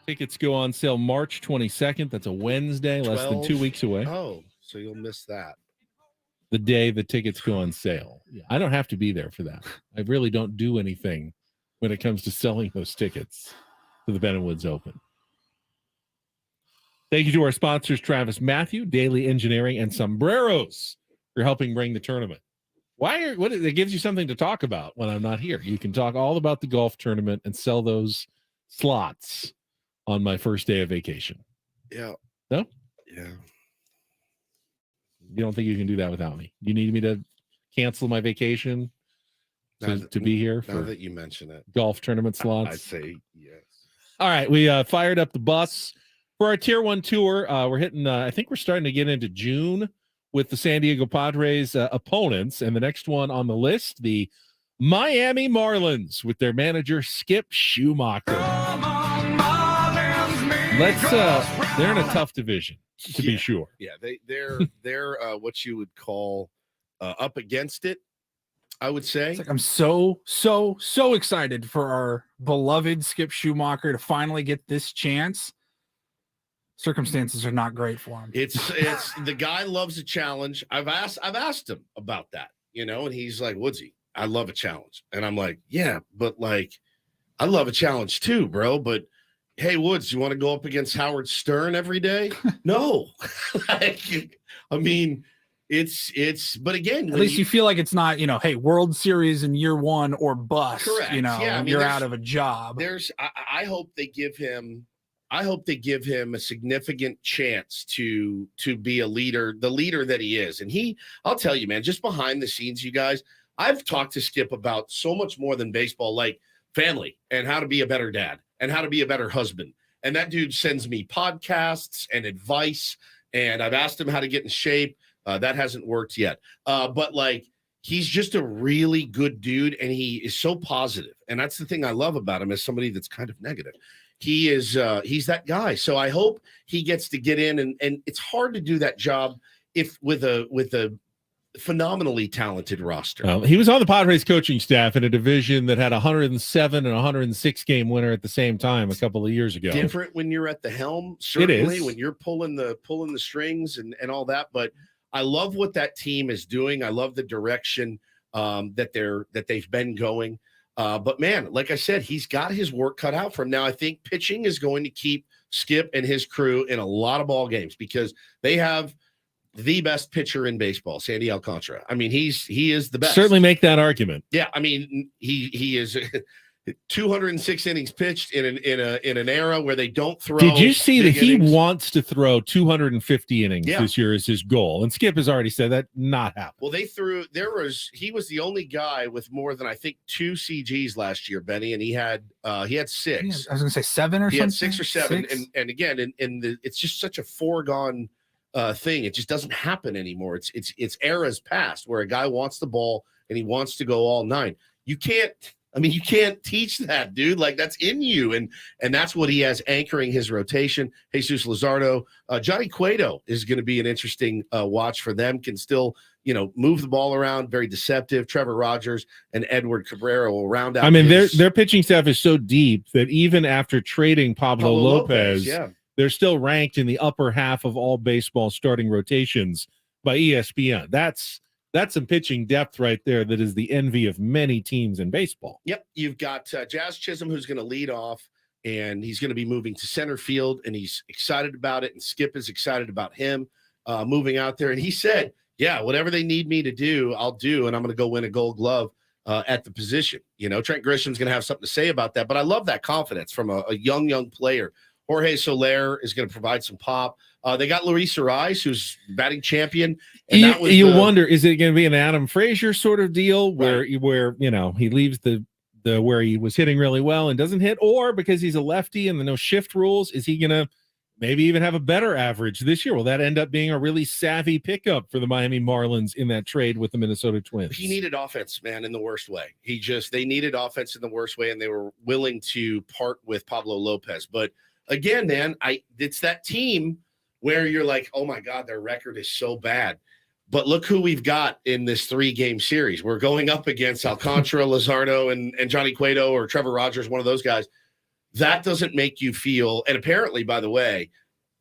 Tickets go on sale March 22nd. That's a Wednesday, less than 2 weeks away. Oh, so you'll miss that. The day the tickets go on sale. I don't have to be there for that. I really don't do anything when it comes to selling those tickets to the Ben Woods Open. Thank you to our sponsors, Travis Matthew, Daily Engineering, and Sombreros for helping bring the tournament. It gives you something to talk about when I'm not here. You can talk all about the golf tournament and sell those slots on my first day of vacation. Yeah. No? Yeah. You don't think you can do that without me? You need me to cancel my vacation to be here Now for that you mention it, golf tournament slots? I'd say yes. All right, we fired up the bus for our Tier 1 tour. We're hitting, I think we're starting to get into June with the San Diego Padres opponents. And the next one on the list, the Miami Marlins with their manager, Skip Schumacher. They're in a tough division, to be sure. Yeah, they're what you would call up against it, I would say. It's like I'm so excited for our beloved Skip Schumacher to finally get this chance. Circumstances are not great for him. It's the guy loves a challenge. I've asked him about that, and he's like, Woodsy, I love a challenge. And I'm like, yeah, but like, I love a challenge too, bro. But hey, Woods, you want to go up against Howard Stern every day? No. I mean, it's but again, at least you feel like it's not, hey, World Series in year one or bust. Correct. Yeah, I mean, you're out of a job. I hope they give him a significant chance to be a leader, the leader that he is. And I'll tell you, man, just behind the scenes, you guys, I've talked to Skip about so much more than baseball, like family and how to be a better dad and how to be a better husband. And that dude sends me podcasts and advice. And I've asked him how to get in shape. That hasn't worked yet. But like, he's just a really good dude. And he is so positive. And that's the thing I love about him, as somebody that's kind of negative. He's that guy. So I hope he gets to get in, and it's hard to do that job with a phenomenally talented roster. He was on the Padres coaching staff in a division that had 107 and 106 game winner at the same time a couple of years ago. Different when you're at the helm, certainly when you're pulling the strings and all that. But I love what that team is doing. I love the direction that they've been going. But man, like I said, he's got his work cut out for him. Now, I think pitching is going to keep Skip and his crew in a lot of ball games because they have the best pitcher in baseball, Sandy Alcantara. I mean, he is the best. Certainly make that argument. Yeah, I mean, he is 206 innings pitched in an era where they don't throw. Did you see that he innings. wants to throw 250 innings this year is his goal? And Skip has already said that not happening. Well, he was the only guy with more than I think 2 CGs last year, Benny, and he had 6. I was gonna say 7 or he something. Had 6 or 7, and again, it's just such a foregone thing. It just doesn't happen anymore. It's eras past where a guy wants the ball and he wants to go all 9. You can't teach that, dude. Like, that's in you. And that's what he has anchoring his rotation. Jesus Luzardo, Johnny Cueto is going to be an interesting watch for them. Can still, move the ball around, very deceptive. Trevor Rogers and Edward Cabrera will round out. I mean, their pitching staff is so deep that even after trading Pablo Lopez, they're still ranked in the upper half of all baseball starting rotations by ESPN. That's some pitching depth right there that is the envy of many teams in baseball. Yep. You've got Jazz Chisholm, who's going to lead off, and he's going to be moving to center field, and he's excited about it, and Skip is excited about him moving out there. And he said, yeah, whatever they need me to do, I'll do, and I'm going to go win a Gold Glove at the position. Trent Grisham's going to have something to say about that, but I love that confidence from a young player. Jorge Soler is going to provide some pop. They got Luis Ariz, who's batting champion. And you wonder, is it going to be an Adam Frazier sort of deal where he leaves the where he was hitting really well and doesn't hit, or because he's a lefty and the no shift rules, is he going to maybe even have a better average this year? Will that end up being a really savvy pickup for the Miami Marlins in that trade with the Minnesota Twins? He needed offense, man, in the worst way. They needed offense in the worst way, and they were willing to part with Pablo Lopez. But again, man, it's that team where you're like, oh my God, their record is so bad. But look who we've got in this 3-game series. We're going up against Alcantara, Luzardo, and Johnny Cueto or Trevor Rogers, one of those guys. That doesn't make you feel – and apparently, by the way,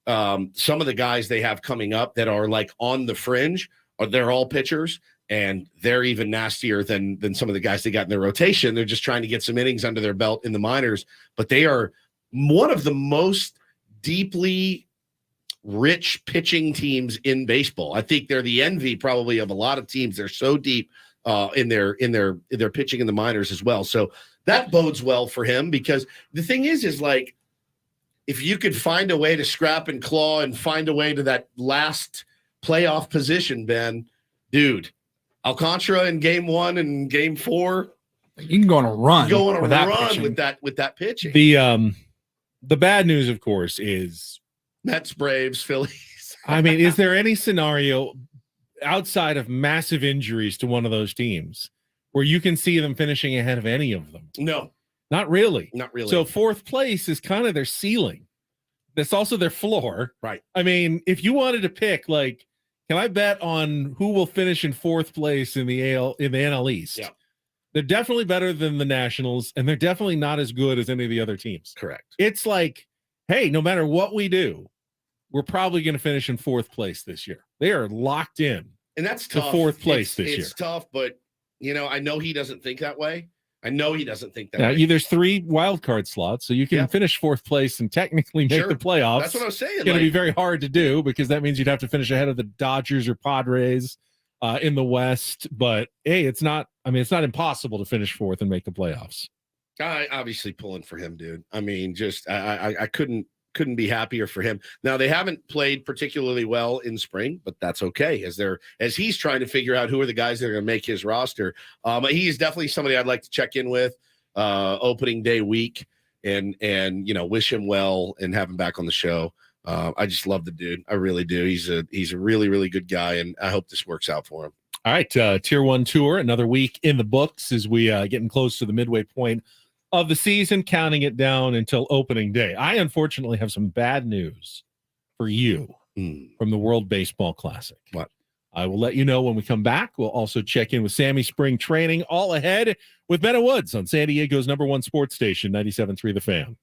some of the guys they have coming up that are like on the fringe, they're all pitchers, and they're even nastier than some of the guys they got in their rotation. They're just trying to get some innings under their belt in the minors. But they are one of the most deeply – rich pitching teams in baseball. I think they're the envy probably of a lot of teams. They're so deep in their pitching in the minors as well. So that bodes well for him, because the thing is like, if you could find a way to scrap and claw and find a way to that last playoff position, Ben, dude, Alcantara in game 1 and game 4, you can go on a run. Go on a with run with that pitching. The bad news, of course, is Mets, Braves, Phillies. I mean, is there any scenario outside of massive injuries to one of those teams where you can see them finishing ahead of any of them? No, not really. Not really. So 4th place is kind of their ceiling. That's also their floor. Right. I mean, if you wanted to pick, like, can I bet on who will finish in 4th place in the NL East? Yeah. They're definitely better than the Nationals, and they're definitely not as good as any of the other teams. Correct. It's like, hey, no matter what we do, we're probably going to finish in 4th place this year. They are locked in. And that's to tough. 4th place this year. It's tough, but I know he doesn't think that way. Now, way. there's 3 wild card slots, so you can finish 4th place and technically make the playoffs. That's what I was saying. It's going to be very hard to do, because that means you'd have to finish ahead of the Dodgers or Padres in the West. But hey, it's not impossible to finish 4th and make the playoffs. I obviously pulling for him, dude. I mean, just I couldn't be happier for him. Now, they haven't played particularly well in spring, but that's okay as he's trying to figure out who are the guys that are going to make his roster. He is definitely somebody I'd like to check in with opening day week and wish him well and have him back on the show. I just love the dude. I really do. He's a really, really good guy, and I hope this works out for him. All right, Tier 1 tour, another week in the books as we getting close to the midway point of the season, counting it down until opening day. I unfortunately have some bad news for you from the World Baseball Classic. What? I will let you know when we come back. We'll also check in with Sammy Spring Training, all ahead with Bennett Woods on San Diego's #1 sports station, 97.3 The Fan.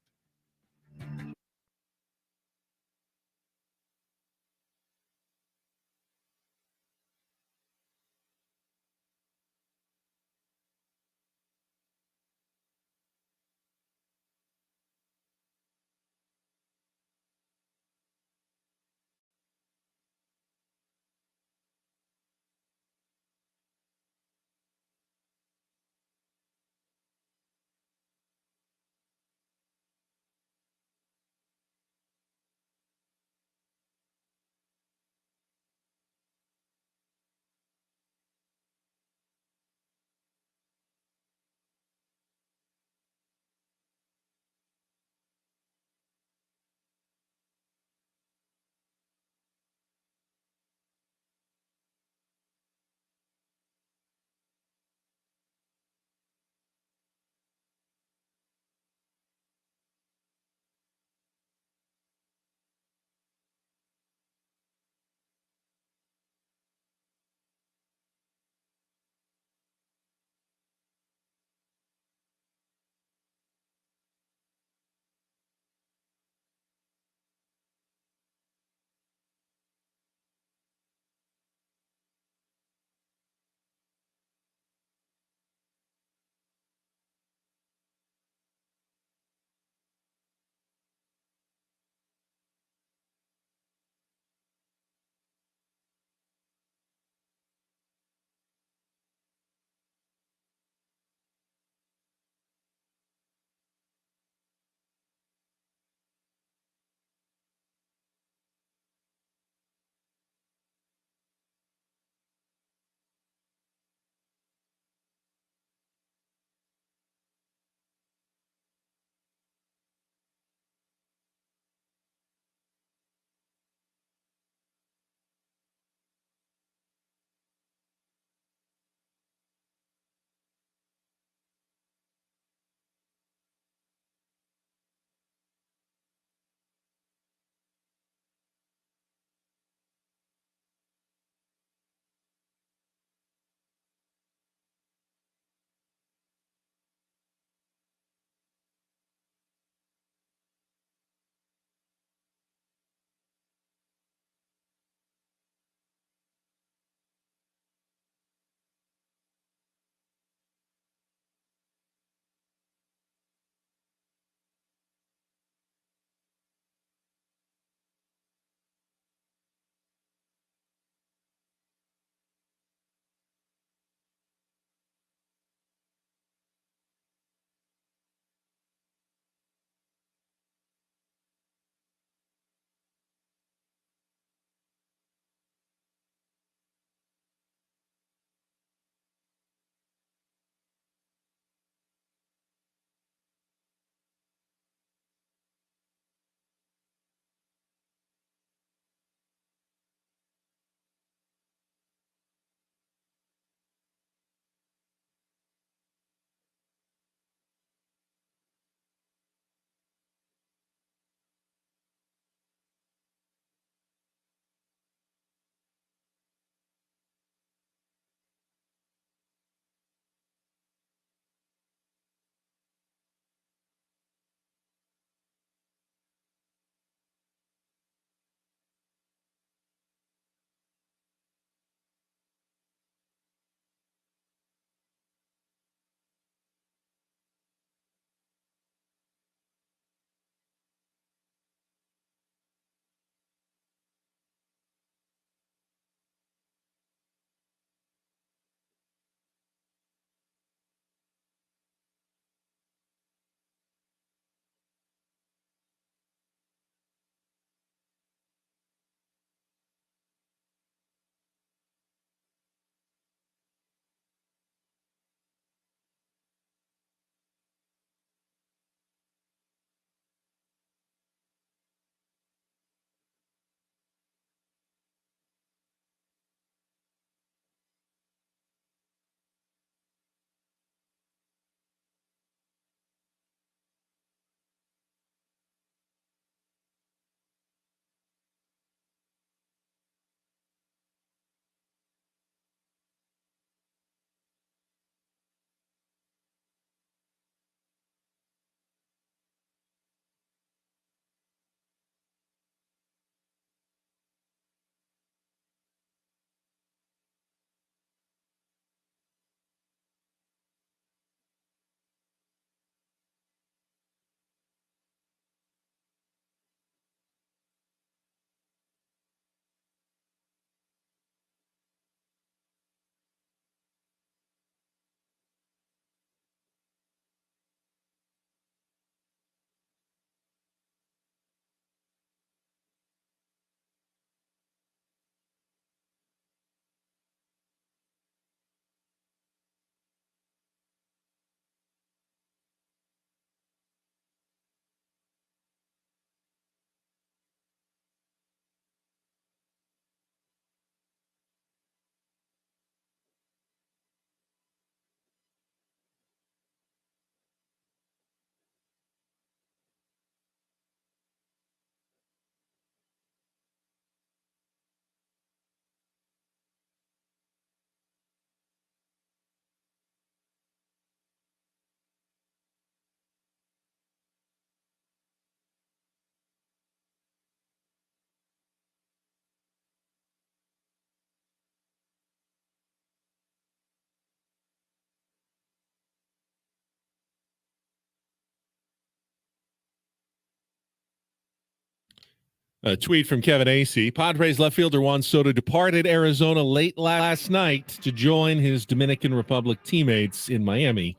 A tweet from Kevin Acee. Padres left fielder Juan Soto departed Arizona late last night to join his Dominican Republic teammates in Miami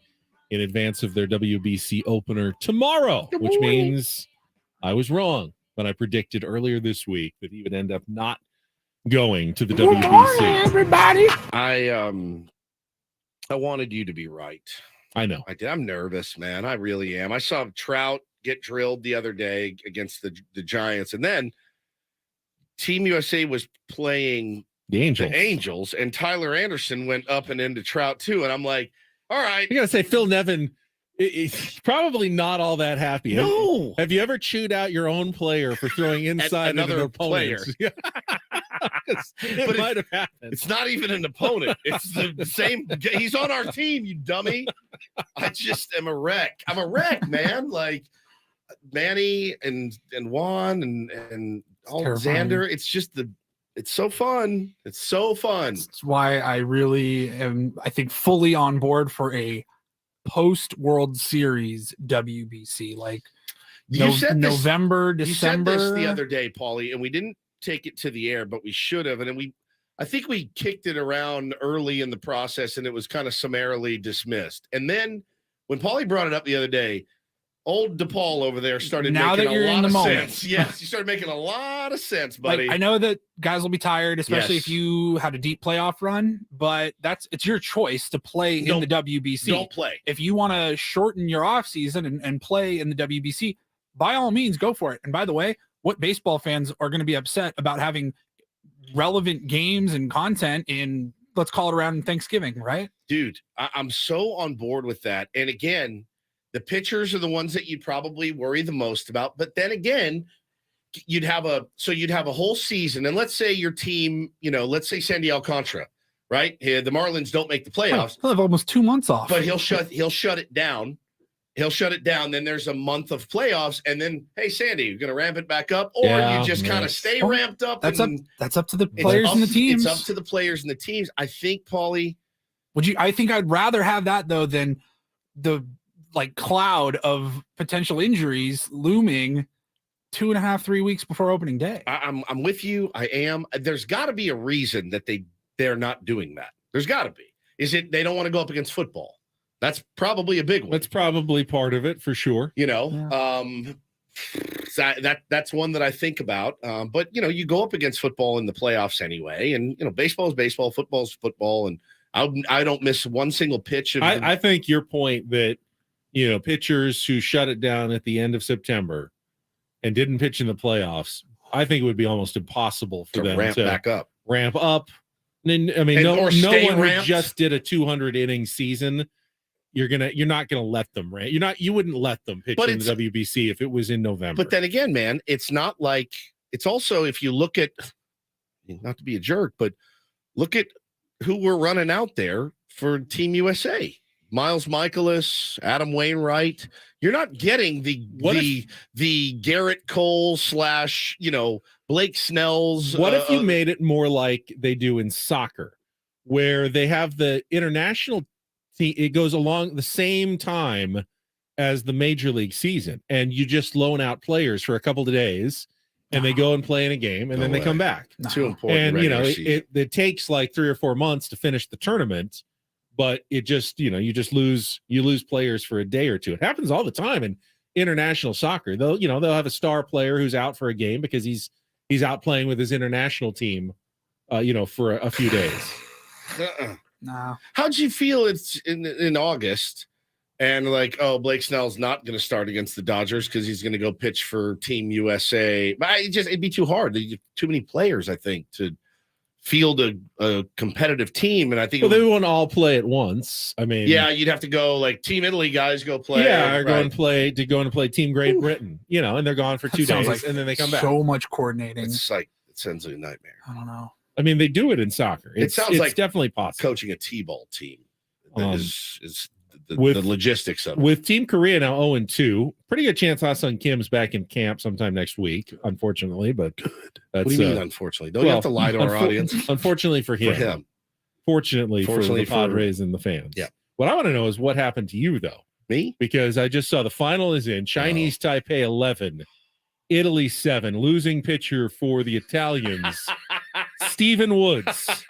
in advance of their WBC opener tomorrow, which means I was wrong when I predicted earlier this week that he would end up not going to the WBC. Morning, everybody. I wanted you to be right. I know. I did. I'm nervous, man. I really am. I saw Trout get drilled the other day against the Giants, and then Team USA was playing the Angels, and Tyler Anderson went up and into Trout too. And I'm like, all right. I gotta say, Phil Nevin is probably not all that happy. No. Have you ever chewed out your own player for throwing inside another an player? It might have happened. It's not even an opponent. It's the same. He's on our team, you dummy. I just am a wreck. I'm a wreck, man. Like Manny and Juan and Alexander. It's just it's so fun. It's so fun. That's why I really am, I think, fully on board for a post World Series WBC. Like You said this, November, December. You said this the other day, Paulie, and we didn't take it to the air, but we should have. And then I think we kicked it around early in the process, and it was kind of summarily dismissed. And then when Paulie brought it up the other day, old DePaul over there started now making that you're a lot in the of moment. sense. Yes, you started making a lot of sense, buddy. Like, I know that guys will be tired, especially Yes. if you had a deep playoff run, but it's your choice to play in the WBC. Don't play. If you want to shorten your off season and play in the WBC, by all means, go for it. And by the way, what baseball fans are going to be upset about having relevant games and content in, let's call it around Thanksgiving, right? Dude, I'm so on board with that. And again, the pitchers are the ones that you'd probably worry the most about. But then again, you'd have a whole season. And let's say your team, let's say Sandy Alcantara, right? The Marlins don't make the playoffs. He'll have almost 2 months off. But he'll shut it down. He'll shut it down. Then there's a month of playoffs. And then, hey, Sandy, you're going to ramp it back up? Or you just kind of stay ramped up? That's up to the players and the teams. It's up to the players and the teams. I think, Paulie. I think I'd rather have that, though, than the cloud of potential injuries looming 2.5, 3 weeks before opening day. I'm with you. I am. There's got to be a reason that they're not doing that. There's got to be. Is it they don't want to go up against football? That's probably a big one. That's probably part of it for sure. That's one that I think about. But you go up against football in the playoffs anyway, and baseball is baseball, football is football, and I don't miss one single pitch. I think your point that pitchers who shut it down at the end of September and didn't pitch in the playoffs, I think it would be almost impossible for them ramp to back up. Ramp up. And then, no one ramped. who just did a 200 inning season. You're not gonna let them ramp. You wouldn't let them pitch in the WBC if it was in November. But then again, man, it's not like it's also if you look at, not to be a jerk, but look at who we're running out there for Team USA. Miles Michaelis, Adam Wainwright. You're not getting the Garrett Cole / Blake Snells. What if you made it more like they do in soccer, where they have the international team? It goes along the same time as the major league season, and you just loan out players for a couple of days, and they go and play in a game, and then they come back. Too important. And it takes like 3 or 4 months to finish the tournament. But it just, you lose players for a day or two. It happens all the time in international soccer. They'll have a star player who's out for a game because he's out playing with his international team, for a few days. No. How'd you feel it's in August and Blake Snell's not going to start against the Dodgers because he's going to go pitch for Team USA? But it'd be too hard. Too many players, I think, to field a competitive team, and I think they won't all play at once. I mean, you'd have to go Team Italy guys go play. Go and play Team Great Britain. And they're gone for 2 days, and then they come back. So much coordinating. It's it sounds like a nightmare. I don't know. I mean, they do it in soccer. It sounds like definitely possible. Coaching a T-ball team is the logistics of it. With Team Korea now 0-2, pretty good chance Ha-Seong Kim's back in camp sometime next week, unfortunately. But good. What do you mean, unfortunately? Don't you have to lie to our audience? Unfortunately for him. Fortunately for the Padres and the fans. Yeah. What I want to know is what happened to you, though. Me? Because I just saw the final is in Chinese Taipei 11 Italy 7. Losing pitcher for the Italians. Stephen Woods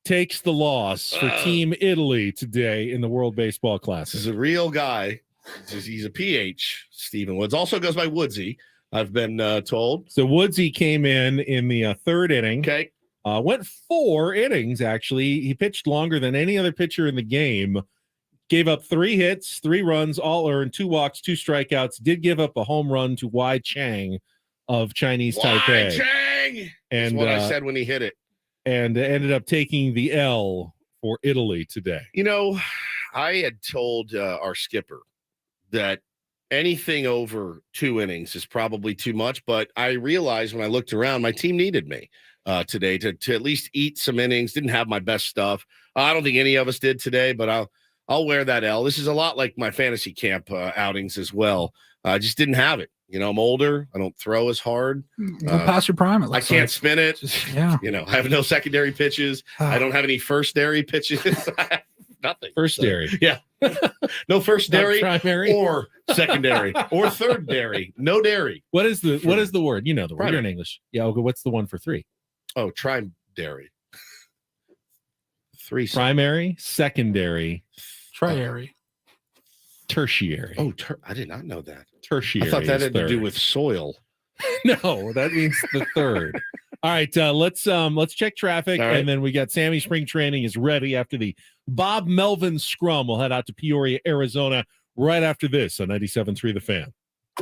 takes the loss for Team Italy today in the World Baseball Classic. This is a real guy. He's a PH. Stephen Woods also goes by Woodsy, I've been told. So Woodsy came in the third inning. Okay. Went 4 innings, actually. He pitched longer than any other pitcher in the game. Gave up 3 hits, 3 runs, all earned, 2 walks, 2 strikeouts. Did give up a home run to Wei Chang of Chinese Taipei. Chang! And That's what I said when he hit it. And ended up taking the L for Italy today. You know, I had told our skipper that anything over 2 innings is probably too much, but I realized when I looked around, my team needed me today to at least eat some innings. Didn't have my best stuff. I don't think any of us did today, but I'll wear that L. This is a lot like my fantasy camp outings as well. I just didn't have it. You know, I'm older. I don't throw as hard. Past your prime. I can't spin it. Yeah. You know, I have no secondary pitches. I don't have any first-dairy pitches. Nothing. First dairy. Yeah. No first dairy primary or secondary or third dairy. No dairy. What is the word? You know the word. You're in English. Yeah. Okay. What's the one for 3? Oh, dairy. 3 primary, secondary, triary, tertiary. Oh, I did not know that. Tertiary. I thought that is had to third. do with soil. No, that means the third. All right, let's check traffic, All right. and then we got Sammy spring training is ready after the Bob Melvin scrum. We'll head out to Peoria, Arizona, right after this on 97.3 The Fan.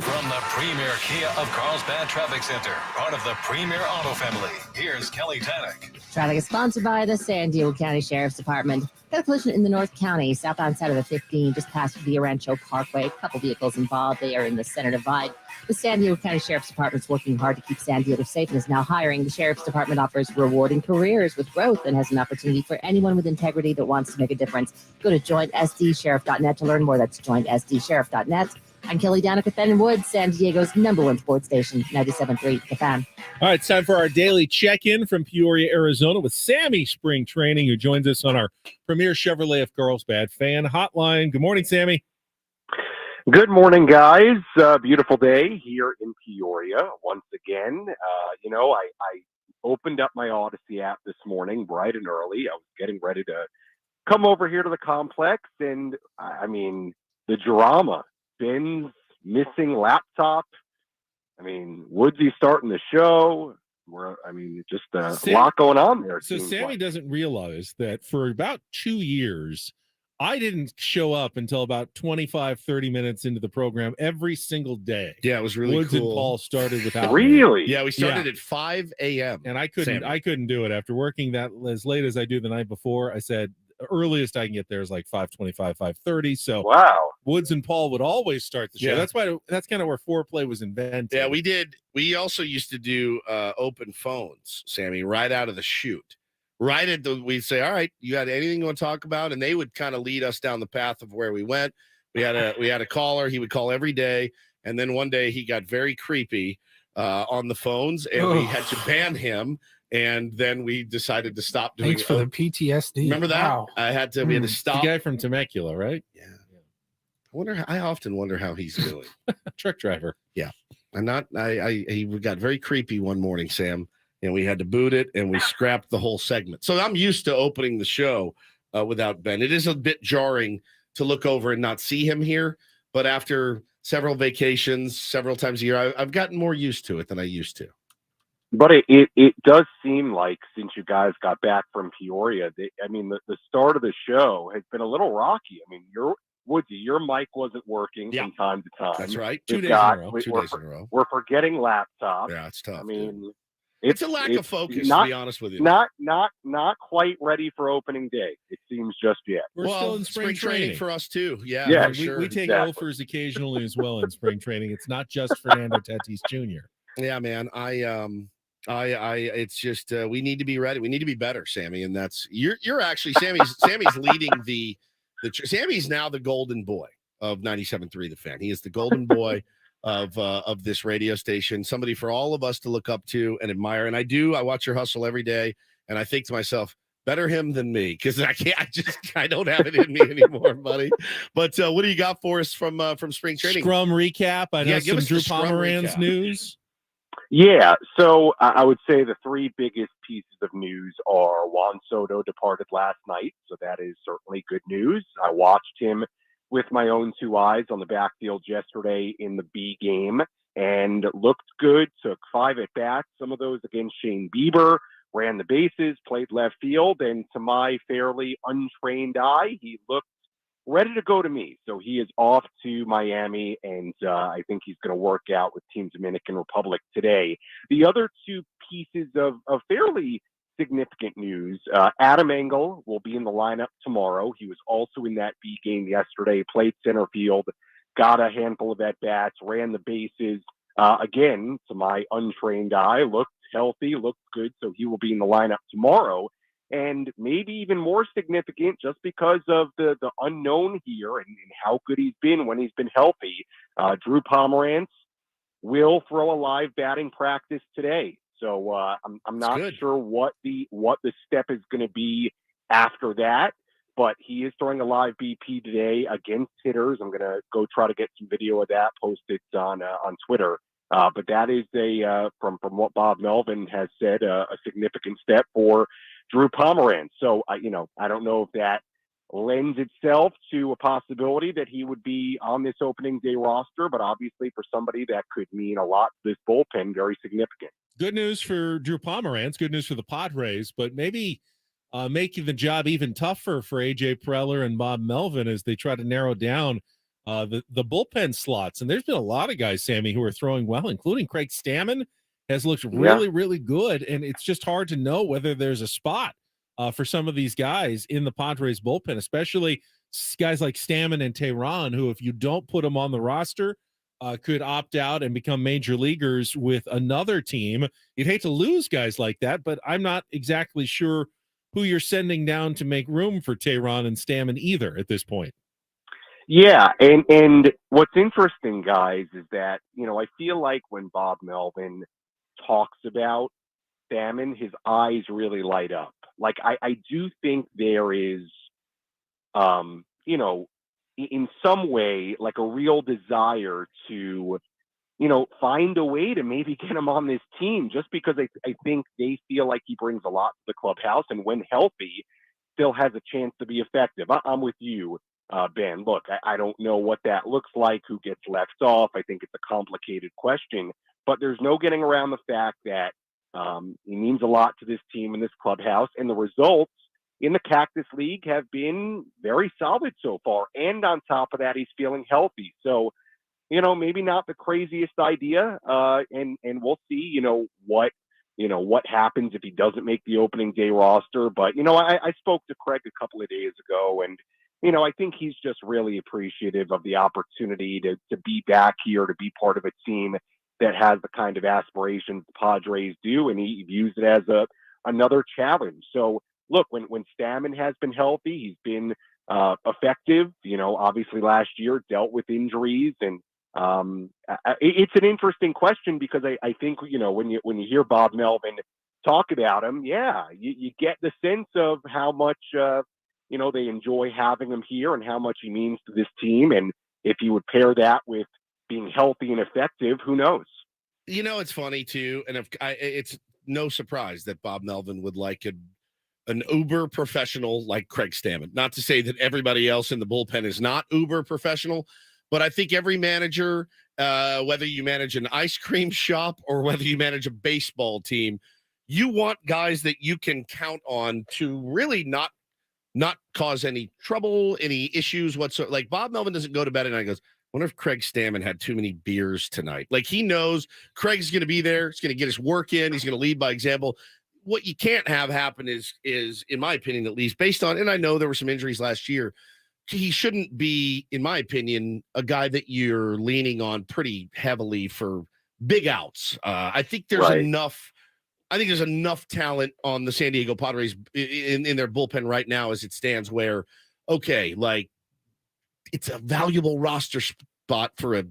From the Premier Kia of Carlsbad Traffic Center, part of the Premier Auto family, here's Kelly Tannick. Traffic is sponsored by the San Diego County Sheriff's Department. Got a collision in the North County, southbound side of the 15, just past Villa Rancho Parkway. A couple vehicles involved. They are in the center divide. The San Diego County Sheriff's Department is working hard to keep San Diego safe and is now hiring. The Sheriff's Department offers rewarding careers with growth and has an opportunity for anyone with integrity that wants to make a difference. Go to joinsdsheriff.net to learn more. That's joinsdsheriff.net. I'm Kelly Danica Fenton-Woods, San Diego's #1 sports station, 97.3 The Fan. All right, it's time for our daily check-in from Peoria, Arizona with Sammy Spring Training, who joins us on our Premier Chevrolet of Carlsbad Fan Hotline. Good morning, Sammy. Good morning, guys. Beautiful day here in Peoria once again. I opened up my Odyssey app this morning bright and early. I was getting ready to come over here to the complex, and I mean, the drama. Ben's missing laptop. I mean, Woodsy starting the show. Just a lot going on there. So Sammy doesn't realize that for about 2 years, I didn't show up until about 25, 30 minutes into the program every single day. Yeah, it was really Woods cool. and Paul started without Really? me. Yeah, we started at 5 a.m. And I couldn't Sammy. I couldn't do it after working that as late as I do the night before. I said earliest I can get there is like 5:25, 5:30. So wow. Woods and Paul would always start the show. Yeah. That's kind of where foreplay was invented. Yeah, we did. We also used to do open phones, Sammy, right out of the chute. Right at we'd say, all right, you got anything you want to talk about? And they would kind of lead us down the path of where we went. We had a caller. He would call every day. And then one day he got very creepy on the phones and we had to ban him. And then we decided to stop doing Thanks for the PTSD. Remember that? Wow. We had to stop. The guy from Temecula, right? Yeah. I often wonder how he's doing. Truck driver. Yeah. He got very creepy one morning, Sam, and we had to boot it and we scrapped the whole segment. So I'm used to opening the show without Ben. It is a bit jarring to look over and not see him here, but after several vacations, several times a year, I've gotten more used to it than I used to. But it does seem like since you guys got back from Peoria, the start of the show has been a little rocky. I mean, Woodsy, your mic wasn't working from time to time. That's right. 2 days in a row. 2 days in a row. We're forgetting laptop. Yeah, it's tough. I mean, it's a lack of focus, to be honest with you. Not quite ready for opening day. It seems just yet. We're still in spring training for us too. Yeah, Yeah, we take offers occasionally as well in spring training. It's not just Fernando Tatis Jr. Yeah, man. It's just we need to be ready. We need to be better, Sammy. And that's you're actually Sammy's leading the Sammy's now the golden boy of 97.3 The Fan. He is the golden boy of this radio station. Somebody for all of us to look up to and admire. And I watch your hustle every day, and I think to myself, Better him than me, because I don't have it in me anymore, buddy. But what do you got for us from spring training? Scrum recap. I know give some us the Drew scrum Pomeranz recap. news. Yeah, so I would say the three biggest pieces of news are Juan Soto departed last night, so that is certainly good news. I watched him with my own two eyes on the backfield yesterday in the B game and looked good, took 5 at-bats, some of those against Shane Bieber, ran the bases, played left field, and to my fairly untrained eye, he looked ready to go to me. So he is off to Miami, and I think he's going to work out with Team Dominican Republic today. The other two pieces of fairly significant news, Adam Engel will be in the lineup tomorrow. He was also in that B game yesterday, played center field, got a handful of at-bats, ran the bases. Again, to my untrained eye, looked healthy, looked good, so he will be in the lineup tomorrow. And maybe even more significant, just because of the unknown here and how good he's been when he's been healthy, Drew Pomeranz will throw a live batting practice today. So I'm not sure what the step is going to be after that, but he is throwing a live BP today against hitters. I'm going to go try to get some video of that, post it on Twitter. But that is from what Bob Melvin has said, a significant step for Drew Pomeranz. So I don't know if that lends itself to a possibility that he would be on this opening day roster, but obviously for somebody that could mean a lot to this bullpen, very significant. Good news for Drew Pomeranz, good news for the Padres, but maybe making the job even tougher for AJ Preller and Bob Melvin as they try to narrow down the bullpen slots. And there's been a lot of guys, Sammy, who are throwing well, including Craig Stammen has looked really, really good. And it's just hard to know whether there's a spot for some of these guys in the Padres bullpen, especially guys like Stammen and Tehran, who, if you don't put them on the roster, could opt out and become major leaguers with another team. You'd hate to lose guys like that, but I'm not exactly sure who you're sending down to make room for Tehran and Stammen either at this point. Yeah, and what's interesting, guys, is that, I feel like when Bob Melvin talks about Stammen, his eyes really light up. Like, I do think there is, in some way, like a real desire to, find a way to maybe get him on this team, just because I think they feel like he brings a lot to the clubhouse, and when healthy, still has a chance to be effective. I'm with you, Ben. Look, I don't know what that looks like, who gets left off. I think it's a complicated question, but there's no getting around the fact that he means a lot to this team and this clubhouse, and the results in the Cactus League have been very solid so far. And on top of that, he's feeling healthy. So, maybe not the craziest idea. And we'll see, what happens if he doesn't make the opening day roster. But, I spoke to Craig a couple of days ago, and, I think he's just really appreciative of the opportunity to be back here, to be part of a team that has the kind of aspirations the Padres do. And he views it as another challenge. So, look, when Stammen has been healthy, he's been effective. Obviously last year dealt with injuries, and it's an interesting question because I think when you hear Bob Melvin talk about him, you get the sense of how much they enjoy having him here and how much he means to this team. And if you would pair that with being healthy and effective, who knows? It's funny too, and it's no surprise that Bob Melvin would like an uber professional like Craig Stammen. Not to say that everybody else in the bullpen is not uber professional, but I think every manager, whether you manage an ice cream shop or whether you manage a baseball team, you want guys that you can count on to really not cause any trouble, any issues whatsoever. Like, Bob Melvin doesn't go to bed and I goes, wonder if Craig Stammen had too many beers tonight. Like, he knows Craig's going to be there. He's going to get his work in. He's going to lead by example. What you can't have happen is, in my opinion, at least based on, and I know there were some injuries last year, he shouldn't be, in my opinion, a guy that you're leaning on pretty heavily for big outs. I think there's enough talent on the San Diego Padres in their bullpen right now as it stands, where, okay, like, it's a valuable roster spot for a,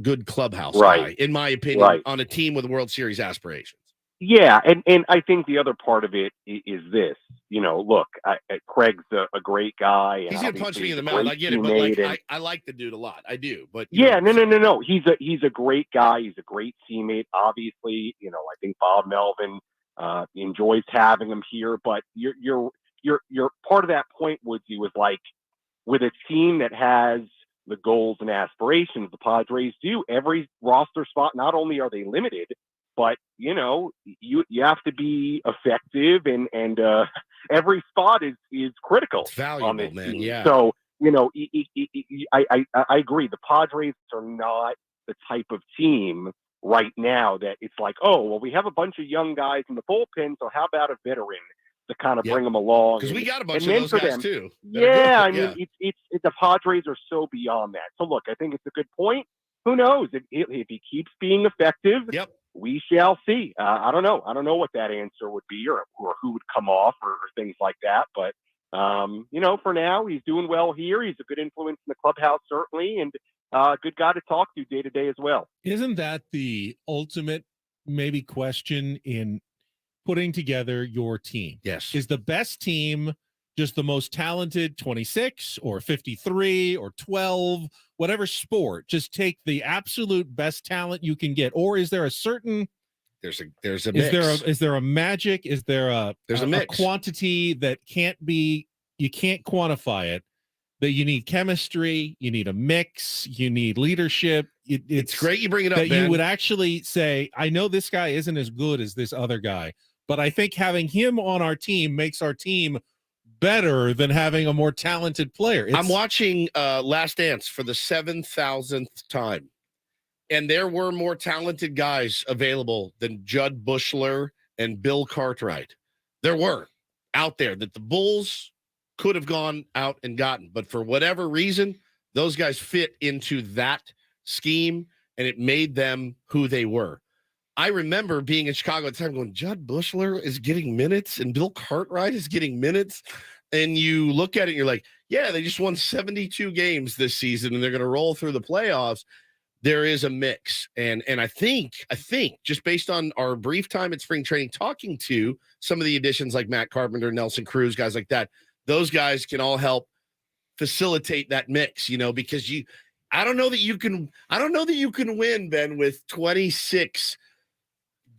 good clubhouse guy, in my opinion, on a team with World Series aspirations. Yeah, and I think the other part of it is this. Look, Craig's a great guy, and He's gonna punch obviously me in he's the a mouth. great I get it, but like teammate, and I like the dude a lot. I do, but yeah, no. He's a great guy. He's a great teammate. Obviously, I think Bob Melvin enjoys having him here. But you're part of that point, Woodsy, was like with a team that has the goals and aspirations the Padres do. Every roster spot, not only are they limited, but you have to be effective, and every spot is critical it's valuable, on this man. team. Yeah. So I agree. The Padres are not the type of team right now that it's like, oh, well, we have a bunch of young guys in the bullpen, so how about a veteran to kind of bring them along? Because we got a bunch and of those guys them, too. Yeah, I mean, it's the Padres are so beyond that. So look, I think it's a good point. Who knows if he keeps being effective? Yep. We shall see. I don't know. I don't know what that answer would be, or who would come off, or things like that. But for now, he's doing well here. He's a good influence in the clubhouse, certainly, and good guy to talk to day as well. Isn't that the ultimate maybe question in putting together your team? Yes. Is the best team just the most talented 26 or 53 or 12, whatever sport? Just take the absolute best talent you can get, or is there a certain there's a mix. Is there a magic? Is there a mix. quantity that you can't quantify it? That you need chemistry, you need a mix, you need leadership. It's great you bring it up, that Ben. you would actually say, I know this guy isn't as good as this other guy, but I think having him on our team makes our team better than having a more talented player. I'm watching Last Dance for the 7,000th time, and there were more talented guys available than Judd Bushler and Bill Cartwright. There were out there that the Bulls could have gone out and gotten, but for whatever reason, those guys fit into that scheme, and it made them who they were. I remember being in Chicago at the time going, Judd Bushler is getting minutes and Bill Cartwright is getting minutes. And you look at it and you're like, yeah, they just won 72 games this season and they're going to roll through the playoffs. There is a mix. And I think just based on our brief time at spring training, talking to some of the additions like Matt Carpenter, Nelson Cruz, guys like that, those guys can all help facilitate that mix, because I don't know that you can win, Ben, with 26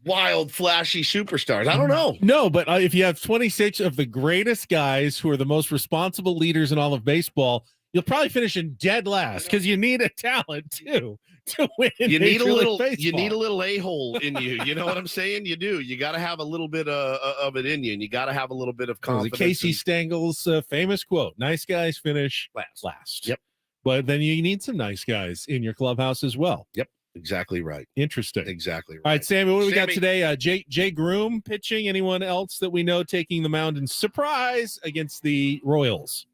wild, flashy superstars. I don't know. No, but if you have 26 of the greatest guys who are the most responsible leaders in all of baseball, you'll probably finish in dead last because you need a talent too to win. You need a little a-hole in you. You know what I'm saying? You do. You got to have a little bit of it in you, and you got to have a little bit of confidence. Casey Stengel's famous quote: "Nice guys finish last." Yep. But then you need some nice guys in your clubhouse as well. Yep. Exactly right. Interesting. Exactly right. All right, Sammy, what do we got today? Jay Groom pitching. Anyone else that we know taking the mound in surprise against the Royals?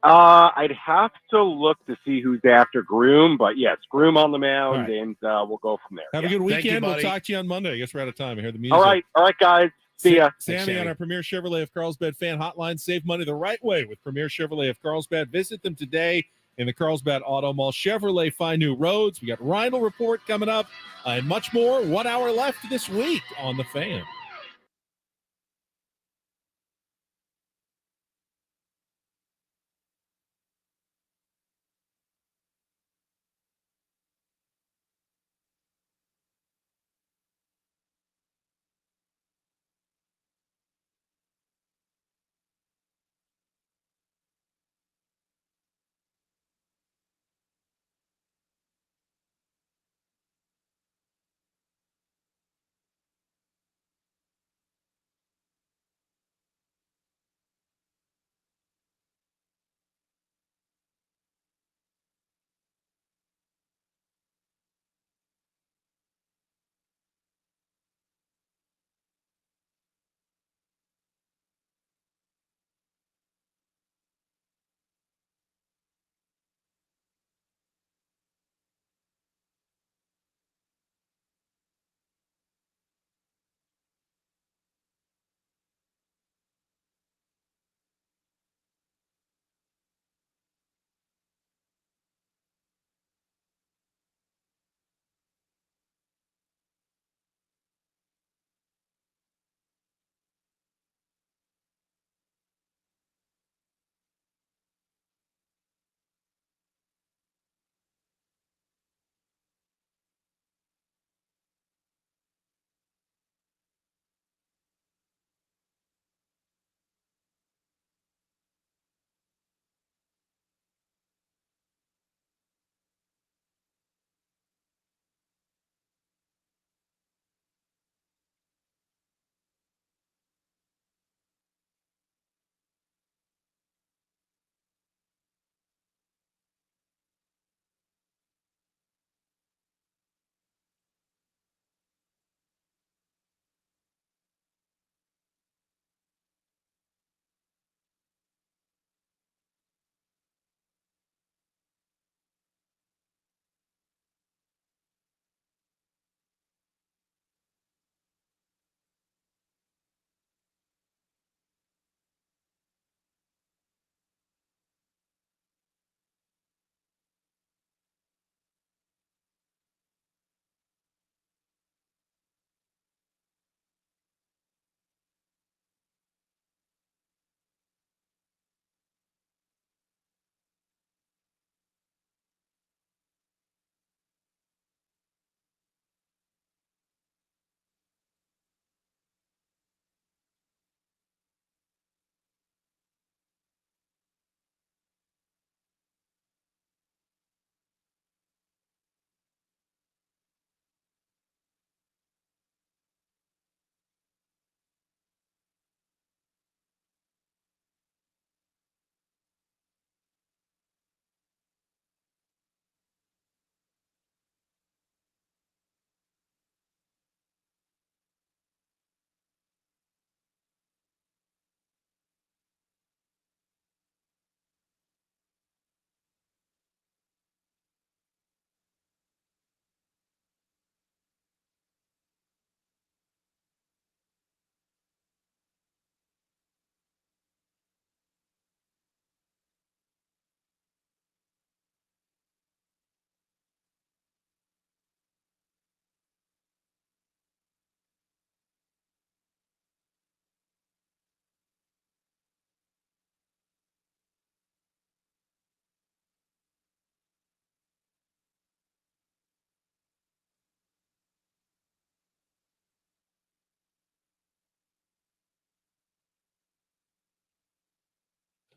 I'd have to look to see who's after Groom, but yes, Groom on the mound, and we'll go from there. Have a good weekend. We'll talk to you on Monday. I guess we're out of time. I hear the music. All right, guys. See ya. Sammy on our Premier Chevrolet of Carlsbad fan hotline. Save money the right way with Premier Chevrolet of Carlsbad. Visit them today in the Carlsbad Auto Mall. Chevrolet, find new roads. We got Rhino Report coming up and much more. 1 hour left this week on the Fan.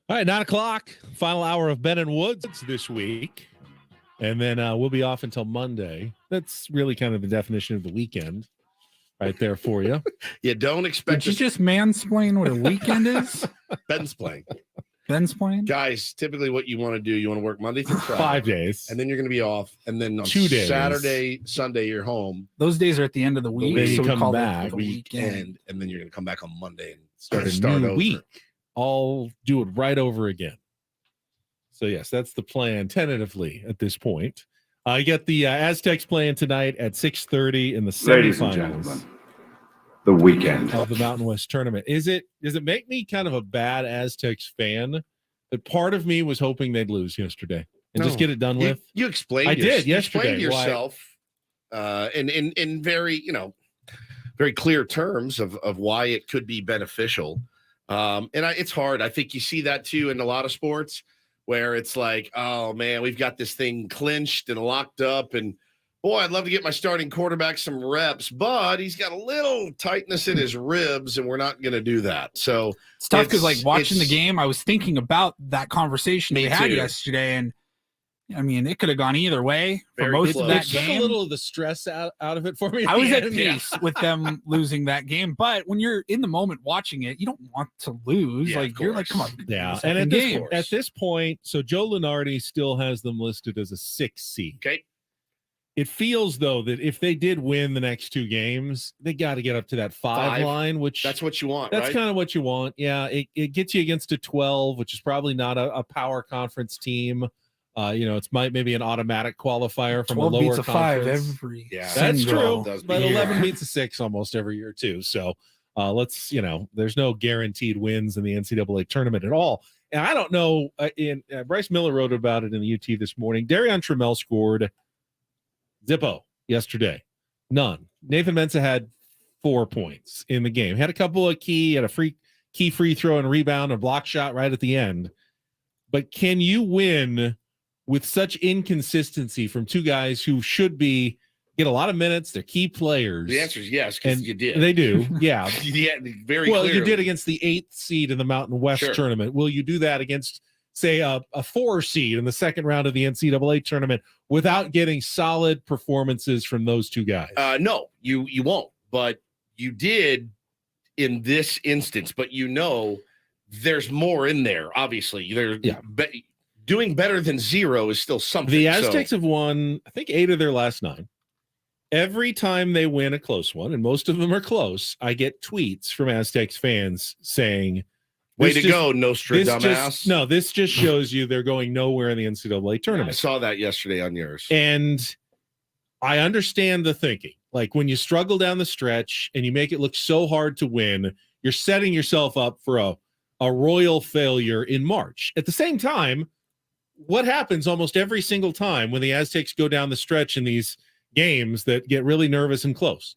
All right, 9 o'clock, final hour of Ben and Woods this week. And then we'll be off until Monday. That's really kind of the definition of the weekend right there for you. You don't expect. Did you just mansplain what a weekend is? Ben's playing. Ben's playing? Guys, typically what you want to do, you want to work Monday through Friday. 5 days. And then you're going to be off. And then on 2 days. Saturday, Sunday, you're home. Those days are at the end of the week. Then you so we come call back. it the weekend. And then you're going to come back on Monday and Start a new week. I'll do it right over again. So, yes, that's the plan tentatively at this point. I get the Aztecs playing tonight at 6:30 in the Ladies and semifinals gentlemen, the weekend of the Mountain West tournament. Does it make me kind of a bad Aztecs fan that part of me was hoping they'd lose yesterday and just get it done with? You explained. I did yesterday. You explained yourself in very very clear terms of why it could be beneficial. It's hard. I think you see that too in a lot of sports, where it's like, oh man, we've got this thing clinched and locked up, and boy, I'd love to get my starting quarterback some reps, but he's got a little tightness in his ribs, and we're not going to do that. So it's tough because, like, watching the game, I was thinking about that conversation we had yesterday, and I mean, it could have gone either way for most of that game. Took a little of the stress out of it for me. I was at peace with them losing that game, but when you're in the moment watching it, you don't want to lose. Yeah, like, you're like, come on. Yeah, and at this point, so Joe Lunardi still has them listed as a 6 seed. Okay. It feels, though, that if they did win the next 2 games, they got to get up to that 5 line, which that's what you want. That's right? kind of what you want. Yeah, it gets you against a 12, which is probably not a power conference team. It's maybe an automatic qualifier from a lower beats a conference. 5 every. Yeah, that's true. But Yeah. 11 beats a 6 almost every year too. So there's no guaranteed wins in the NCAA tournament at all. And I don't know. Bryce Miller wrote about it in the UT this morning. Darion Trammell scored zippo yesterday. None. Nathan Mensah had 4 points in the game. Had a couple of key free throw and rebound and block shot right at the end. But can you win with such inconsistency from 2 guys who should get a lot of minutes? They're key players. The answer is yes, because you did. They do, yeah. Yeah, very well, clearly. you did against the 8th seed in the Mountain West tournament. Will you do that against, say, a 4 seed in the second round of the NCAA tournament without getting solid performances from those 2 guys? No, you won't. But you did in this instance. But there's more in there. Obviously, doing better than 0 is still something. The Aztecs have won, I think, 8 of their last 9. Every time they win a close one, and most of them are close, I get tweets from Aztecs fans saying, "Way to go, Nostradamus!" This just shows you they're going nowhere in the NCAA tournament. I saw that yesterday on yours, and I understand the thinking. Like, when you struggle down the stretch and you make it look so hard to win, you're setting yourself up for a royal failure in March. At the same time, what happens almost every single time when the Aztecs go down the stretch in these games that get really nervous and close?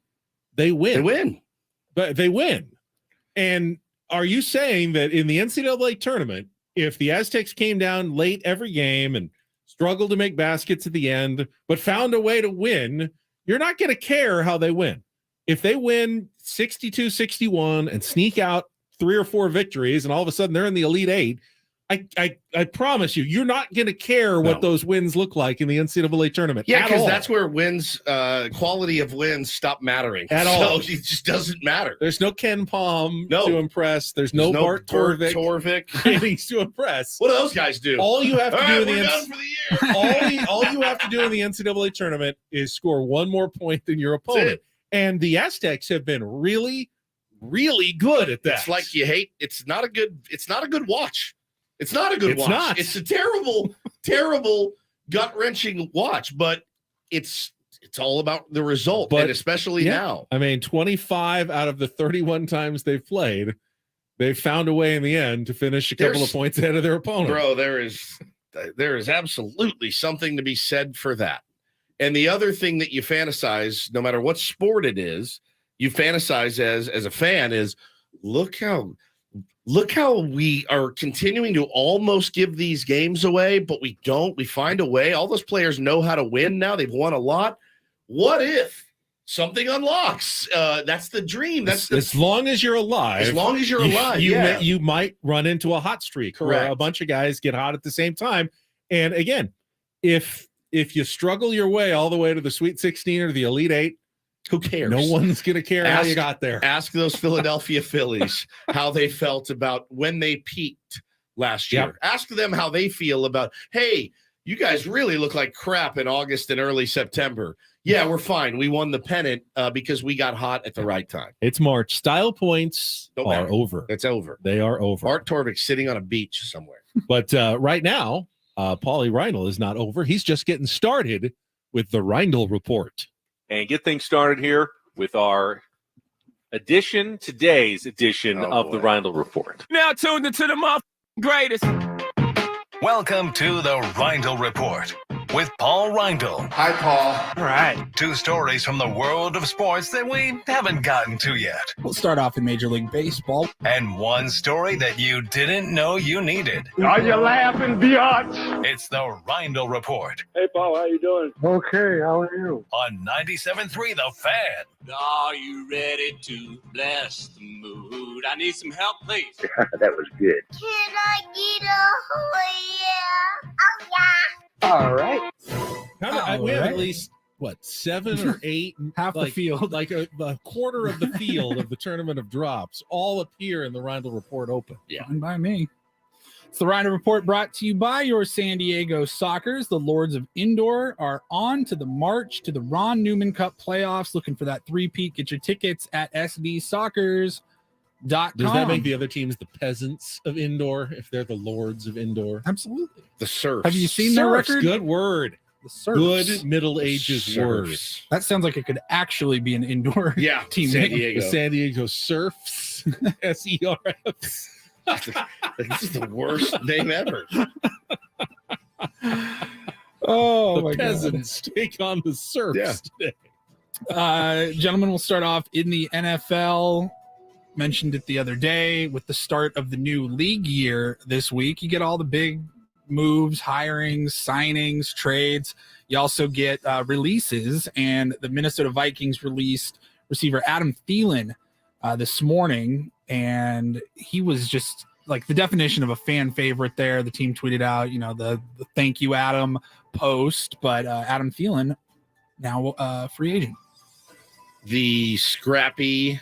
They win. But they win. And are you saying that in the NCAA tournament, if the Aztecs came down late every game and struggled to make baskets at the end, but found a way to win, you're not going to care how they win? If they win 62-61 and sneak out 3 or 4 victories, and all of a sudden they're in the Elite 8, I promise you're not going to care what those wins look like in the NCAA tournament. Yeah, because that's where wins, quality of wins, stop mattering at all. So it just doesn't matter. There's no Ken Palm to impress. There's no Bart Torvik to impress. What do those guys do? All you have to do in we're done for the year. all you have to do in the NCAA tournament is score 1 more point than your opponent. And the Aztecs have been really, really good at that. It's like it's not a good watch. It's not a good watch. Not. It's a terrible, terrible, gut-wrenching watch, but it's all about the result, and especially now. I mean, 25 out of the 31 times they've played, they've found a way in the end to finish a couple of points ahead of their opponent. Bro, there is absolutely something to be said for that. And the other thing that you fantasize, no matter what sport it is, you fantasize as a fan is, look how we are continuing to almost give these games away, but we don't. We find a way. All those players know how to win now. They've won a lot. What if something unlocks. That's the dream. That's as long as you're alive. As long as you're alive, yeah. You might run into a hot streak Correct. where a bunch of guys get hot at the same time. And again, if you struggle your way all the way to the Sweet 16 or the Elite 8, who cares? No one's going to care how you got there. Ask those Philadelphia Phillies how they felt about when they peaked last year. Yep. Ask them how they feel about, hey, you guys really look like crap in August and early September. Yeah, we're fine. We won the pennant because we got hot at the right time. It's March. Style points are over. It's over. They are over. Art Torvik sitting on a beach somewhere. But right now, Paulie Reindl is not over. He's just getting started with the Reindl Report. And get things started here with our today's edition of the Reindl Report. Now tuned into the greatest. Welcome to the Reindl Report with Paul Reindl. Hi, Paul. All right. 2 stories from the world of sports that we haven't gotten to yet. We'll start off in Major League Baseball. And 1 story that you didn't know you needed. Are you laughing, biatch? It's the Reindl Report Hey, Paul, how you doing? Okay, how are you? on 97.3 The Fan. Are you ready to bless the mood? I need some help, please. That was good. Can I get a oh yeah? Oh yeah. All right. We have at least, 7 or 8? Half the field. Like a quarter of the field of the Tournament of Drops all appear in the Reindl Report Open. Yeah. Fine by me. It's the Reindl Report brought to you by your San Diego Sockers. The Lords of Indoor are on to the march to the Ron Newman Cup playoffs. Looking for that three-peat. Get your tickets at sdsockers.com. Does that make the other teams the peasants of indoor if they're the lords of indoor? Absolutely. The Surfs. Have you seen their Serfs, record? good word. The Surfs. Good Middle Ages word. Surfs. That sounds like it could actually be an indoor Yeah, team San name. Diego. The San Diego Surfs. SERFs. This is the worst name ever. Oh, The my God. peasants take on the serfs today. Gentlemen, we'll start off in the NFL. Mentioned it the other day with the start of the new league year this week. You get all the big moves, hirings, signings, trades. You also get releases, and the Minnesota Vikings released receiver Adam Thielen this morning, and he was just like the definition of a fan favorite there. The team tweeted out, the thank you, Adam post, but Adam Thielen now free agent. The scrappy.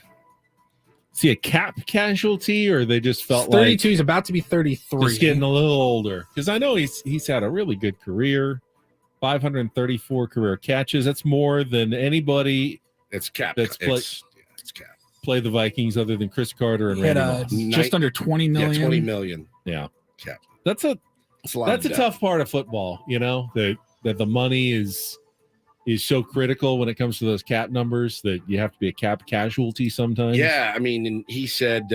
Is he a cap casualty, or they just felt 32. like He's about to be 33. he's getting a little older? Because I know he's had a really good career, 534 career catches. That's more than anybody It's cap. That's it's cap. play the Vikings other than Chris Carter and He had Randy Moss. just under 20 million. Yeah, 20 million. Yeah, Cap. that's a lot that's of a debt. tough part of football. That the money is so critical when it comes to those cap numbers that you have to be a cap casualty sometimes. Yeah, I mean, and he said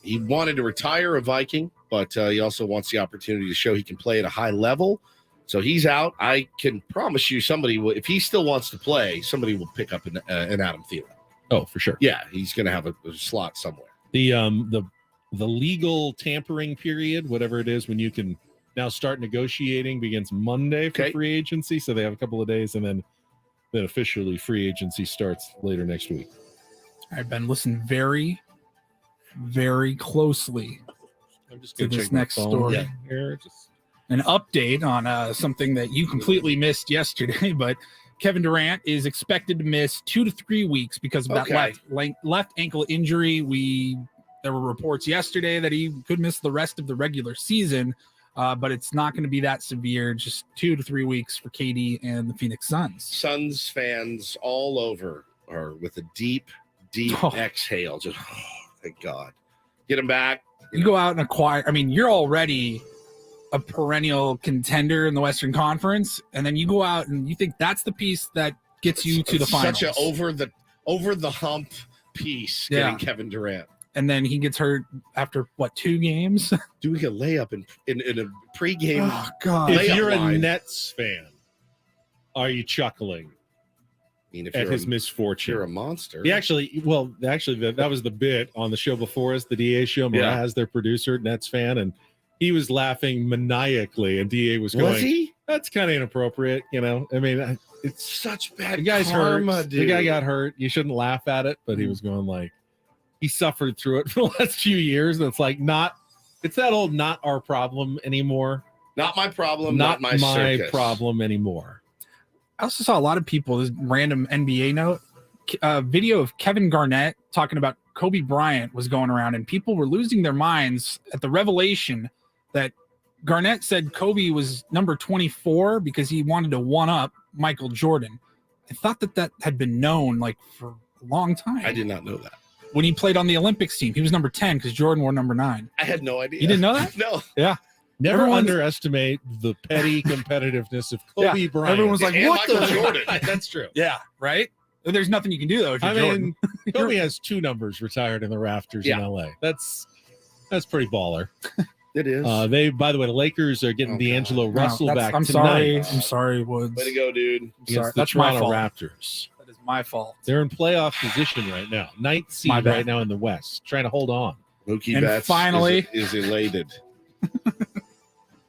he wanted to retire a Viking, but he also wants the opportunity to show he can play at a high level. So he's out. I can promise you somebody will, if he still wants to play, somebody will pick up an Adam Thielen. Oh, for sure. Yeah, he's going to have a slot somewhere. The legal tampering period, whatever it is, when you can now start negotiating, begins Monday for free agency. So they have a couple of days, and then officially free agency starts later next week. All right, Ben, listen very, very closely I'm just to gonna this check my next phone story. here. An update on something that you completely missed yesterday, but Kevin Durant is expected to miss 2 to 3 weeks because of that left ankle injury. There were reports yesterday that he could miss the rest of the regular season, but it's not going to be that severe. Just 2 to 3 weeks for KD and the Phoenix Suns. Suns fans all over are with a deep exhale. Just, thank God. Get him back. You go out and acquire. I mean, you're already a perennial contender in the Western Conference, and then you go out and you think that's the piece that gets you to the finals. Such a over the hump piece getting Kevin Durant. And then he gets hurt after 2 games? Doing a layup in a pregame. Oh, God. If you're line. a Nets fan, are you chuckling if at you're his misfortune? You're a monster. That was the bit on the show before us, the DA show. Mraz, their producer, Nets fan, and he was laughing maniacally, and DA was going, Was he? That's kind of inappropriate, you know. I mean, it's such bad. The guy's karma, hurt. dude. The guy got hurt. You shouldn't laugh at it, but he was going like, he suffered through it for the last few years. And it's like it's that old not our problem anymore. Not my problem. Not my circus. problem anymore. I also saw a lot of people, this random NBA note, video of Kevin Garnett talking about Kobe Bryant was going around, and people were losing their minds at the revelation that Garnett said Kobe was number 24 because he wanted to one-up Michael Jordan. I thought that had been known like for a long time. I did not know that. When he played on the Olympics team, he was number 10 because Jordan wore number 9. I had no idea. You didn't know that? No. Yeah. Never underestimate the petty competitiveness of Kobe Bryant. Everyone was like, And what Michael the Jordan. That's true. Yeah, right? There's nothing you can do though if you're Jordan. Kobe has 2 numbers retired in the rafters in LA. That's pretty baller. It is. By the way, the Lakers are getting D'Angelo Russell back I'm tonight. sorry, Woods. Way to go, dude. Against the That's my Toronto fault. Raptors. That is my fault. They're in playoff position right now. 9th seed My bad. right now in the West. Trying to hold on. Mookie And Betts finally- is elated.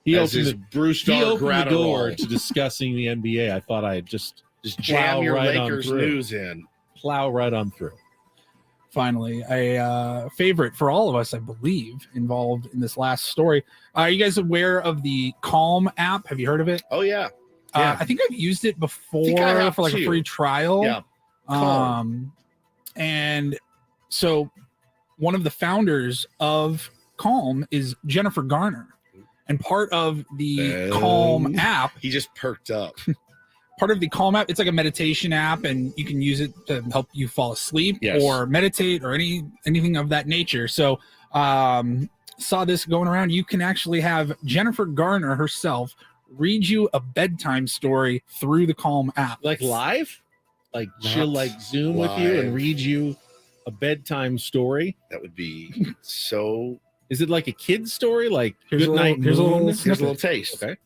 He As opened, his Bruce he opened the Gratterall. door to discussing the NBA. I thought I'd just jam plow your right on Lakers through. news in. Plow right on through. Finally, a favorite for all of us, I believe, involved in this last story. Are you guys aware of the Calm app? Have you heard of it? Oh, yeah. I think I've used it before think I have for like too. a free trial. Yeah. Calm. And so one of the founders of Calm is Jennifer Garner. And part of the Calm app, He just perked up. part of the Calm app, it's like a meditation app, and you can use it to help you fall asleep Yes. or meditate or anything of that nature. So saw this going around. You can actually have Jennifer Garner herself read you a bedtime story through the Calm app. Like live? Like she'll Not like Zoom with you and live. read you a bedtime story? That would be so. Is it like a kid's story? Like Here's a Good little- Night here's a little Moon? Here's a little taste. Okay.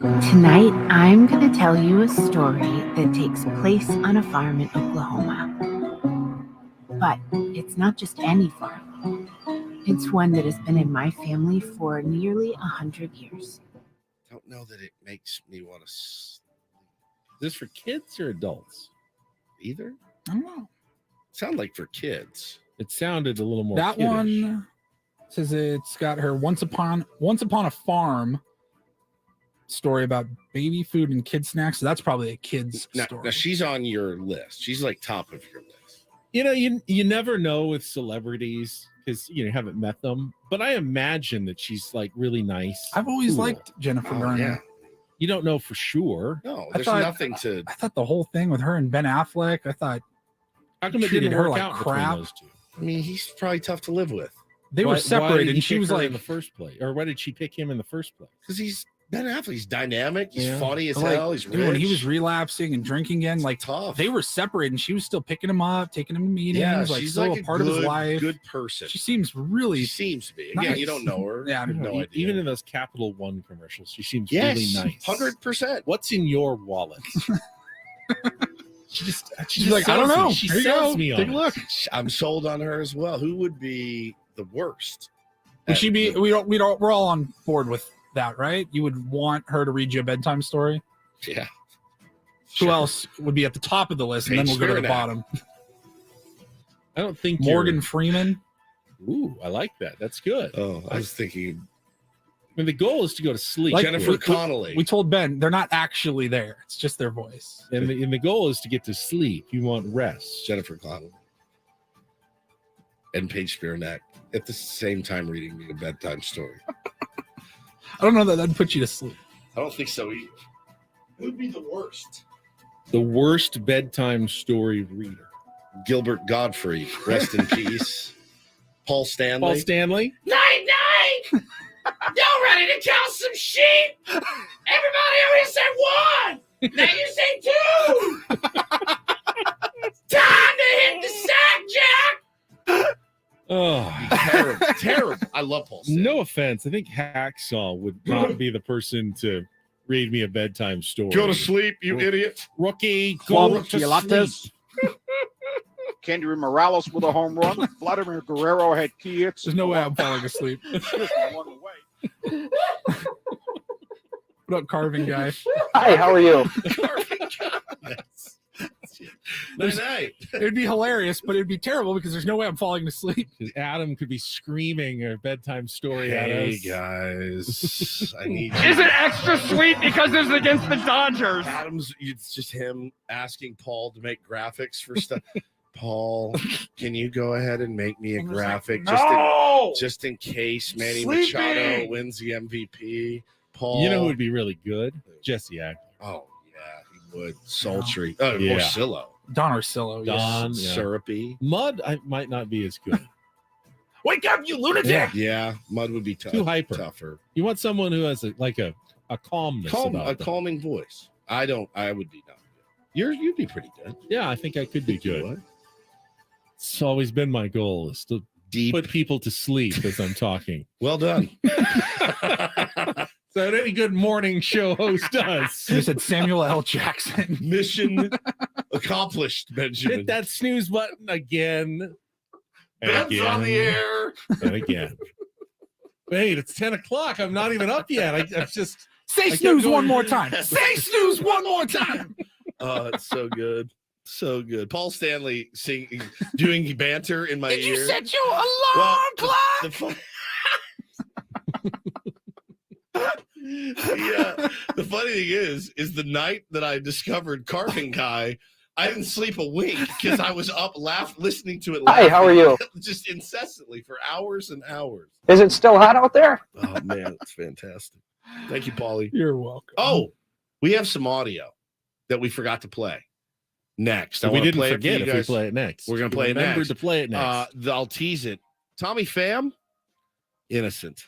Tonight, I'm going to tell you a story that takes place on a farm in Oklahoma. But it's not just any farm. It's one that has been in my family for nearly 100 years. Don't know that it makes me want to. Is this for kids or adults? Either. I don't know. Sound like for kids. It sounded a little more That kiddish. one says it's got her once upon a farm story about baby food and kid snacks. So that's probably a kid's story. Now she's on your list. She's like top of your list. You know, you never know with celebrities because you haven't met them, but I imagine that she's like really nice. I've always cool. liked Jennifer Oh, Garner. yeah. You don't know for sure. No, I there's thought- nothing to. I thought the whole thing with her and Ben Affleck, I thought How come it treated didn't her work like out between crap. those two? I mean, he's probably tough to live with They Why- were why separated, did he and she pick was her like, in the first place, or why did she pick him in the first place? because he's Ben Affleck. He's dynamic. He's Yeah. funny as like, hell. He's dude, when he rich. was relapsing and drinking again, like tough. they were separated, and she was still picking him up, taking him to meetings, Yeah, like she's still like a part of his life. Good person. She seems really She seems to be. Again, you nice. don't know her. Yeah, I You have don't no E- idea. Even in those Capital One commercials, she seems yes, really nice. 100%. What's in your wallet? She's She's like, I don't know. She Here you sells go. me Take on a it. look. I'm sold on her as well. Who would be the worst? Would she be? We're all on board with that, right? You would want her to read you a bedtime story. Yeah. Who else would be at the top of the list, and then we'll go to the Paige bottom? I don't think Morgan you're- Freeman. Ooh, I like that. That's good. Oh, I was thinking I mean, the goal is to go to sleep. Like, Jennifer Connelly. We told Ben they're not actually there. It's just their voice. and the goal is to get to sleep. You want rest. Jennifer Connelly and Paige Spiranak at the same time reading me a bedtime story. I don't know that that'd put you to sleep. I don't think so either. Who would be the worst? The worst bedtime story reader. Gilbert Godfrey, rest in peace. Paul Stanley. Paul Stanley. Night, night! Y'all ready to count some sheep? Everybody already said one! Now you say two! Time to hit the sack, Jack! Oh, terrible, terrible. I love Paul Stanley. No offense. I think Hacksaw would not be the person to read me a bedtime story. Go to sleep, you idiot. Rookie. Go to sleep. Candy Morales with a home run. Vladimir Guerrero had key hits. There's no way I'm falling asleep. What up, carving guy? Hi, how are you? Night. It'd be hilarious, but it'd be terrible because there's no way I'm falling asleep. Adam could be screaming a bedtime story at Hey us. guys, I need you. Is it extra sweet because it's against the Dodgers? Adam's, it's just him asking Paul to make graphics for stuff. Paul, can you go ahead and make me a graphic just in case Manny Machado wins the MVP? Paul, You know who would be really good? Jesse Agnew. Oh yeah, he would. Sultry. Oh, Yeah. Orsillo. Don Orsillo. Yes. Don, yeah. Syrupy. Mud, I might not be as good. Wake up, you lunatic! Yeah, Mud would be tough. Too hyper. Tougher. You want someone who has a calmness about A them. calming voice. I would be not good. You'd be pretty good. Yeah, I think I could be Think you good. would. It's always been my goal is to put people to sleep as I'm talking. Well done. So any good morning show host does. You said Samuel L. Jackson. Mission accomplished, Benjamin. Hit that snooze button again. And Ben's on the air. And again. Wait, it's 10 o'clock. I'm not even up yet. I'm just Say I kept snooze going- one more time. Say snooze one more time. Oh, it's so good. So good. Paul Stanley doing banter in my Did ear. you set your alarm clock? The fun- the funny thing is the night that I discovered Carving Guy, I didn't sleep a wink because I was up listening to it. Hi, how are you? Just incessantly for hours and hours. Is it still hot out there? Oh man, it's fantastic. Thank you, Paulie. You're welcome. Oh, we have some audio that we forgot to play. Next, I we wanna didn't play it for forget you if we guys. play it next. We're gonna We play it remembered next. to play it next. I'll tease it. Tommy Pham, innocent.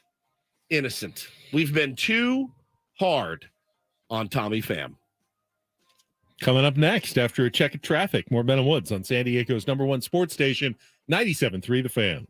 We've been too hard on Tommy Pham. Coming up next after a check of traffic, more Ben and Woods on San Diego's #1 sports station, 97.3 The Fan.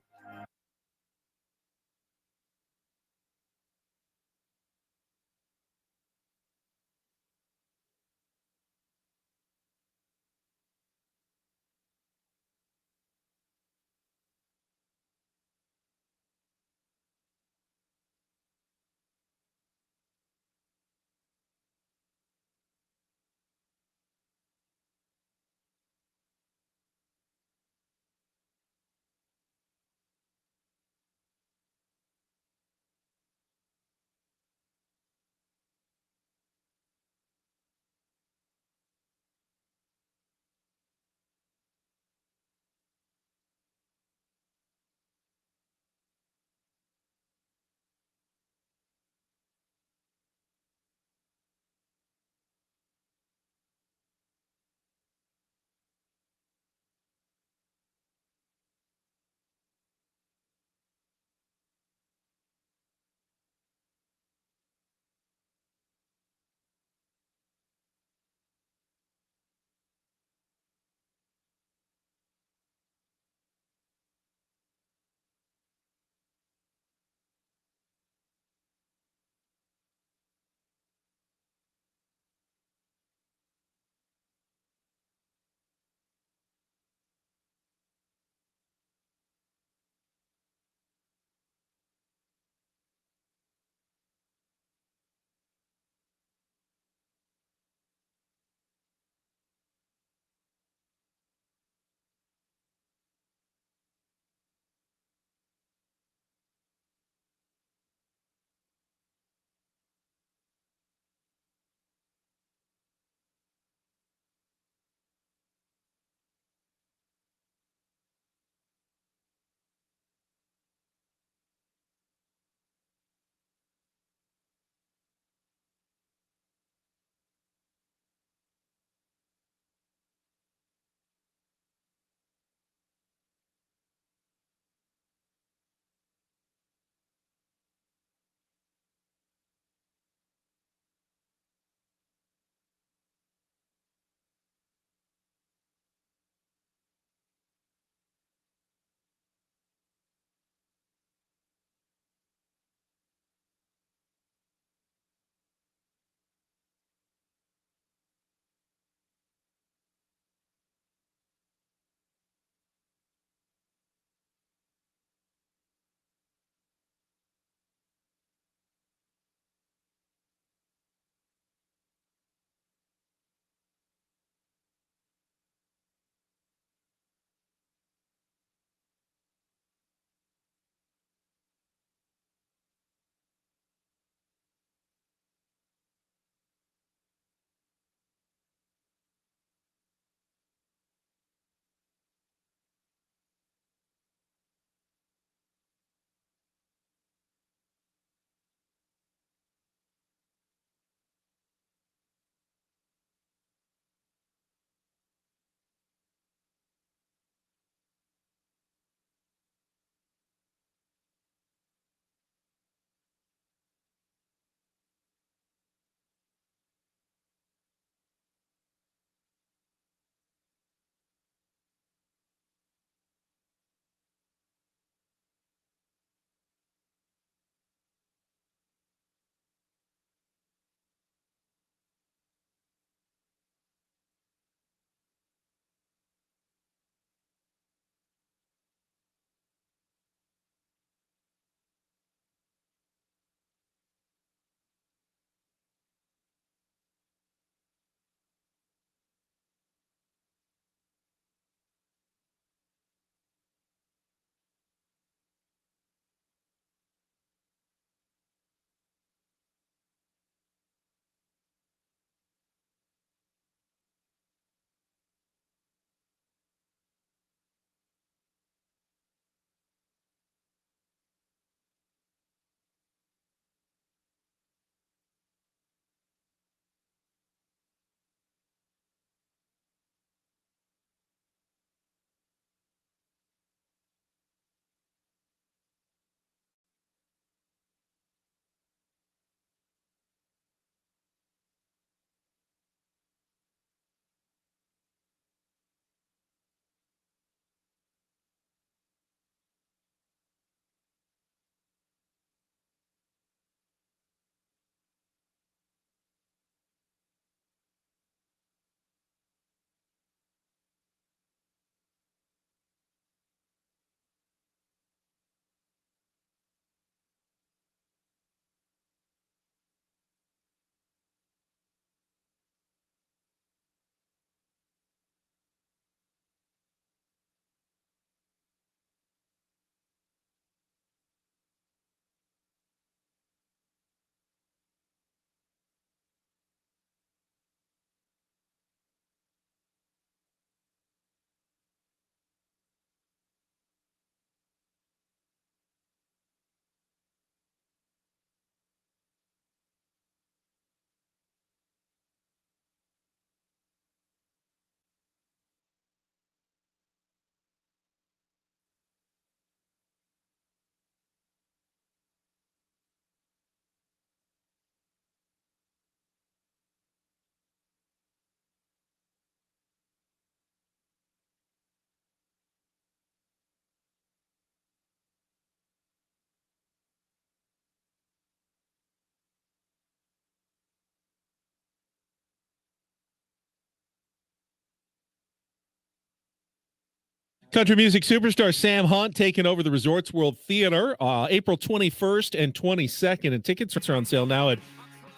Country music superstar Sam Hunt taking over the Resorts World Theater April 21st and 22nd. And tickets are on sale now at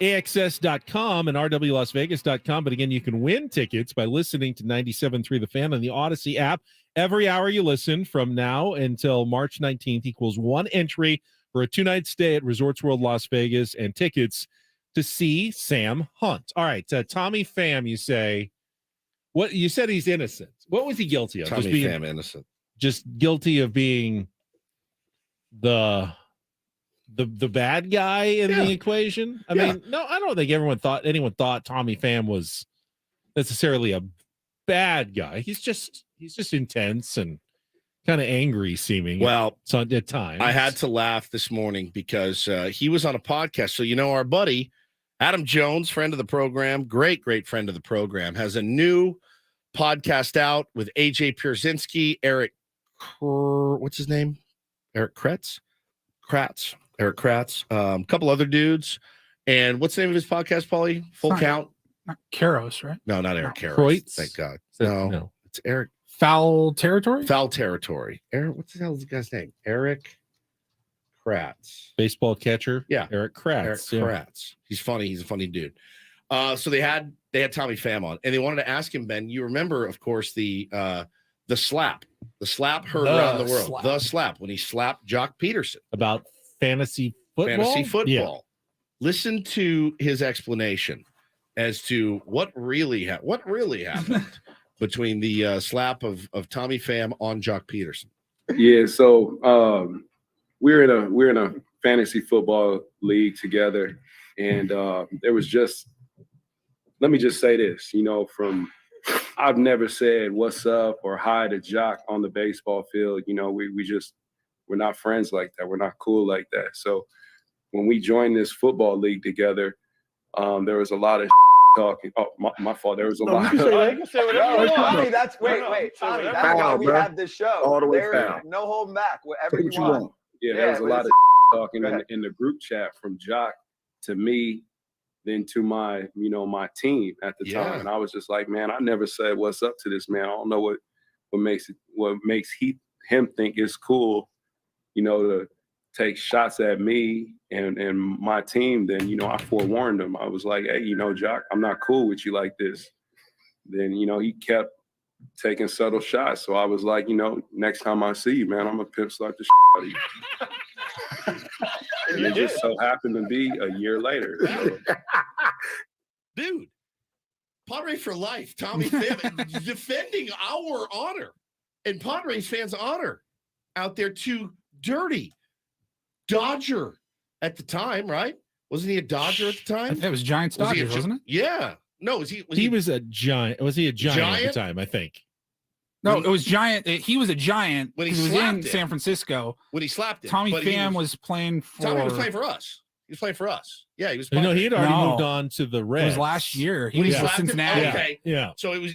AXS.com and RWLasVegas.com. But again, you can win tickets by listening to 97.3 The Fan on the Odyssey app. Every hour you listen from now until March 19th equals one entry for a 2-night stay at Resorts World Las Vegas and tickets to see Sam Hunt. All right, Tommy Pham, you say, what you said he's innocent. What was he guilty of? Tommy Just being Pham innocent. Just guilty of being the bad guy in the equation. I mean, no, I don't think anyone thought Tommy Pham was necessarily a bad guy. He's just intense and kind of angry seeming. Well, at times. I had to laugh this morning because he was on a podcast. So, our buddy Adam Jones, friend of the program, great friend of the program, has a new podcast out with AJ Pierzynski, what's his name? Eric Kratz, a couple other dudes. And what's the name of his podcast, Paulie? Full Count? Not Karros, right? No, not Eric Karros. Kreutz? Thank God. No, it's Eric. Foul Territory? Foul Territory. Eric, what the hell is the guy's name? Eric Kratz. Baseball catcher? Yeah. Eric Kratz. Eric Kratz. He's funny. He's a funny dude. So they had Tommy Pham on, and they wanted to ask him, Ben, you remember, of course, the slap heard around the world. The slap, when he slapped Jock Peterson. About fantasy football? Yeah. Listen to his explanation as to what really happened between the slap of Tommy Pham on Jock Peterson. Yeah, so we're in a fantasy football league together, and there was just, let me just say this, I've never said what's up or hi to Jock on the baseball field. We're not friends like that. We're not cool like that. So when we joined this football league together, there was a lot of talking. Oh, my fault. There was a lot. Tommy, Tommy, that's why we have this show. All the way There down. is no holding back. Whatever What you you want. want. Yeah, there was a but lot of it's- talking in the group chat from Jock to me, then to my team at the Yeah. time. And I was just like, man, I never said what's up to this man. I don't know what makes him think it's cool, to take shots at me and my team. Then, I forewarned him. I was like, hey, Jock, I'm not cool with you like this. Then, he kept taking subtle shots. So I was like, next time I see you, man, I'm gonna pimp slap the out of you. And it just so happened to be a year later. So. Dude, Padre for life. Tommy Pham defending our honor and Padres fans' honor out there to Dirty Dodger at the time, right? Wasn't he a Dodger at the time? It was Giants Dodgers, wasn't it? Yeah. No, was he was a giant. Was he a giant at the time? I think. No, it was Giant. He was a Giant when he was slapped in it. San Francisco. When he slapped it. Tommy but he Pham was playing for. Tommy was playing for us. He was playing for us. Yeah, he was. He had already moved on to the Reds. It was last year. He When was he with slapped him? Cincinnati. Okay. Yeah. So it was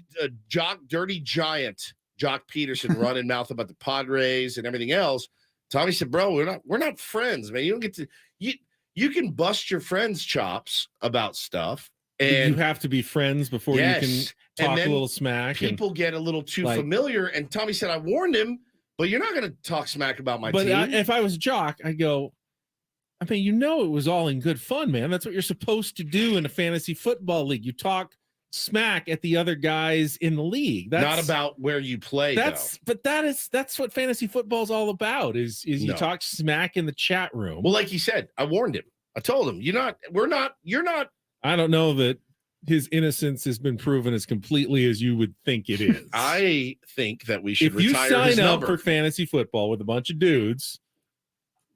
Dirty Giant, Jock Peterson running mouth about the Padres and everything else. Tommy said, "Bro, we're not friends, man. You don't get to you can bust your friends' chops about stuff, and you have to be friends before you can talk a little smack. People get a little too familiar." And Tommy said, "I warned him, but you're not going to talk smack about my team." If I was Jock, I'd go, I mean, it was all in good fun, man. That's what you're supposed to do in a fantasy football league. You talk smack at the other guys in the league. That's not about where you play. That's what fantasy football is all about. Is you talk smack in the chat room. Well, like he said, I warned him. I told him, you're not. I don't know that his innocence has been proven as completely as you would think it is. I think that we should if you retire sign his up number. for fantasy football with a bunch of dudes,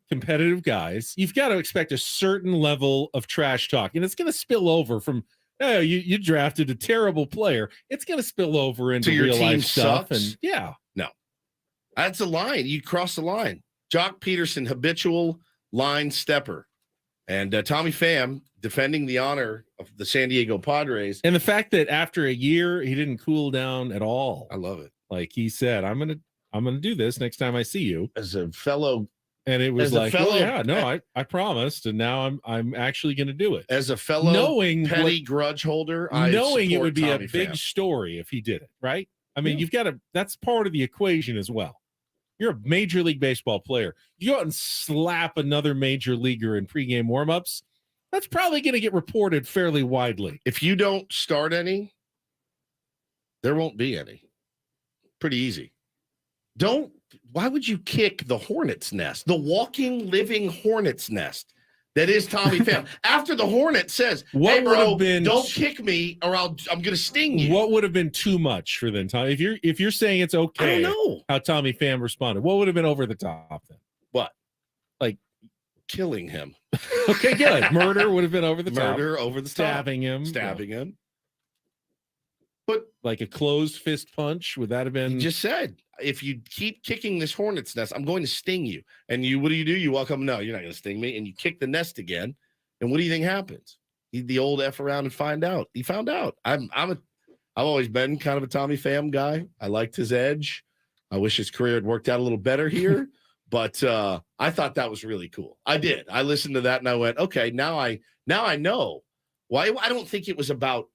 competitive guys, you've got to expect a certain level of trash talk, and it's going to spill over from. Oh, you drafted a terrible player. It's going to spill over into So your real team life stuff, sucks? and yeah, No, that's a line. You cross the line. Jock Peterson, habitual line stepper, and Tommy Pham defending the honor of the San Diego Padres. and the fact that after a year he didn't cool down at all. I love it. Like he said, I'm gonna do this next time I see you As a fellow, and it was As a like, fellow- oh yeah, no, I promised, and now I'm actually gonna do it. as a fellow Knowing petty what- grudge holder, I Knowing it support would be Tommy a big Pham. story if he did it, right? I mean, you've got to, that's part of the equation as well. You're a Major League Baseball player. You go out and slap another major leaguer in pregame warmups, that's probably going to get reported fairly widely. If you don't start any, there won't be any. Pretty easy. Why would you kick the hornet's nest, the walking, living hornet's nest that is Tommy Pham? After the hornet says, "Hey, bro, don't kick me, or I'm going to sting you." What would have been too much for then, Tommy? If you're saying it's okay, I don't know how Tommy Pham responded. What would have been over the top then? What? Like killing him. Okay, good. Murder would have been over the top. Murder over the top. Stabbing him. But like a closed fist punch, would that have been? You just said, if you keep kicking this hornet's nest, I'm going to sting you. And what do? You walk up, no, you're not going to sting me. And you kick the nest again. And what do you think happens? The old F around and find out. He found out. I've always been kind of a Tommy Pham guy. I liked his edge. I wish his career had worked out a little better here. But I thought that was really cool. I did. I listened to that and I went, okay, now I know why. I don't think it was about,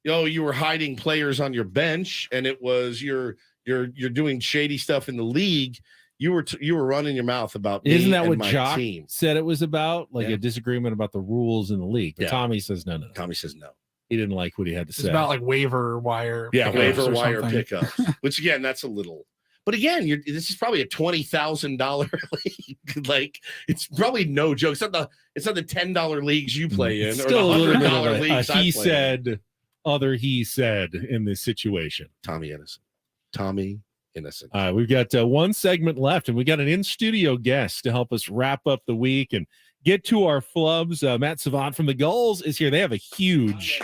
you were hiding players on your bench and it was you're doing shady stuff in the league. You were running your mouth about me. Isn't that what my Jock team said it was about? Like a disagreement about the rules in the league. But Tommy says no. Tommy says no. He didn't like what he had to It's say. about like waiver wire. Waiver wire something. pickups. Which again, that's a little. But again, this is probably a $20,000 league. Like it's probably no joke. It's not the $10 leagues you play in, It's or still the a little bit $100 of leagues a I he play said, other he said in this situation. Tommy Innocent. All right, we've got one segment left, and we got an in-studio guest to help us wrap up the week and get to our flubs. Matt Savant from the Gulls is here. They have a huge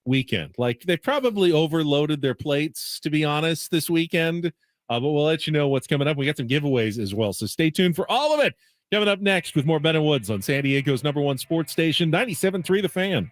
weekend. Like they probably overloaded their plates, to be honest, this weekend. But we'll let you know what's coming up. We got some giveaways as well, so stay tuned for all of it. Coming up next with more Ben and Woods on San Diego's #1 sports station, 97.3 The Fan.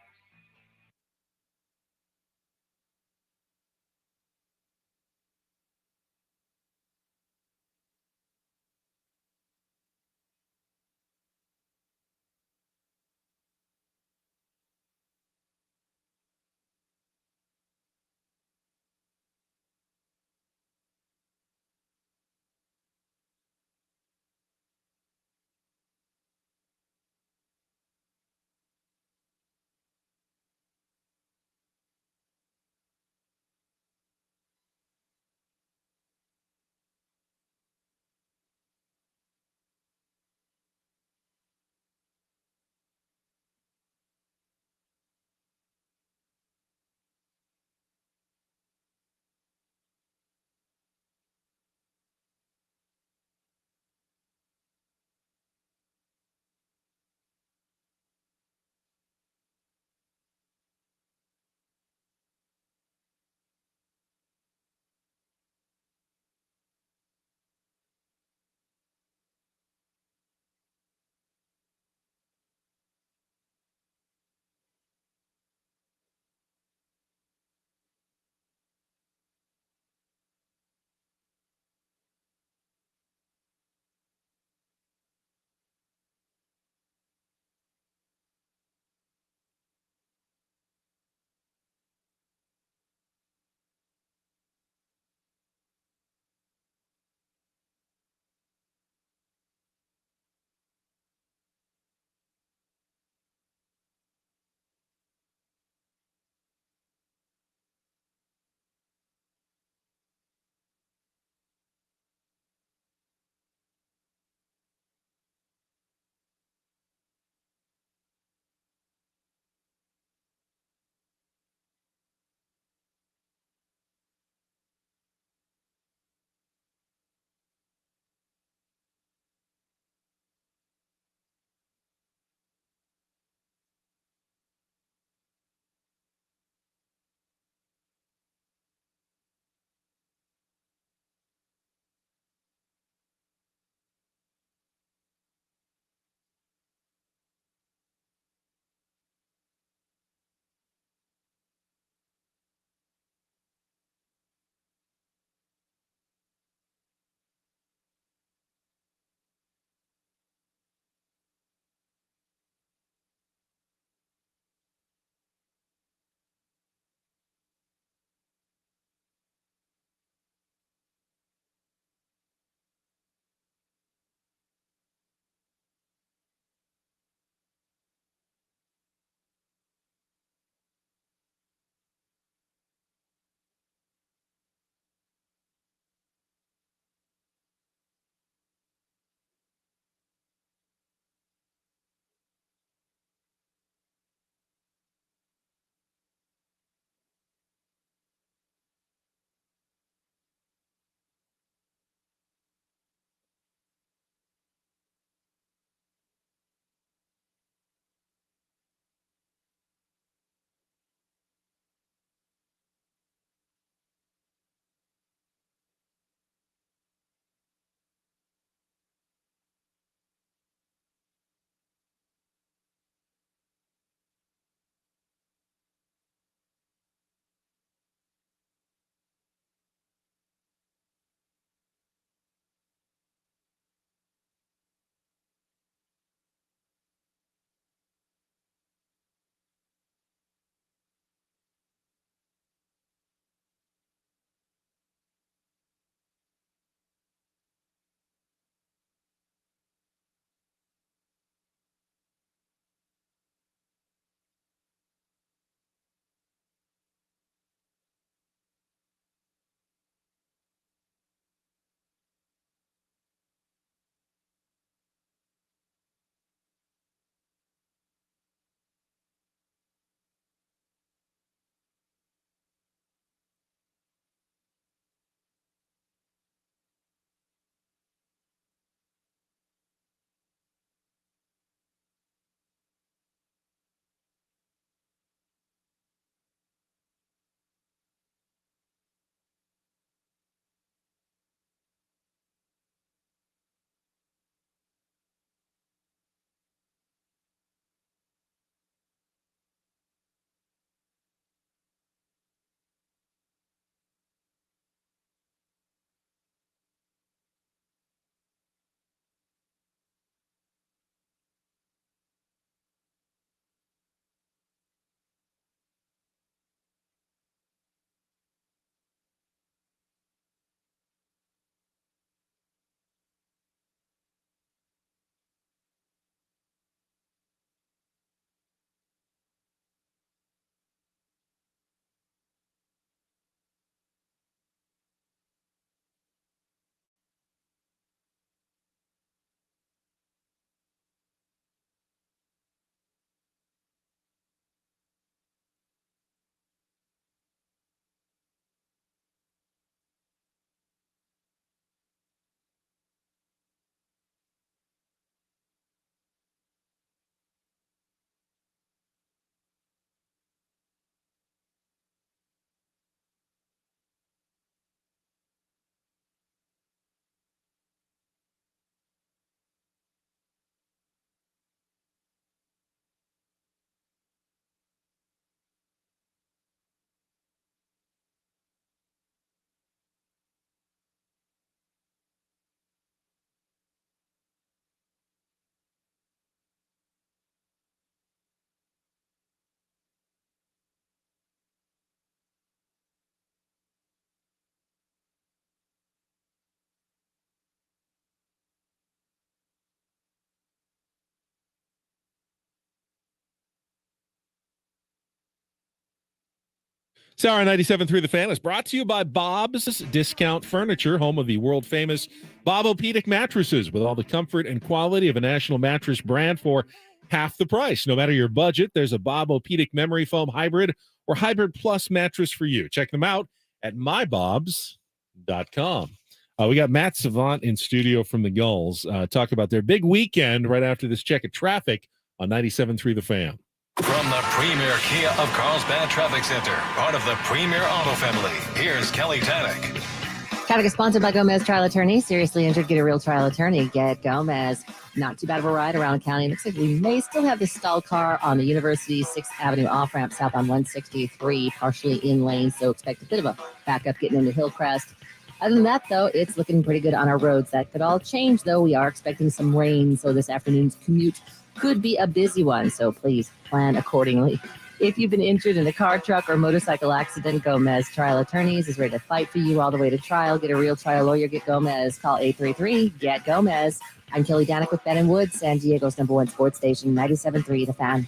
Sauer 97.3 The Fan is brought to you by Bob's Discount Furniture, home of the world-famous Bob-O-Pedic mattresses with all the comfort and quality of a national mattress brand for half the price. No matter your budget, there's a Bob-O-Pedic Memory Foam Hybrid or Hybrid Plus mattress for you. Check them out at mybobs.com. We got Matt Savant in studio from the Gulls. Talk about their big weekend right after this check of traffic on 97.3 The Fan. From the Premier Kia of Carlsbad Traffic Center, part of the Premier Auto Family, here's Kelly Tannick. Traffic is sponsored by Gomez Trial Attorney. Seriously injured, get a real trial attorney. Get Gomez. Not too bad of a ride around county. Looks like we may still have this stalled car on the University 6th Avenue off-ramp south on 163, partially in lane, so expect a bit of a backup getting into Hillcrest. Other than that, though, it's looking pretty good on our roads. That could all change, though. We are expecting some rain, so this afternoon's commute could be a busy one, so please plan accordingly. If you've been injured in a car, truck, or motorcycle accident, Gomez Trial Attorneys is ready to fight for you all the way to trial. Get a real trial lawyer. Get Gomez. Call 833-GET-GOMEZ. I'm Kelly Danik with Ben & Wood, San Diego's #1 sports station, 97.3 The Fan.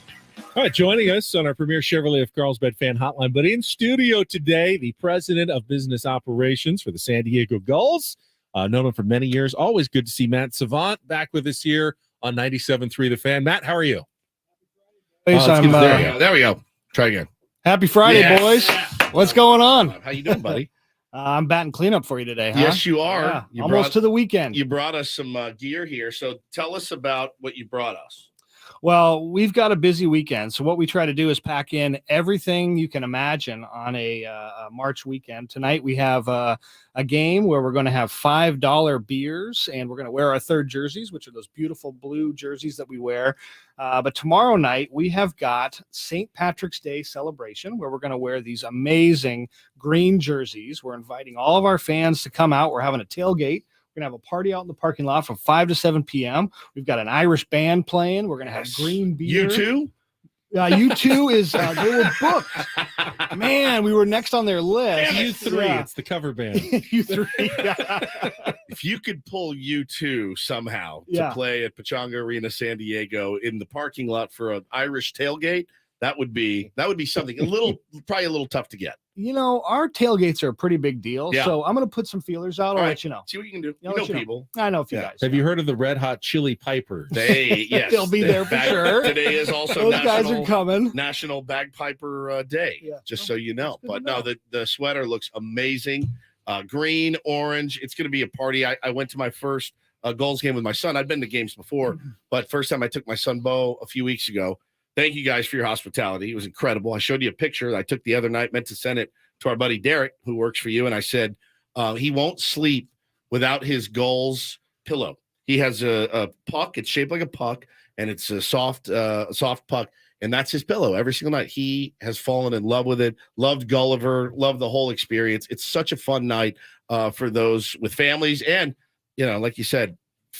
All right, joining us on our Premier Chevrolet of Carlsbad Fan Hotline, but in studio today, the president of business operations for the San Diego Gulls. Known him for many years. Always good to see Matt Savant back with us here on 97.3 The Fan. Matt, how are you? There we go. Try again. Happy Friday, boys. What's going on? How you doing, buddy? I'm batting cleanup for you today, huh? Yes, you are. Yeah, You almost brought- to the weekend. You brought us some gear here, so tell us about what you brought us. Well, we've got a busy weekend. So what we try to do is pack in everything you can imagine on a March weekend. Tonight we have a game where we're going to have $5 beers, and we're going to wear our third jerseys, which are those beautiful blue jerseys that we wear. But tomorrow night we have got St. Patrick's Day celebration, where we're going to wear these amazing green jerseys. We're inviting all of our fans to come out. We're having a tailgate. We're going to have a party out in the parking lot from 5 to 7 p.m. We've got an Irish band playing. We're going to have green beer. U2? U2 is, they were booked. Man, we were next on their list. U3, Yeah. it's the cover band. U3. If you could pull U2 somehow Yeah. to play at Pechanga Arena, San Diego, in the parking lot for an Irish tailgate, that would be something probably a little tough to get. You know, our tailgates are a pretty big deal. Yeah. So I'm going to put some feelers out. I'll All right. let you know. See what you can do. I'll You let know people. I know a few Yeah. guys. Have you heard of the Red Hot Chili Pipers? Yes, They'll be there for sure. Today is also Those guys are coming. National Bagpiper Day. Yeah. Just so you know. But no, the sweater looks amazing. Green, orange. It's going to be a party. I went to my first Gulls game with my son. I'd been to games before, but first time I took my son Bo a few weeks ago. Thank you guys for your hospitality. It was incredible. I showed you a picture that I took the other night, meant to send it to our buddy Derek, who works for you. And I said, he won't sleep without his Gulls pillow. He has a puck. It's shaped like a puck, and it's a soft puck. And that's his pillow every single night. He has fallen in love with it, loved Gulliver, loved the whole experience. It's such a fun night for those with families. And, you know, like you said,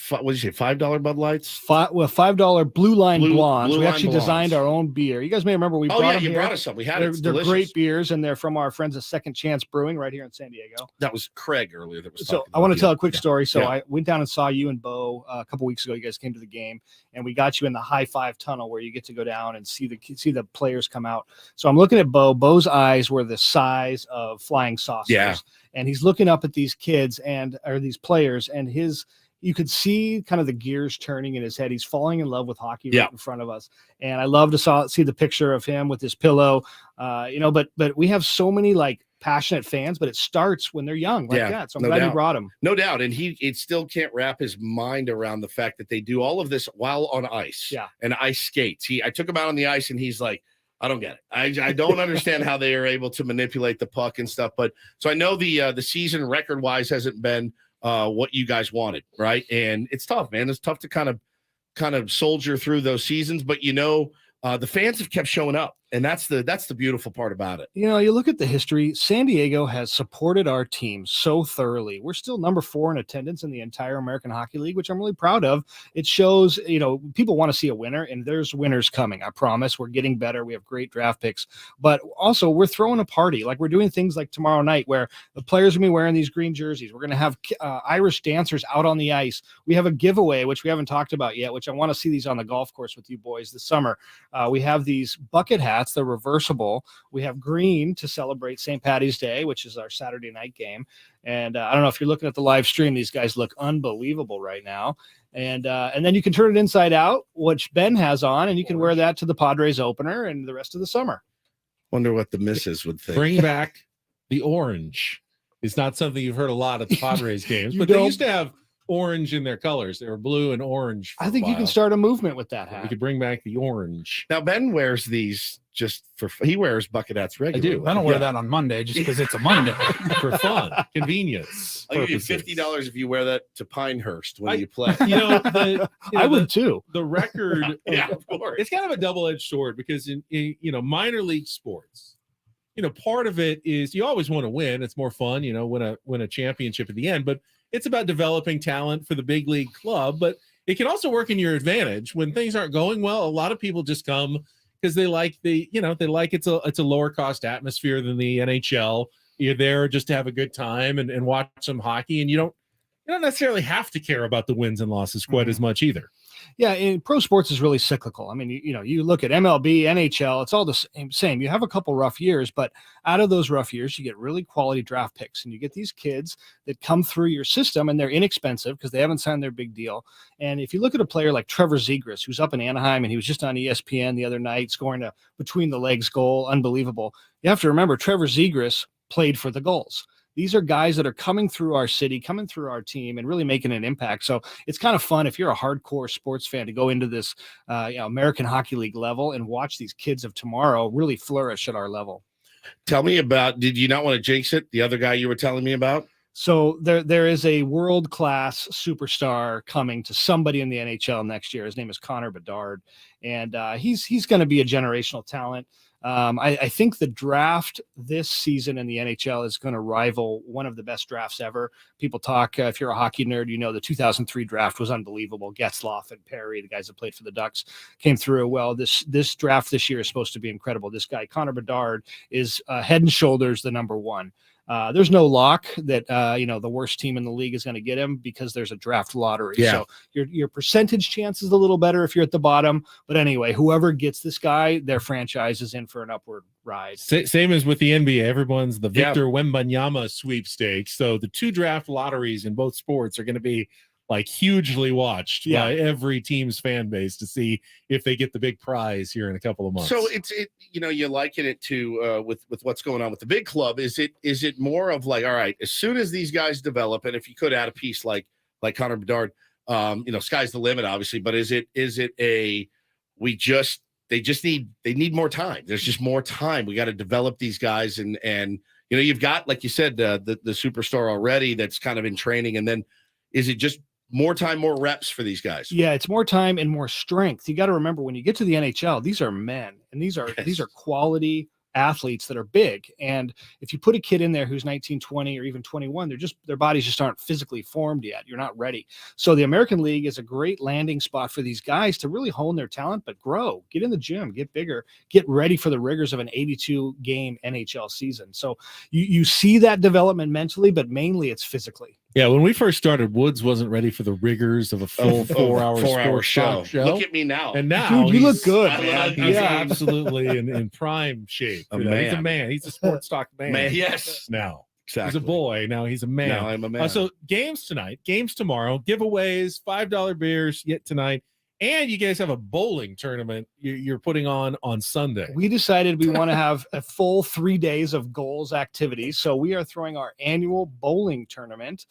what did you say, $5 Bud Lights? $5 Blue Line Blondes. Blue We Line actually Blondes. designed our own beer. You guys may remember we brought them you here. brought us some. We had They're, it. It's they're delicious. great beers, and they're from our friends at Second Chance Brewing right here in San Diego. That was Craig earlier. That was So talking I want to about tell you. a quick story. So Yeah. I went down and saw you and Bo a couple weeks ago. You guys came to the game, and we got you in the high five tunnel where you get to go down and see the players come out. So I'm looking at Bo. Bo's eyes were the size of flying saucers. Yeah. And he's looking up at these kids or these players, and you could see kind of the gears turning in his head. He's falling in love with hockey Yeah. right in front of us. And I love to see the picture of him with his pillow. But we have so many like passionate fans, but it starts when they're young like that. So I'm glad you brought him. No doubt. And it still can't wrap his mind around the fact that they do all of this while on ice. Yeah. And ice skates. I took him out on the ice and he's like, I don't get it. I don't understand how they are able to manipulate the puck and stuff. But so I know the season record wise hasn't been what you guys wanted, right? And it's tough, man. It's tough to kind of soldier through those seasons, but the fans have kept showing up, and that's the beautiful part about it. You know, you look at the history, San Diego has supported our team so thoroughly. We're still number 4 in attendance in the entire American Hockey League, which I'm really proud of. It shows, people want to see a winner, and there's winners coming. I promise. We're getting better. We have great draft picks, but also we're throwing a party. Like we're doing things like tomorrow night where the players are going to be wearing these green jerseys. We're going to have Irish dancers out on the ice. We have a giveaway, which we haven't talked about yet, which I want to see these on the golf course with you boys this summer. We have these bucket hats. hats. They're reversible. We have green to celebrate St. Patty's Day, which is our Saturday night game. And I don't know if you're looking at the live stream, these guys look unbelievable right now. And then you can turn it inside out, which Ben has on, and you can wear that to the Padres opener and the rest of the summer. Wonder what the missus would think. Bring back the orange. It's not something you've heard a lot at the Padres games, You but they don't- used to have orange in their colors. They were blue and orange. I think you can start a movement with that We hat. could bring back the orange. Now Ben wears these just for he wears bucket hats regularly. I don't wear that on Monday just because it's a Monday. For fun, convenience. I'll give you purposes. $50 if you wear that to Pinehurst when you play. You know, I would too. The record, Yeah, of course. it's kind of a double-edged sword because in minor league sports, part of it is you always want to win. It's more fun, win a championship at the end, but it's about developing talent for the big league club. But it can also work in your advantage when things aren't going well. A lot of people just come because they like it's a lower cost atmosphere than the NHL. You're there just to have a good time and watch some hockey, and you don't necessarily have to care about the wins and losses quite as much either. Yeah, and pro sports is really cyclical. I mean, you look at MLB, NHL, it's all the same. You have a couple rough years, but out of those rough years, you get really quality draft picks, and you get these kids that come through your system, and they're inexpensive because they haven't signed their big deal. And if you look at a player like Trevor Zegras, who's up in Anaheim, and he was just on ESPN the other night scoring a between the legs goal, unbelievable. You have to remember Trevor Zegras played for the Gulls. These are guys that are coming through our city, coming through our team, and really making an impact. So it's kind of fun if you're a hardcore sports fan to go into this American Hockey League level and watch these kids of tomorrow really flourish at our level. Tell me about, did you not want to jinx it? The other guy you were telling me about? So there is a world-class superstar coming to somebody in the NHL next year. His name is Connor Bedard, and he's going to be a generational talent. I think the draft this season in the NHL is going to rival one of the best drafts ever. People talk, if you're a hockey nerd, the 2003 draft was unbelievable. Getzlaf and Perry, the guys that played for the Ducks, came through. Well, this draft this year is supposed to be incredible. This guy, Connor Bedard, is head and shoulders the number one. There's no lock that the worst team in the league is going to get him because there's a draft lottery. Yeah. So your percentage chance is a little better if you're at the bottom. But anyway, whoever gets this guy, their franchise is in for an upward ride. Same as with the NBA. Everyone's the Victor Wembanyama sweepstakes. So the two draft lotteries in both sports are going to be like hugely watched by every team's fan base to see if they get the big prize here in a couple of months. So you liken it to with what's going on with the big club. Is it more of like, all right, as soon as these guys develop, and if you could add a piece like Connor Bedard, sky's the limit, obviously. But is it they need more time? There's just more time. We got to develop these guys, and you've got, like you said, the superstar already that's kind of in training, and then is it just more time, more reps for these guys? Yeah, it's more time and more strength. You got to remember when you get to the NHL, these are men, and these are quality athletes that are big. And if you put a kid in there who's 19, 20, or even 21, their bodies just aren't physically formed yet. You're not ready. So the American League is a great landing spot for these guys to really hone their talent, but grow, get in the gym, get bigger, get ready for the rigors of an 82 game NHL season. So you see that development mentally, but mainly it's physically. Yeah, when we first started, Woods wasn't ready for the rigors of a full 4-hour show. show. Look at me now. And now Dude, you look he's- good, I man. look- He's Yeah. absolutely in prime shape. A He's a man. man. He's a sports talk man. Man, yes. Now Exactly. he's a boy. Now he's a man. Now I'm a man. So games tonight, games tomorrow, giveaways, $5 beers yet tonight, and you guys have a bowling tournament you're putting on Sunday. We decided we want to have a full 3 days of goals activities. So we are throwing our annual bowling tournament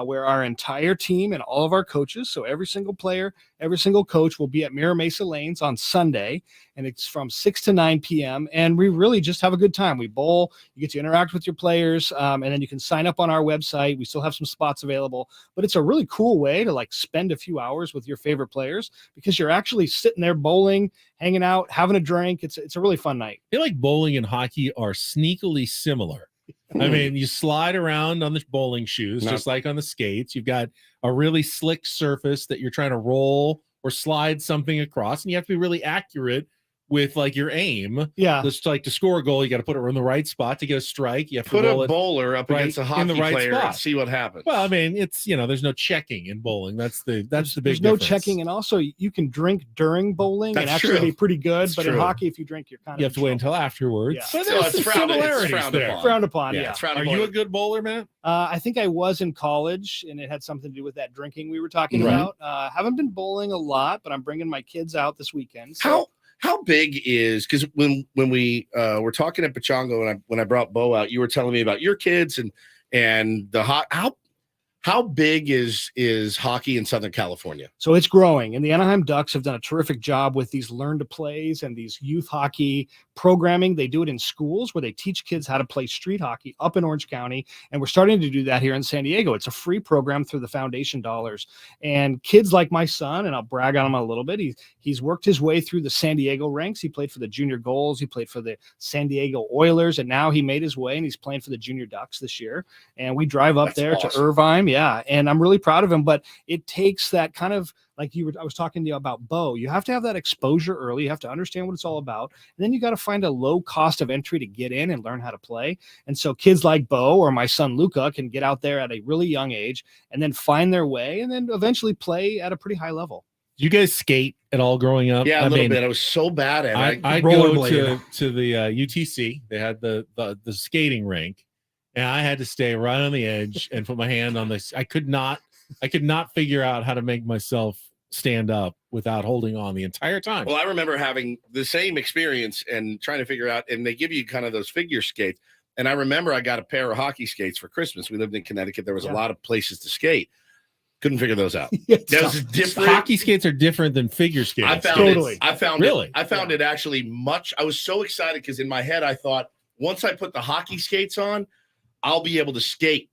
where our entire team and all of our coaches, so every single player, every single coach will be at Mira Mesa Lanes on Sunday. And it's from 6 to 9 p.m. And we really just have a good time. We bowl, you get to interact with your players, and then you can sign up on our website. We still have some spots available, but it's a really cool way to spend a few hours with your favorite players because you're actually sitting there bowling, hanging out, having a drink. It's a really fun night. I feel like bowling and hockey are sneakily similar. I mean, you slide around on the bowling shoes, just like on the skates. You've got a really slick surface that you're trying to roll or slide something across, and you have to be really accurate with like your aim. Yeah. Just like to score a goal, you got to put it in the right spot to get a strike. You have to Put roll a it bowler up right against a in hockey the right player and spot. see what happens. Well, I mean, it's there's no checking in bowling. That's the big There's difference. no checking, and also you can drink during bowling and That's actually true. be pretty good. That's but in true. hockey, if you drink, you're kind of You have to wait until afterwards. Yeah. So So there's it's some frowned- it's similarities frowned there. upon. Frowned upon, yeah. it's frowned Are upon. you a good bowler, Matt? I think I was in college, and it had something to do with that drinking we were talking Right. about. Haven't been bowling a lot, but I'm bringing my kids out this weekend. So How big is, because when we were talking at Pachongo and when I brought Bo out, you were telling me about your kids and the how big is hockey in Southern California? So it's growing, and the Anaheim Ducks have done a terrific job with these learn to plays and these youth hockey programming. They do it in schools where they teach kids how to play street hockey up in Orange County, and we're starting to do that here in San Diego. It's a free program through the foundation dollars, and kids like my son, and I'll brag on him a little bit. He's worked his way through the San Diego ranks. He played for the junior goals. He played for the San Diego Oilers, and now he made his way and he's playing for the junior Ducks this year. And we drive up there to Irvine. Yeah. And I'm really proud of him, but it takes that kind of like I was talking to you about Bo. You have to have that exposure early. You have to understand what it's all about. And then you got to find a low cost of entry to get in and learn how to play. And so kids like Bo or my son Luca can get out there at a really young age and then find their way and then eventually play at a pretty high level. Do you guys skate at all growing up? Yeah, a little bit. I was so bad at it. I'd go to the UTC. They had the skating rink, and I had to stay right on the edge and put my hand on this. I could not figure out how to make myself stand up without holding on the entire time. Well, I remember having the same experience and trying to figure out, and they give you kind of those figure skates. And I remember I got a pair of hockey skates for Christmas. We lived in Connecticut. There was a lot of places to skate. Couldn't figure those out. That was different. Hockey skates are different than figure skates. I found it actually much. I was so excited because in my head I thought once I put the hockey skates on, I'll be able to skate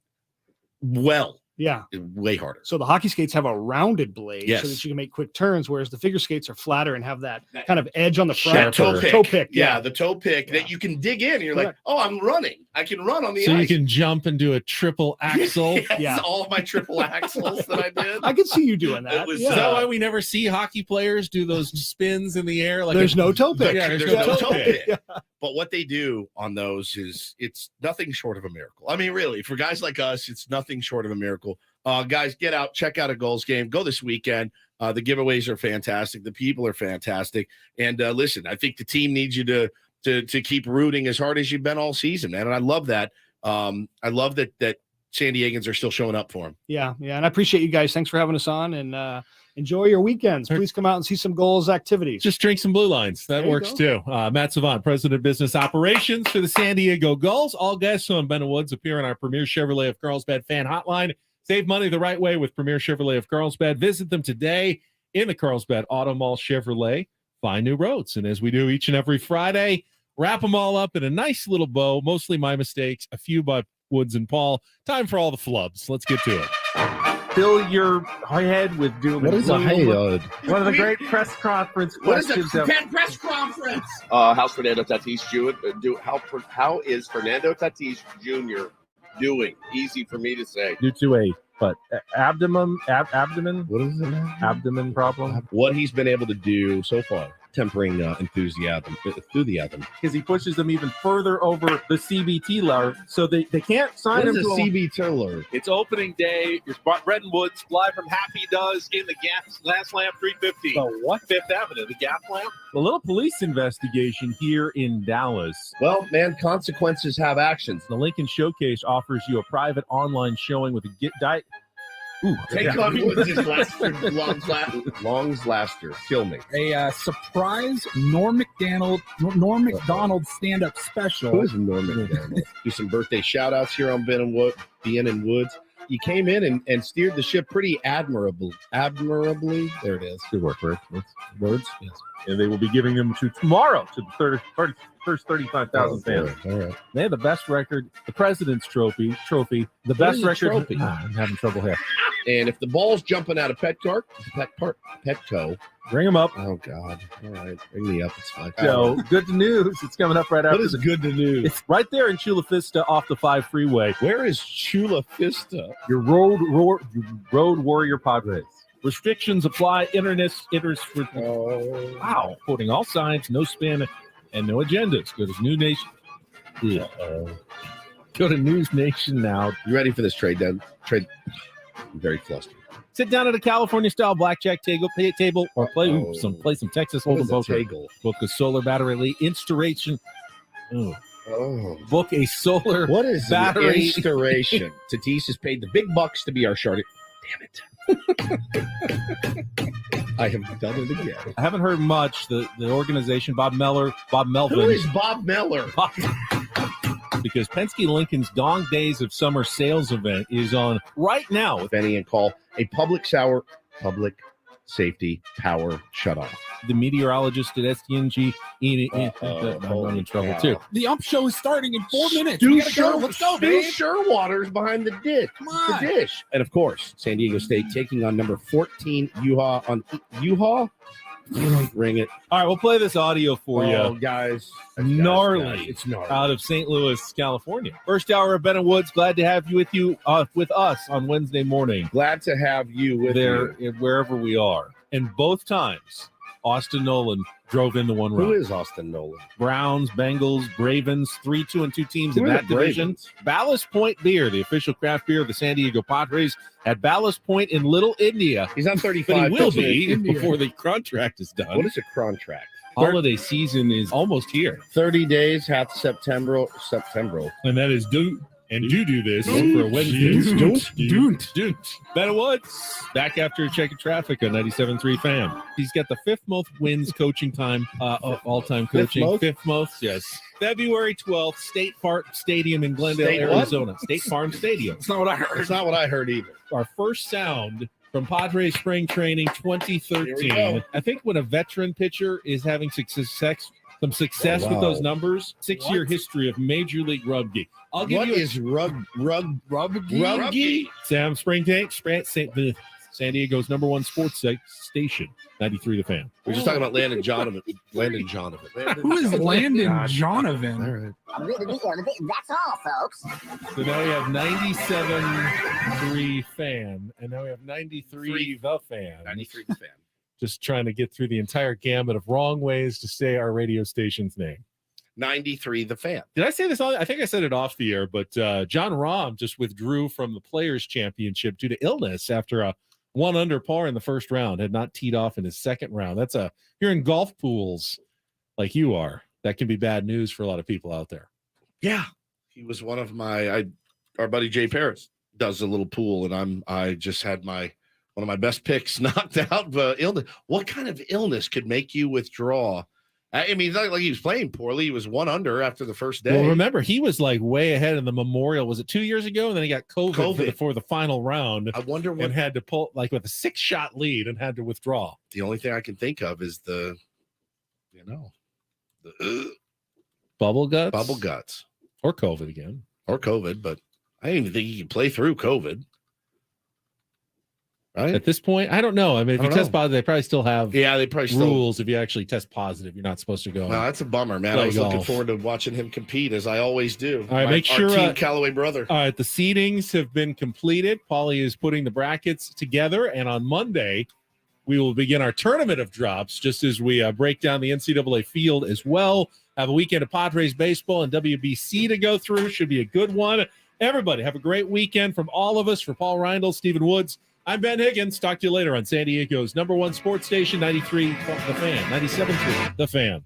well. Yeah. Way harder. So the hockey skates have a rounded blade Yes. so that you can make quick turns, whereas the figure skates are flatter and have that kind of edge on the front. That toe pick. Yeah, the toe pick that you can dig in. And you're like, oh, I'm running. I can run on the So ice. you can jump and do a triple axle. Yes, all of my triple axles that I did. I could see you doing that. It was, Is that why we never see hockey players do those spins in the air? Like There's no toe pick. Yeah, There's no toe pick. But what they do on those is it's nothing short of a miracle. I mean, really, for guys like us, it's nothing short of a miracle. Guys, get out, check out a Gulls game. Go this weekend. The giveaways are fantastic. The people are fantastic. And listen, I think the team needs you to keep rooting as hard as you've been all season, man. And I love that. I love that San Diegans are still showing up for them. Yeah. And I appreciate you guys. Thanks for having us on, and enjoy your weekends. Please come out and see some Gulls activities. Just drink some Blue Lines. That works too. Matt Savant, President of Business Operations for the San Diego Gulls. All guests on Ben Woods appear on our Premier Chevrolet of Carlsbad fan hotline. Save money the right way with Premier Chevrolet of Carlsbad. Visit them today in the Carlsbad Auto Mall Chevrolet. Find new roads. And as we do each and every Friday, wrap them all up in a nice little bow. Mostly my mistakes, a few by Woods and Paul. Time for all the flubs. Let's get to it. Fill your head with doom. What and is a gloom. hey-od? One of the great press conference What is questions. a press conference? How's Fernando Tatis how is Fernando Tatis Jr. doing? Easy for me to say. Due to a abdomen. What is it? Abdomen problem. What he's been able to do so far, tempering enthusiasm, Because he pushes them even further over the CBT line, so they can't sign What him is to a CBT alert? It's opening day. You're Bretton Woods live from Happy Does in the Gas Lamp 350. The what? Fifth Avenue, the Gas Lamp. A little police investigation here in Dallas. Well, man, consequences have actions. The Lincoln Showcase offers you a private online showing with a diet. Ooh, Take on Woods' Long's Laster. Kill me. A surprise Norm Macdonald stand-up special. Who is Norm Macdonald? Do some birthday shout-outs here on Ben and Woods. You came in and steered the ship pretty admirably. There it is. Good work, Rick. Words. Yes. And they will be giving them to tomorrow to the first 35,000 fans. All right. They have the best record, the President's Trophy, the What best is a record. trophy? I'm having trouble here. And if the ball's jumping out of Petco, Bring them up. oh God! All right, bring me up. It's fine. So good news. It's coming up right after. what is good to news? It's right there in Chula Vista off the 5 freeway. Where is Chula Vista? Your road warrior Padres. Restrictions apply. Wow. Quoting all signs, no spin, and no agendas. Go to New Nation. Go to News Nation now. You ready for this trade? I'm very flustered. Sit down at a California-style blackjack table or play some Texas Hold'em poker. Book a solar battery elite installation. Book a solar What is battery installation? Tatis has paid the big bucks to be our shorty. Damn it. I have done it again. I haven't heard much. The organization, Bob Melvin. Who is Bob Meller? Because Penske Lincoln's Dong Days of Summer sales event is on right now. Benny and call a public safety power shutoff. The meteorologist at STNG, I'm in trouble too. The ump show is starting in 4 minutes. Stu We gotta go. Let's go, babe. Sherwater's behind the dish. Come on. The dish. And of course, San Diego State taking on number 14 Yuha on Yuha. Ring it. All right, we'll play this audio for you. Guys. Gnarly. It's gnarly. Out of St. Louis, California. First hour of Ben and Woods. Glad to have you with us on Wednesday morning. Glad to have you with me. Wherever we are. And both times, Austin Nolan drove into one run. Who is Austin Nolan? Browns, Bengals, Ravens, 3-2 and 2 teams Who in are that the division. Ravens? Ballast Point Beer, the official craft beer of the San Diego Padres, at Ballast Point in Little India. He's on But 35. he will be before the contract is done. What is a contract? Holiday season is almost here. 30 days, half September. And that is do this for Wednesday. Don't. Ben Woods back after a check of traffic on 97.3 Fan. He's got the 5th most wins coaching time, all-time coaching. Fifth most, yes. February 12th, State Farm Stadium in Glendale, Arizona. State Farm Stadium. That's not what I heard. It's not what I heard either. Our first sound from Padres Spring Training 2013. I think when a veteran pitcher is having success with those numbers, 6-year history of Major League Rugby. What is rugby? Sam Spring Tank, San Diego's #1 sports station, 93 The Fan. We're just talking about Landon Jonovan. Who is Landon Jonovan? That's all, folks. So now we have 97.3 Fan, and now we have 93 The Fan. 93 The Fan. Just trying to get through the entire gamut of wrong ways to say our radio station's name. 93 The Fan. Did I say this on? I think I said it off the air, but John Rahm just withdrew from the Players' Championship due to illness after a 1 under par in the first round. Had not teed off in his second round. You're in golf pools like you are. That can be bad news for a lot of people out there. Yeah, he was one of our buddy Jay Paris does a little pool, and I just had one of my best picks knocked out. But illness. What kind of illness could make you withdraw? I mean, it's not like he was playing poorly. He was 1 under after the first day. Well, remember, he was like way ahead in the Memorial. Was it 2 years ago? And then he got COVID. For the final round. I wonder what. And had to pull with a 6-shot lead and had to withdraw. The only thing I can think of is the bubble guts. Bubble guts. Or COVID again. Or COVID, but I didn't even think you can play through COVID. Right? At this point, I don't know. I mean, if you test positive, they probably still have rules. If you actually test positive, you're not supposed to go. Well, that's a bummer, man. I was looking forward to watching him compete, as I always do. All right, make sure Team Callaway brother. All right, the seedings have been completed. Paulie is putting the brackets together, and on Monday, we will begin our tournament of drops, just as we break down the NCAA field as well. Have a weekend of Padres baseball and WBC to go through. Should be a good one. Everybody, have a great weekend from all of us. For Paul Reindl, Stephen Woods, I'm Ben Higgins. Talk to you later on San Diego's #1 sports station, 93 The Fan, 97.3 The Fan.